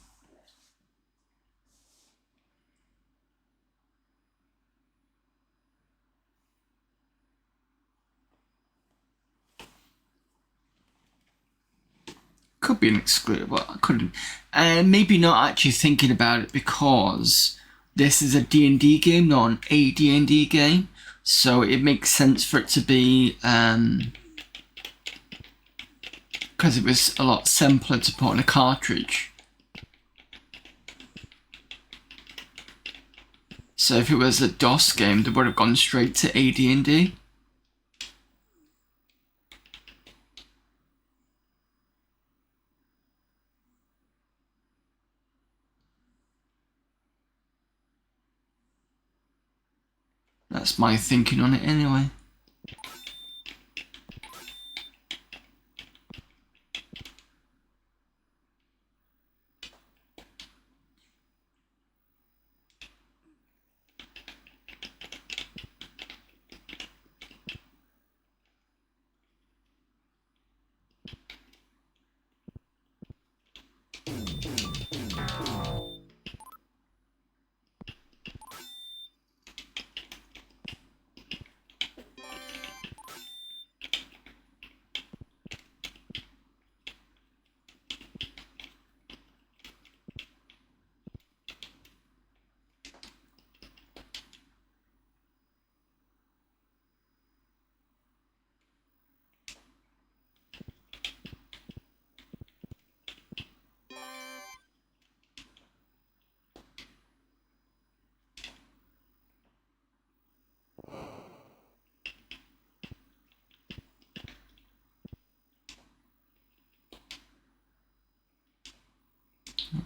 Could be an exclusive, well, I couldn't. And maybe not actually thinking about it because this is a D&D game, not an AD&D game. So it makes sense for it to be, because it was a lot simpler to put on a cartridge. So if it was a DOS game, they would have gone straight to AD&D. That's my thinking on it anyway.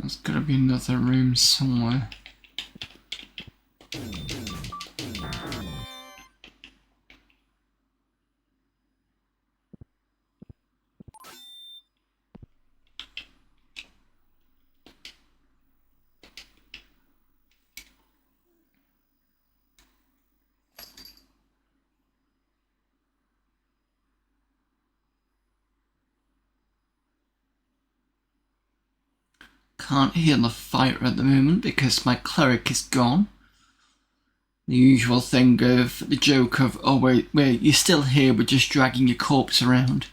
There's gotta be another room somewhere. Can't heal the fighter at the moment because my cleric is gone. The usual thing of the joke of, oh wait, you're still here, we're just dragging your corpse around.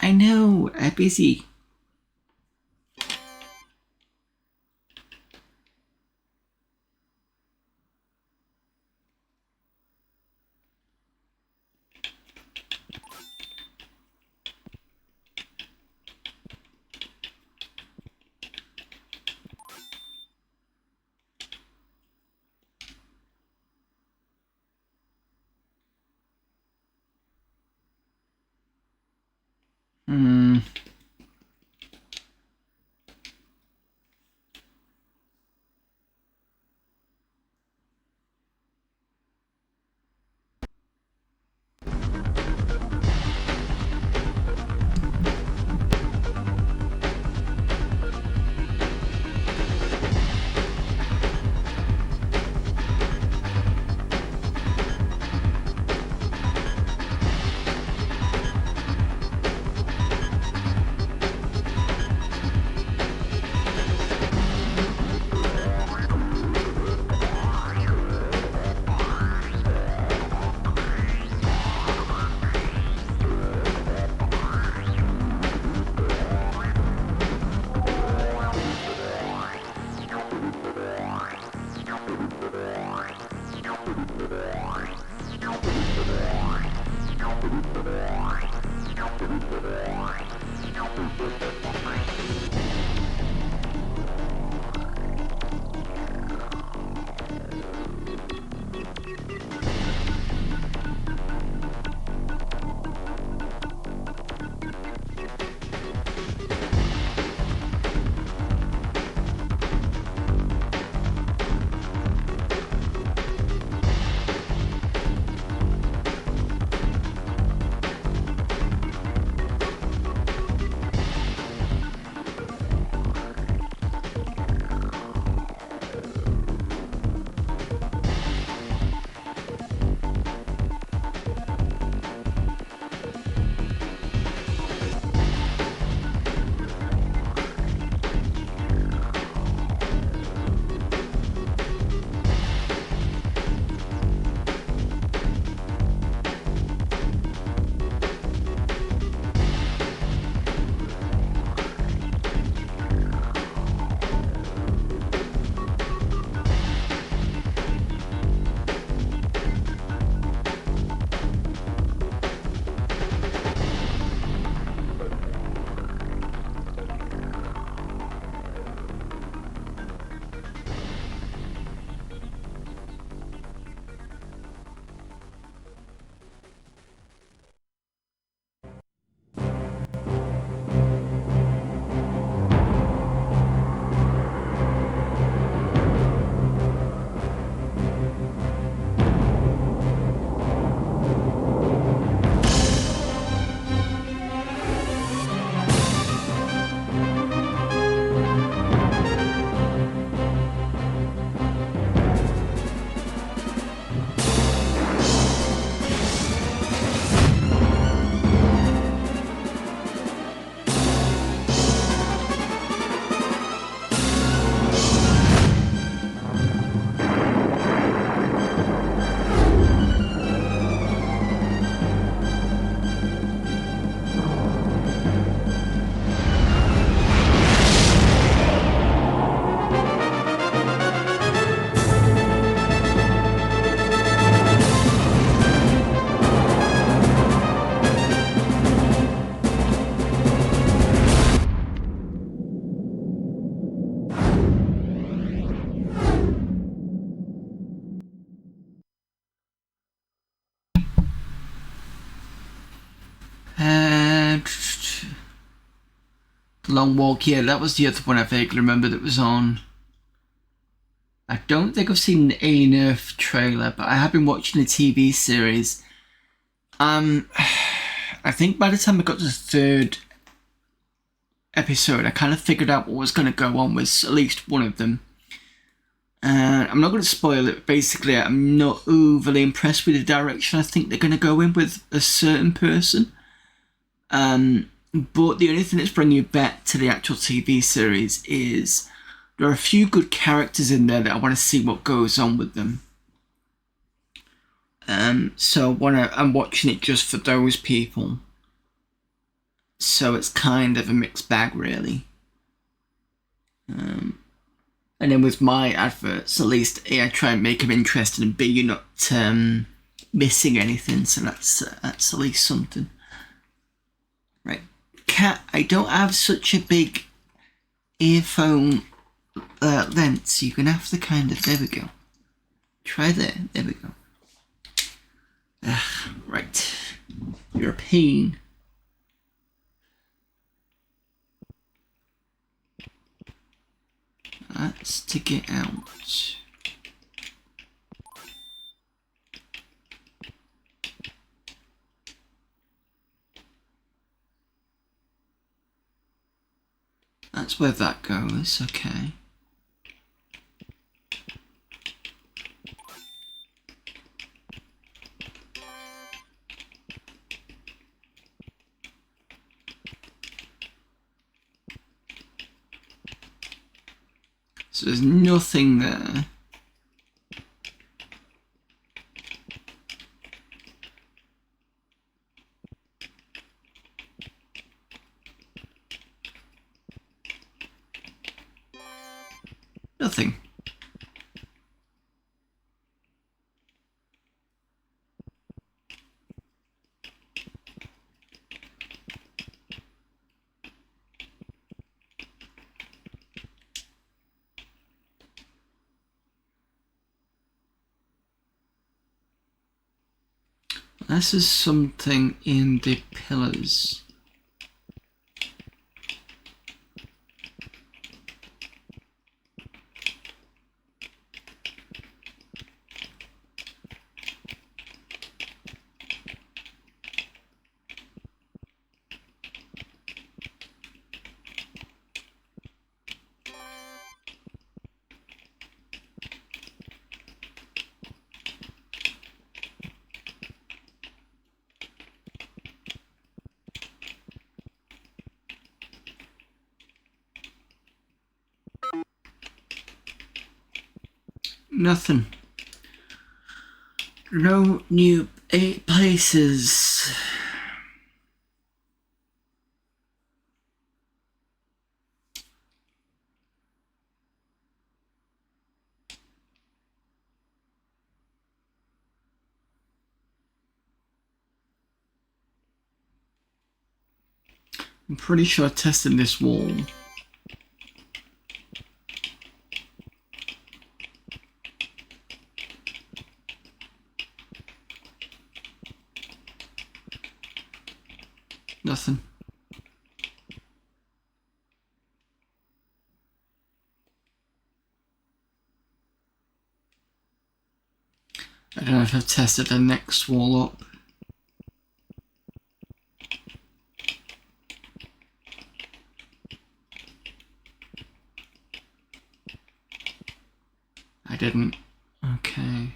I know, busy. Hmm. Long Walk, yeah, that was the other one I vaguely remember that was on. I don't think I've seen the A Nerf trailer, but I have been watching the TV series. I think by the time I got to the third episode, I kind of figured out what was going to go on with at least one of them. I'm not going to spoil it. Basically, I'm not overly impressed with the direction I think they're going to go in with a certain person. But the only thing that's bringing you back to the actual TV series is there are a few good characters in there that I want to see what goes on with them. So I'm watching it just for those people. so it's kind of a mixed bag, really. And then with my adverts, at least A, I try and make them interesting, and B, you're not missing anything, so that's at least something. Right, Cat, I don't have such a big earphone length, so you're gonna have to kind of, there we go. Try there we go. Right, you're a pain. Let's stick it out. That's where that goes, okay. So there's nothing there. Nothing. This is something in the pillars. Nothing. No new places. I'm pretty sure I tested this wall. Nothing. I don't know if I've tested the next wall up. I didn't. Okay.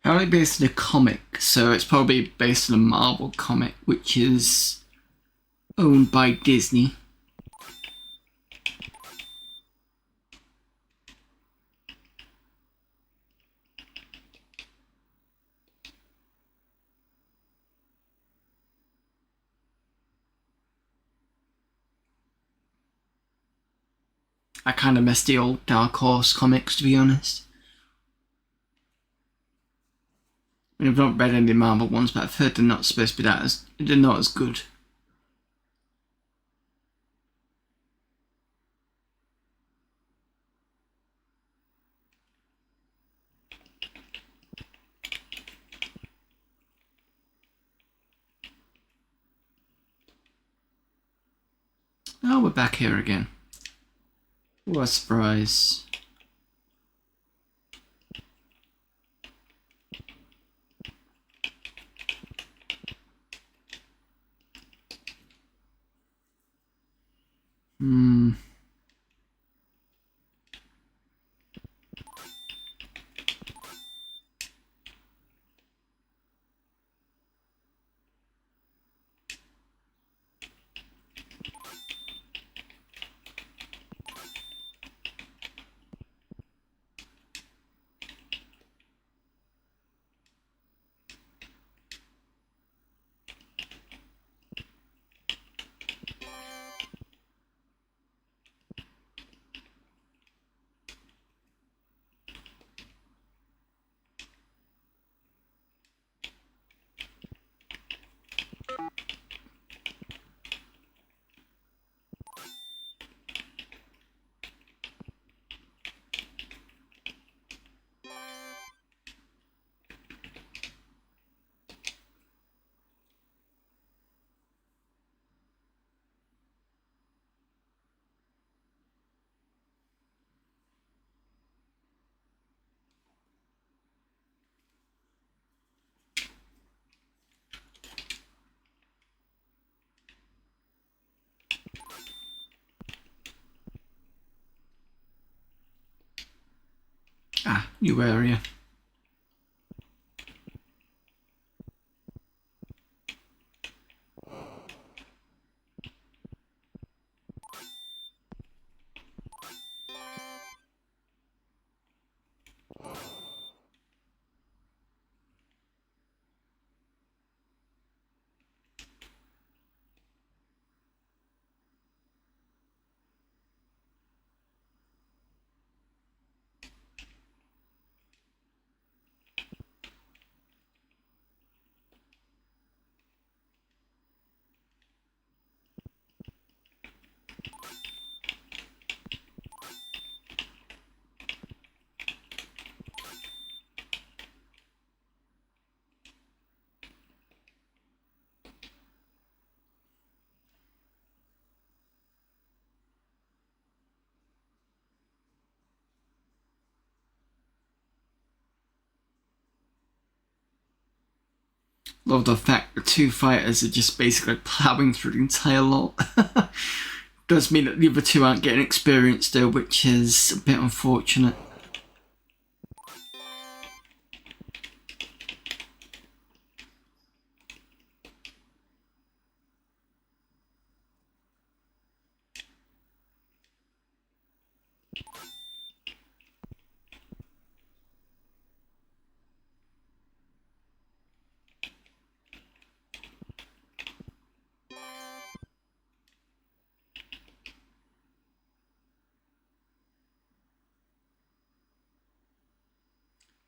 Apparently based on a comic, so it's probably based on a Marvel comic, which is owned by Disney. I kind of miss the old Dark Horse comics, to be honest. I mean, I've not read any Marvel ones, but I've heard they're not supposed to be they're not as good. Oh, we're back here again. What a surprise. Ah, new area. Love the fact the two fighters are just basically plowing through the entire lot. Does mean that the other two aren't getting experience though, which is a bit unfortunate.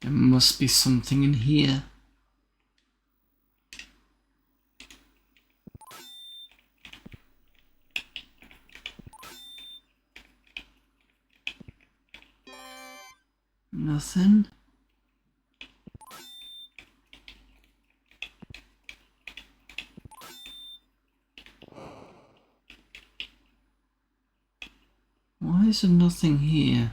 There must be something in here. Nothing. Why is there nothing here?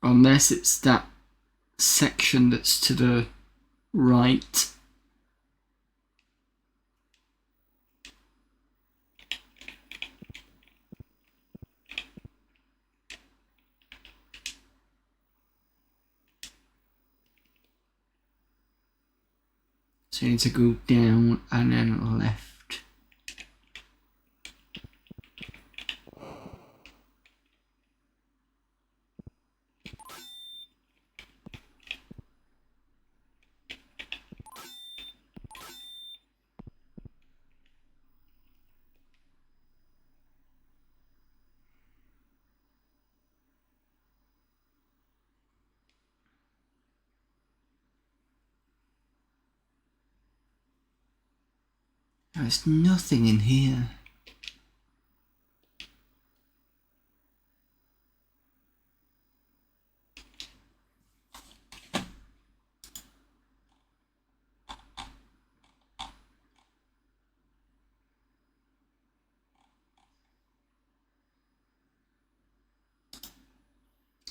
Unless it's that section that's to the right. So you need to go down and then left. There's nothing in here.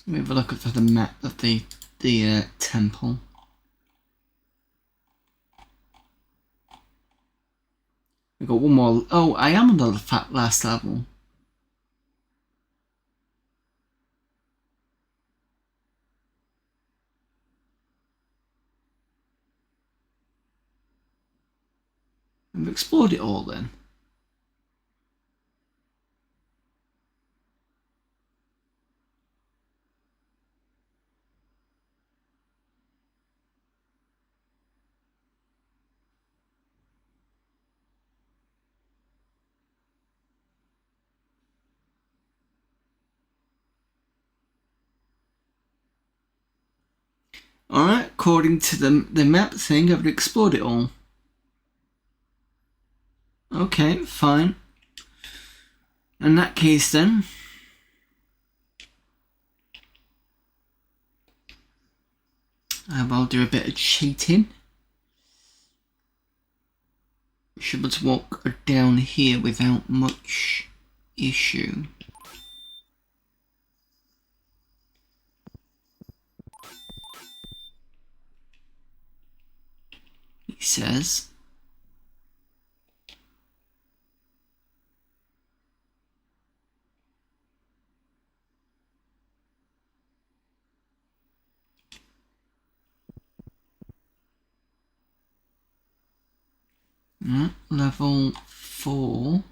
Let me have a look at the map of the temple. We've got one more. Oh, I am on the last level. We've explored it all then. Alright, according to the map thing, I've explored it all. Okay, fine. In that case then, I'll do a bit of cheating. Should be able to walk down here without much issue. He says. Level 4.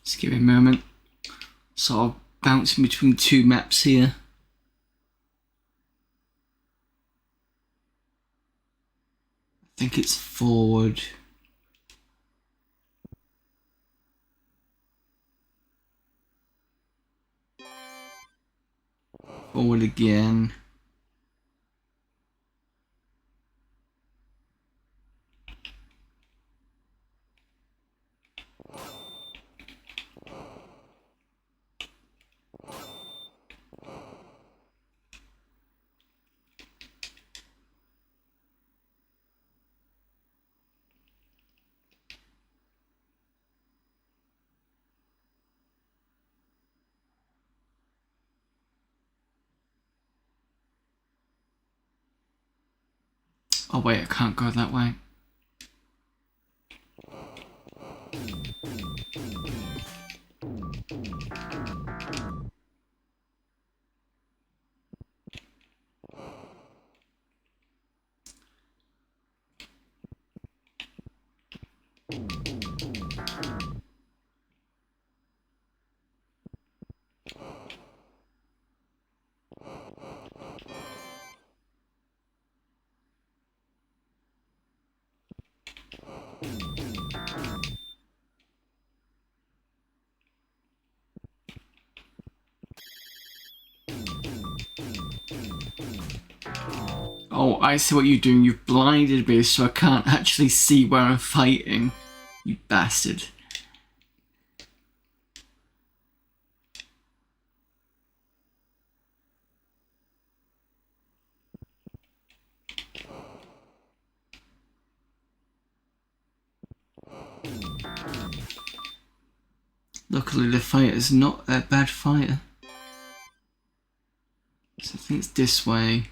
Just give me a moment. Sort of bouncing between two maps here. I think it's forward. Forward again. Oh wait, I can't go that way. Oh, I see what you're doing. You've blinded me so I can't actually see where I'm fighting. You bastard. Luckily the fighter's not a bad fighter. So I think it's this way.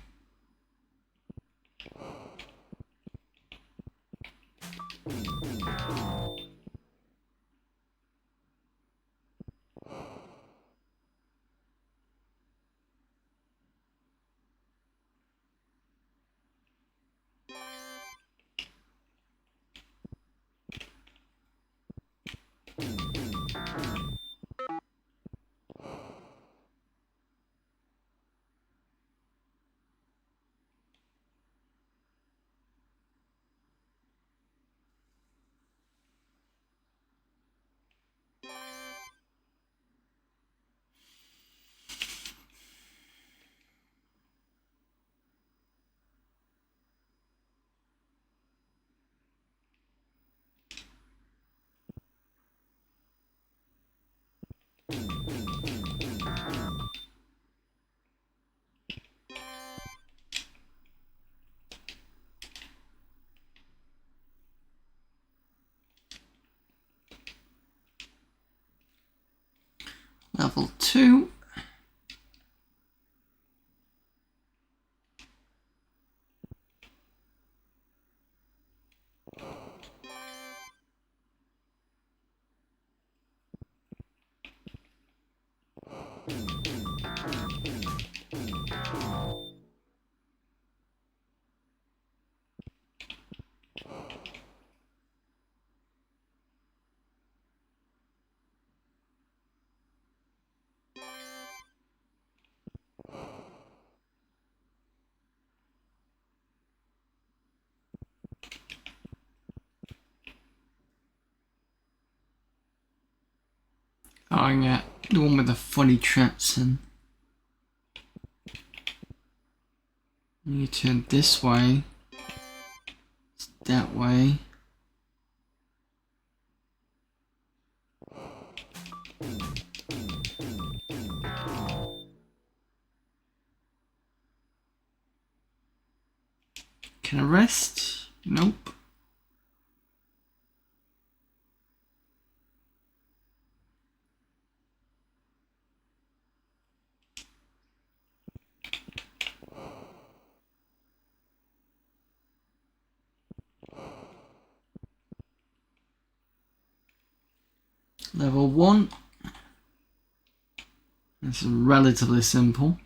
Level 2. Oh yeah, the one with the funny traps in. You turn this way. It's that way. Can I rest? Nope. Level 1. This is relatively simple.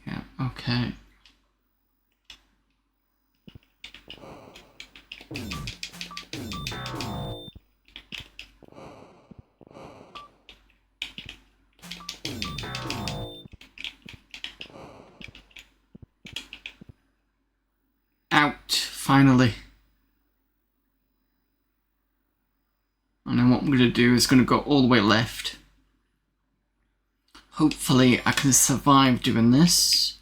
Yeah, okay. Out, finally. And then what I'm going to do is going to go all the way left. Hopefully I can survive doing this.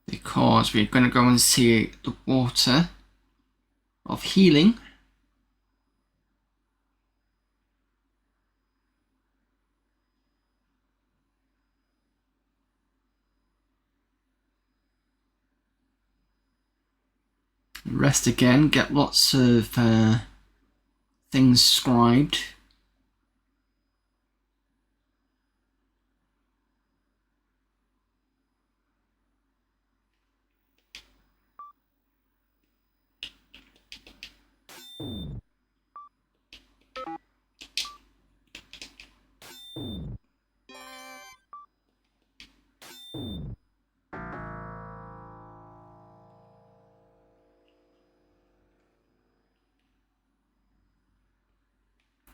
Because we're going to go and see the water of healing. Rest again, get lots of things scribed.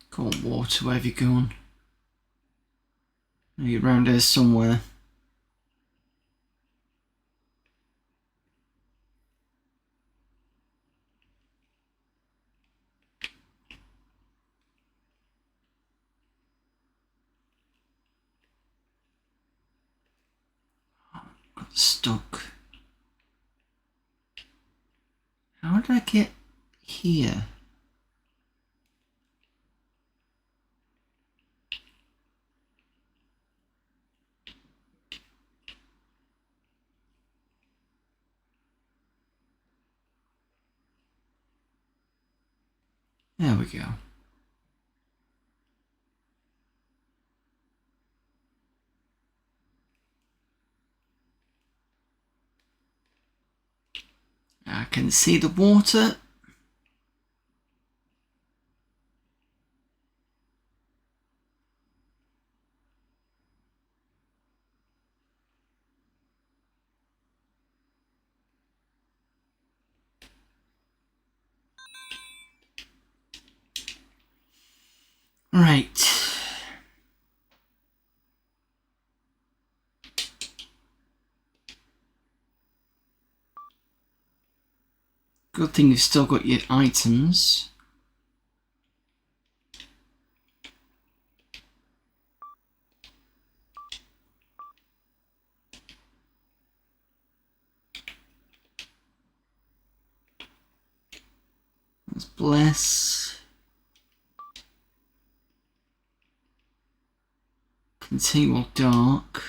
Cold water, where have you gone? Are you around here somewhere? Got stuck. How did I get here? There we go. I can see the water. Right. Good thing you've still got your items. Let's bless. Continual dark.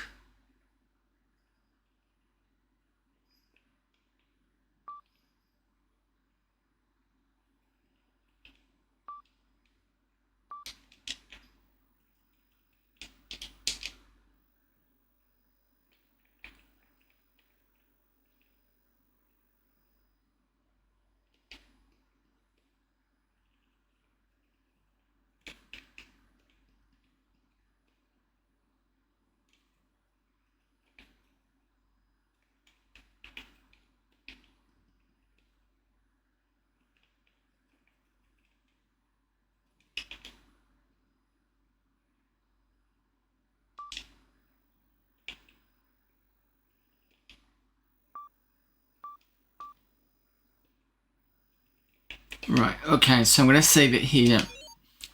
Right, okay, so I'm going to save it here.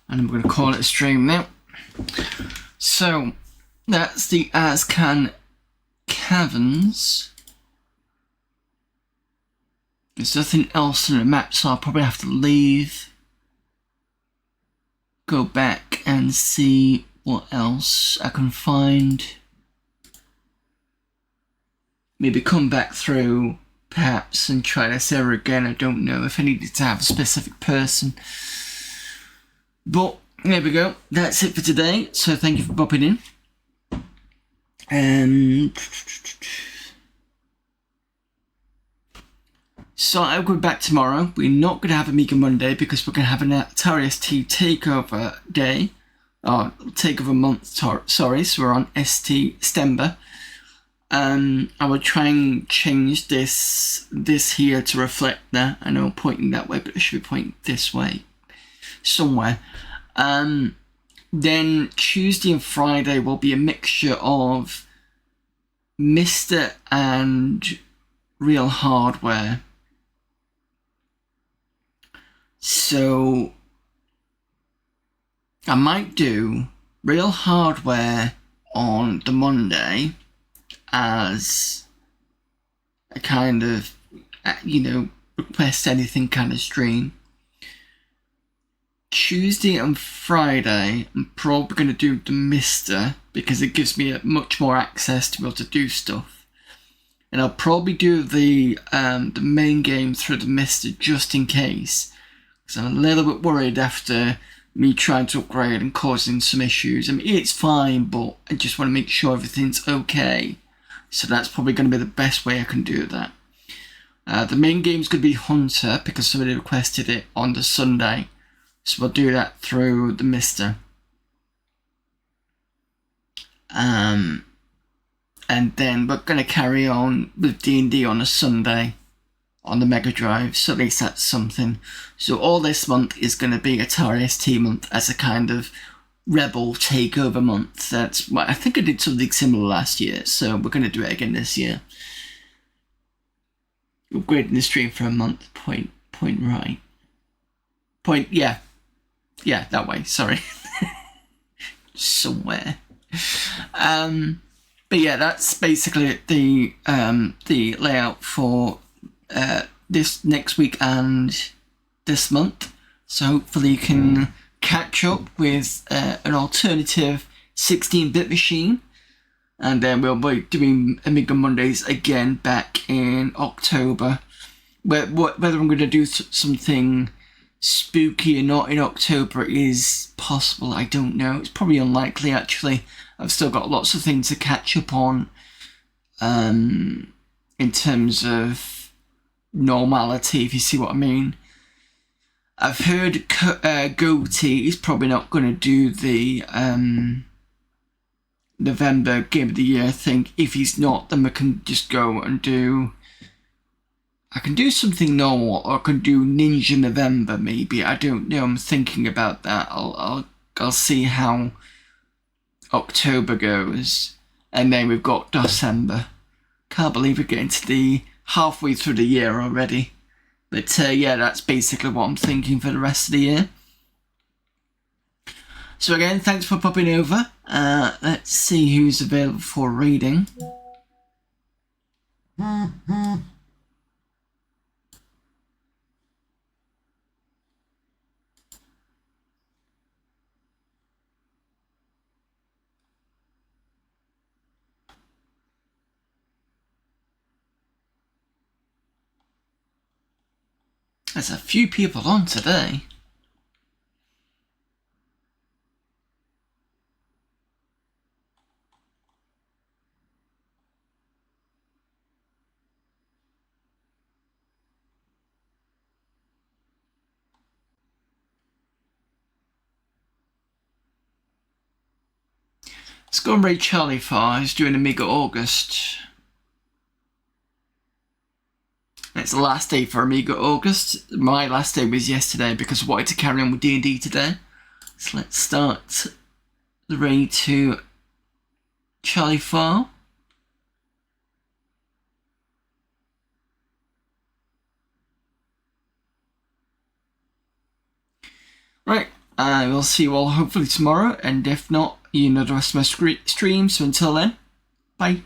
And I'm going to call it a stream now. So, that's the Azcan Caverns. There's nothing else in the map, so I'll probably have to leave. Go back and see what else I can find. Maybe come back through, perhaps, and try this area again. I don't know if I needed to have a specific person. But there we go. That's it for today. So thank you for popping in. And so I'll go back tomorrow. We're not going to have Amiga Monday because we're going to have an Atari ST takeover day. Or takeover month, sorry. So we're on ST Stember. I will try and change this here to reflect that. I know I'm pointing that way, but it should be pointing this way. Somewhere. Then Tuesday and Friday will be a mixture of Mister and Real Hardware. So I might do Real Hardware on the Monday as a kind of, request anything kind of stream. Tuesday and Friday, I'm probably going to do the Mister because it gives me much more access to be able to do stuff. And I'll probably do the main game through the Mister just in case. Because I'm a little bit worried after me trying to upgrade and causing some issues. I mean, it's fine, but I just want to make sure everything's okay. So that's probably going to be the best way I can do that. The main game's going to be Hunter because somebody requested it on the Sunday. So we'll do that through the Mister. And then we're going to carry on with D&D on a Sunday on the Mega Drive. So at least that's something. So all this month is going to be Atari ST month as a kind of Rebel takeover month. That's what I think I did something similar last year. So we're going to do it again this year. Upgrading the stream for a month. Point right. Yeah. Yeah, that way, sorry. Somewhere. But yeah, that's basically the layout for this next week and this month. So hopefully you can catch up with an alternative 16-bit machine. And then we'll be doing Amiga Mondays again back in October. Whether I'm going to do something spooky or not in October is possible, I don't know. It's probably unlikely, actually. I've still got lots of things to catch up on in terms of normality, if you see what I mean. I've heard Goatee is probably not going to do the November Game of the Year thing. If he's not, then we can just go and do... I can do something normal, or I can do Ninja November, maybe. I don't know. I'm thinking about that. I'll see how October goes, and then we've got December. Can't believe we're getting to the halfway through the year already. But yeah, that's basically what I'm thinking for the rest of the year. So again, thanks for popping over. Let's see who's available for reading. There's a few people on today. Scum Ray Charlie Far is doing Amiga August. It's the last day for Amiga August. My last day was yesterday because I wanted to carry on with D&D today. So let's start the raid to Charlie Far. Right, I will see you all hopefully tomorrow, and if not, you know the rest of my stream, so until then, bye.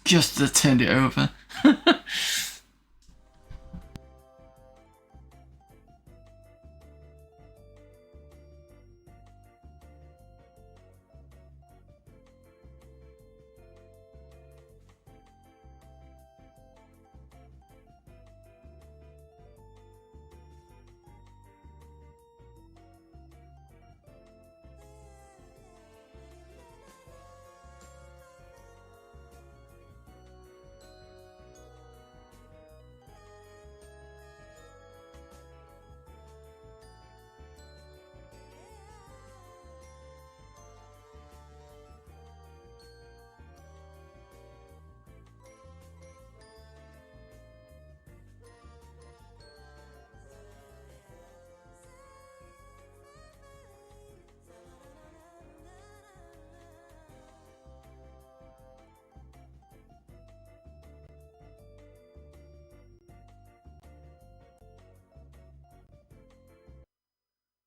Just to turn it over.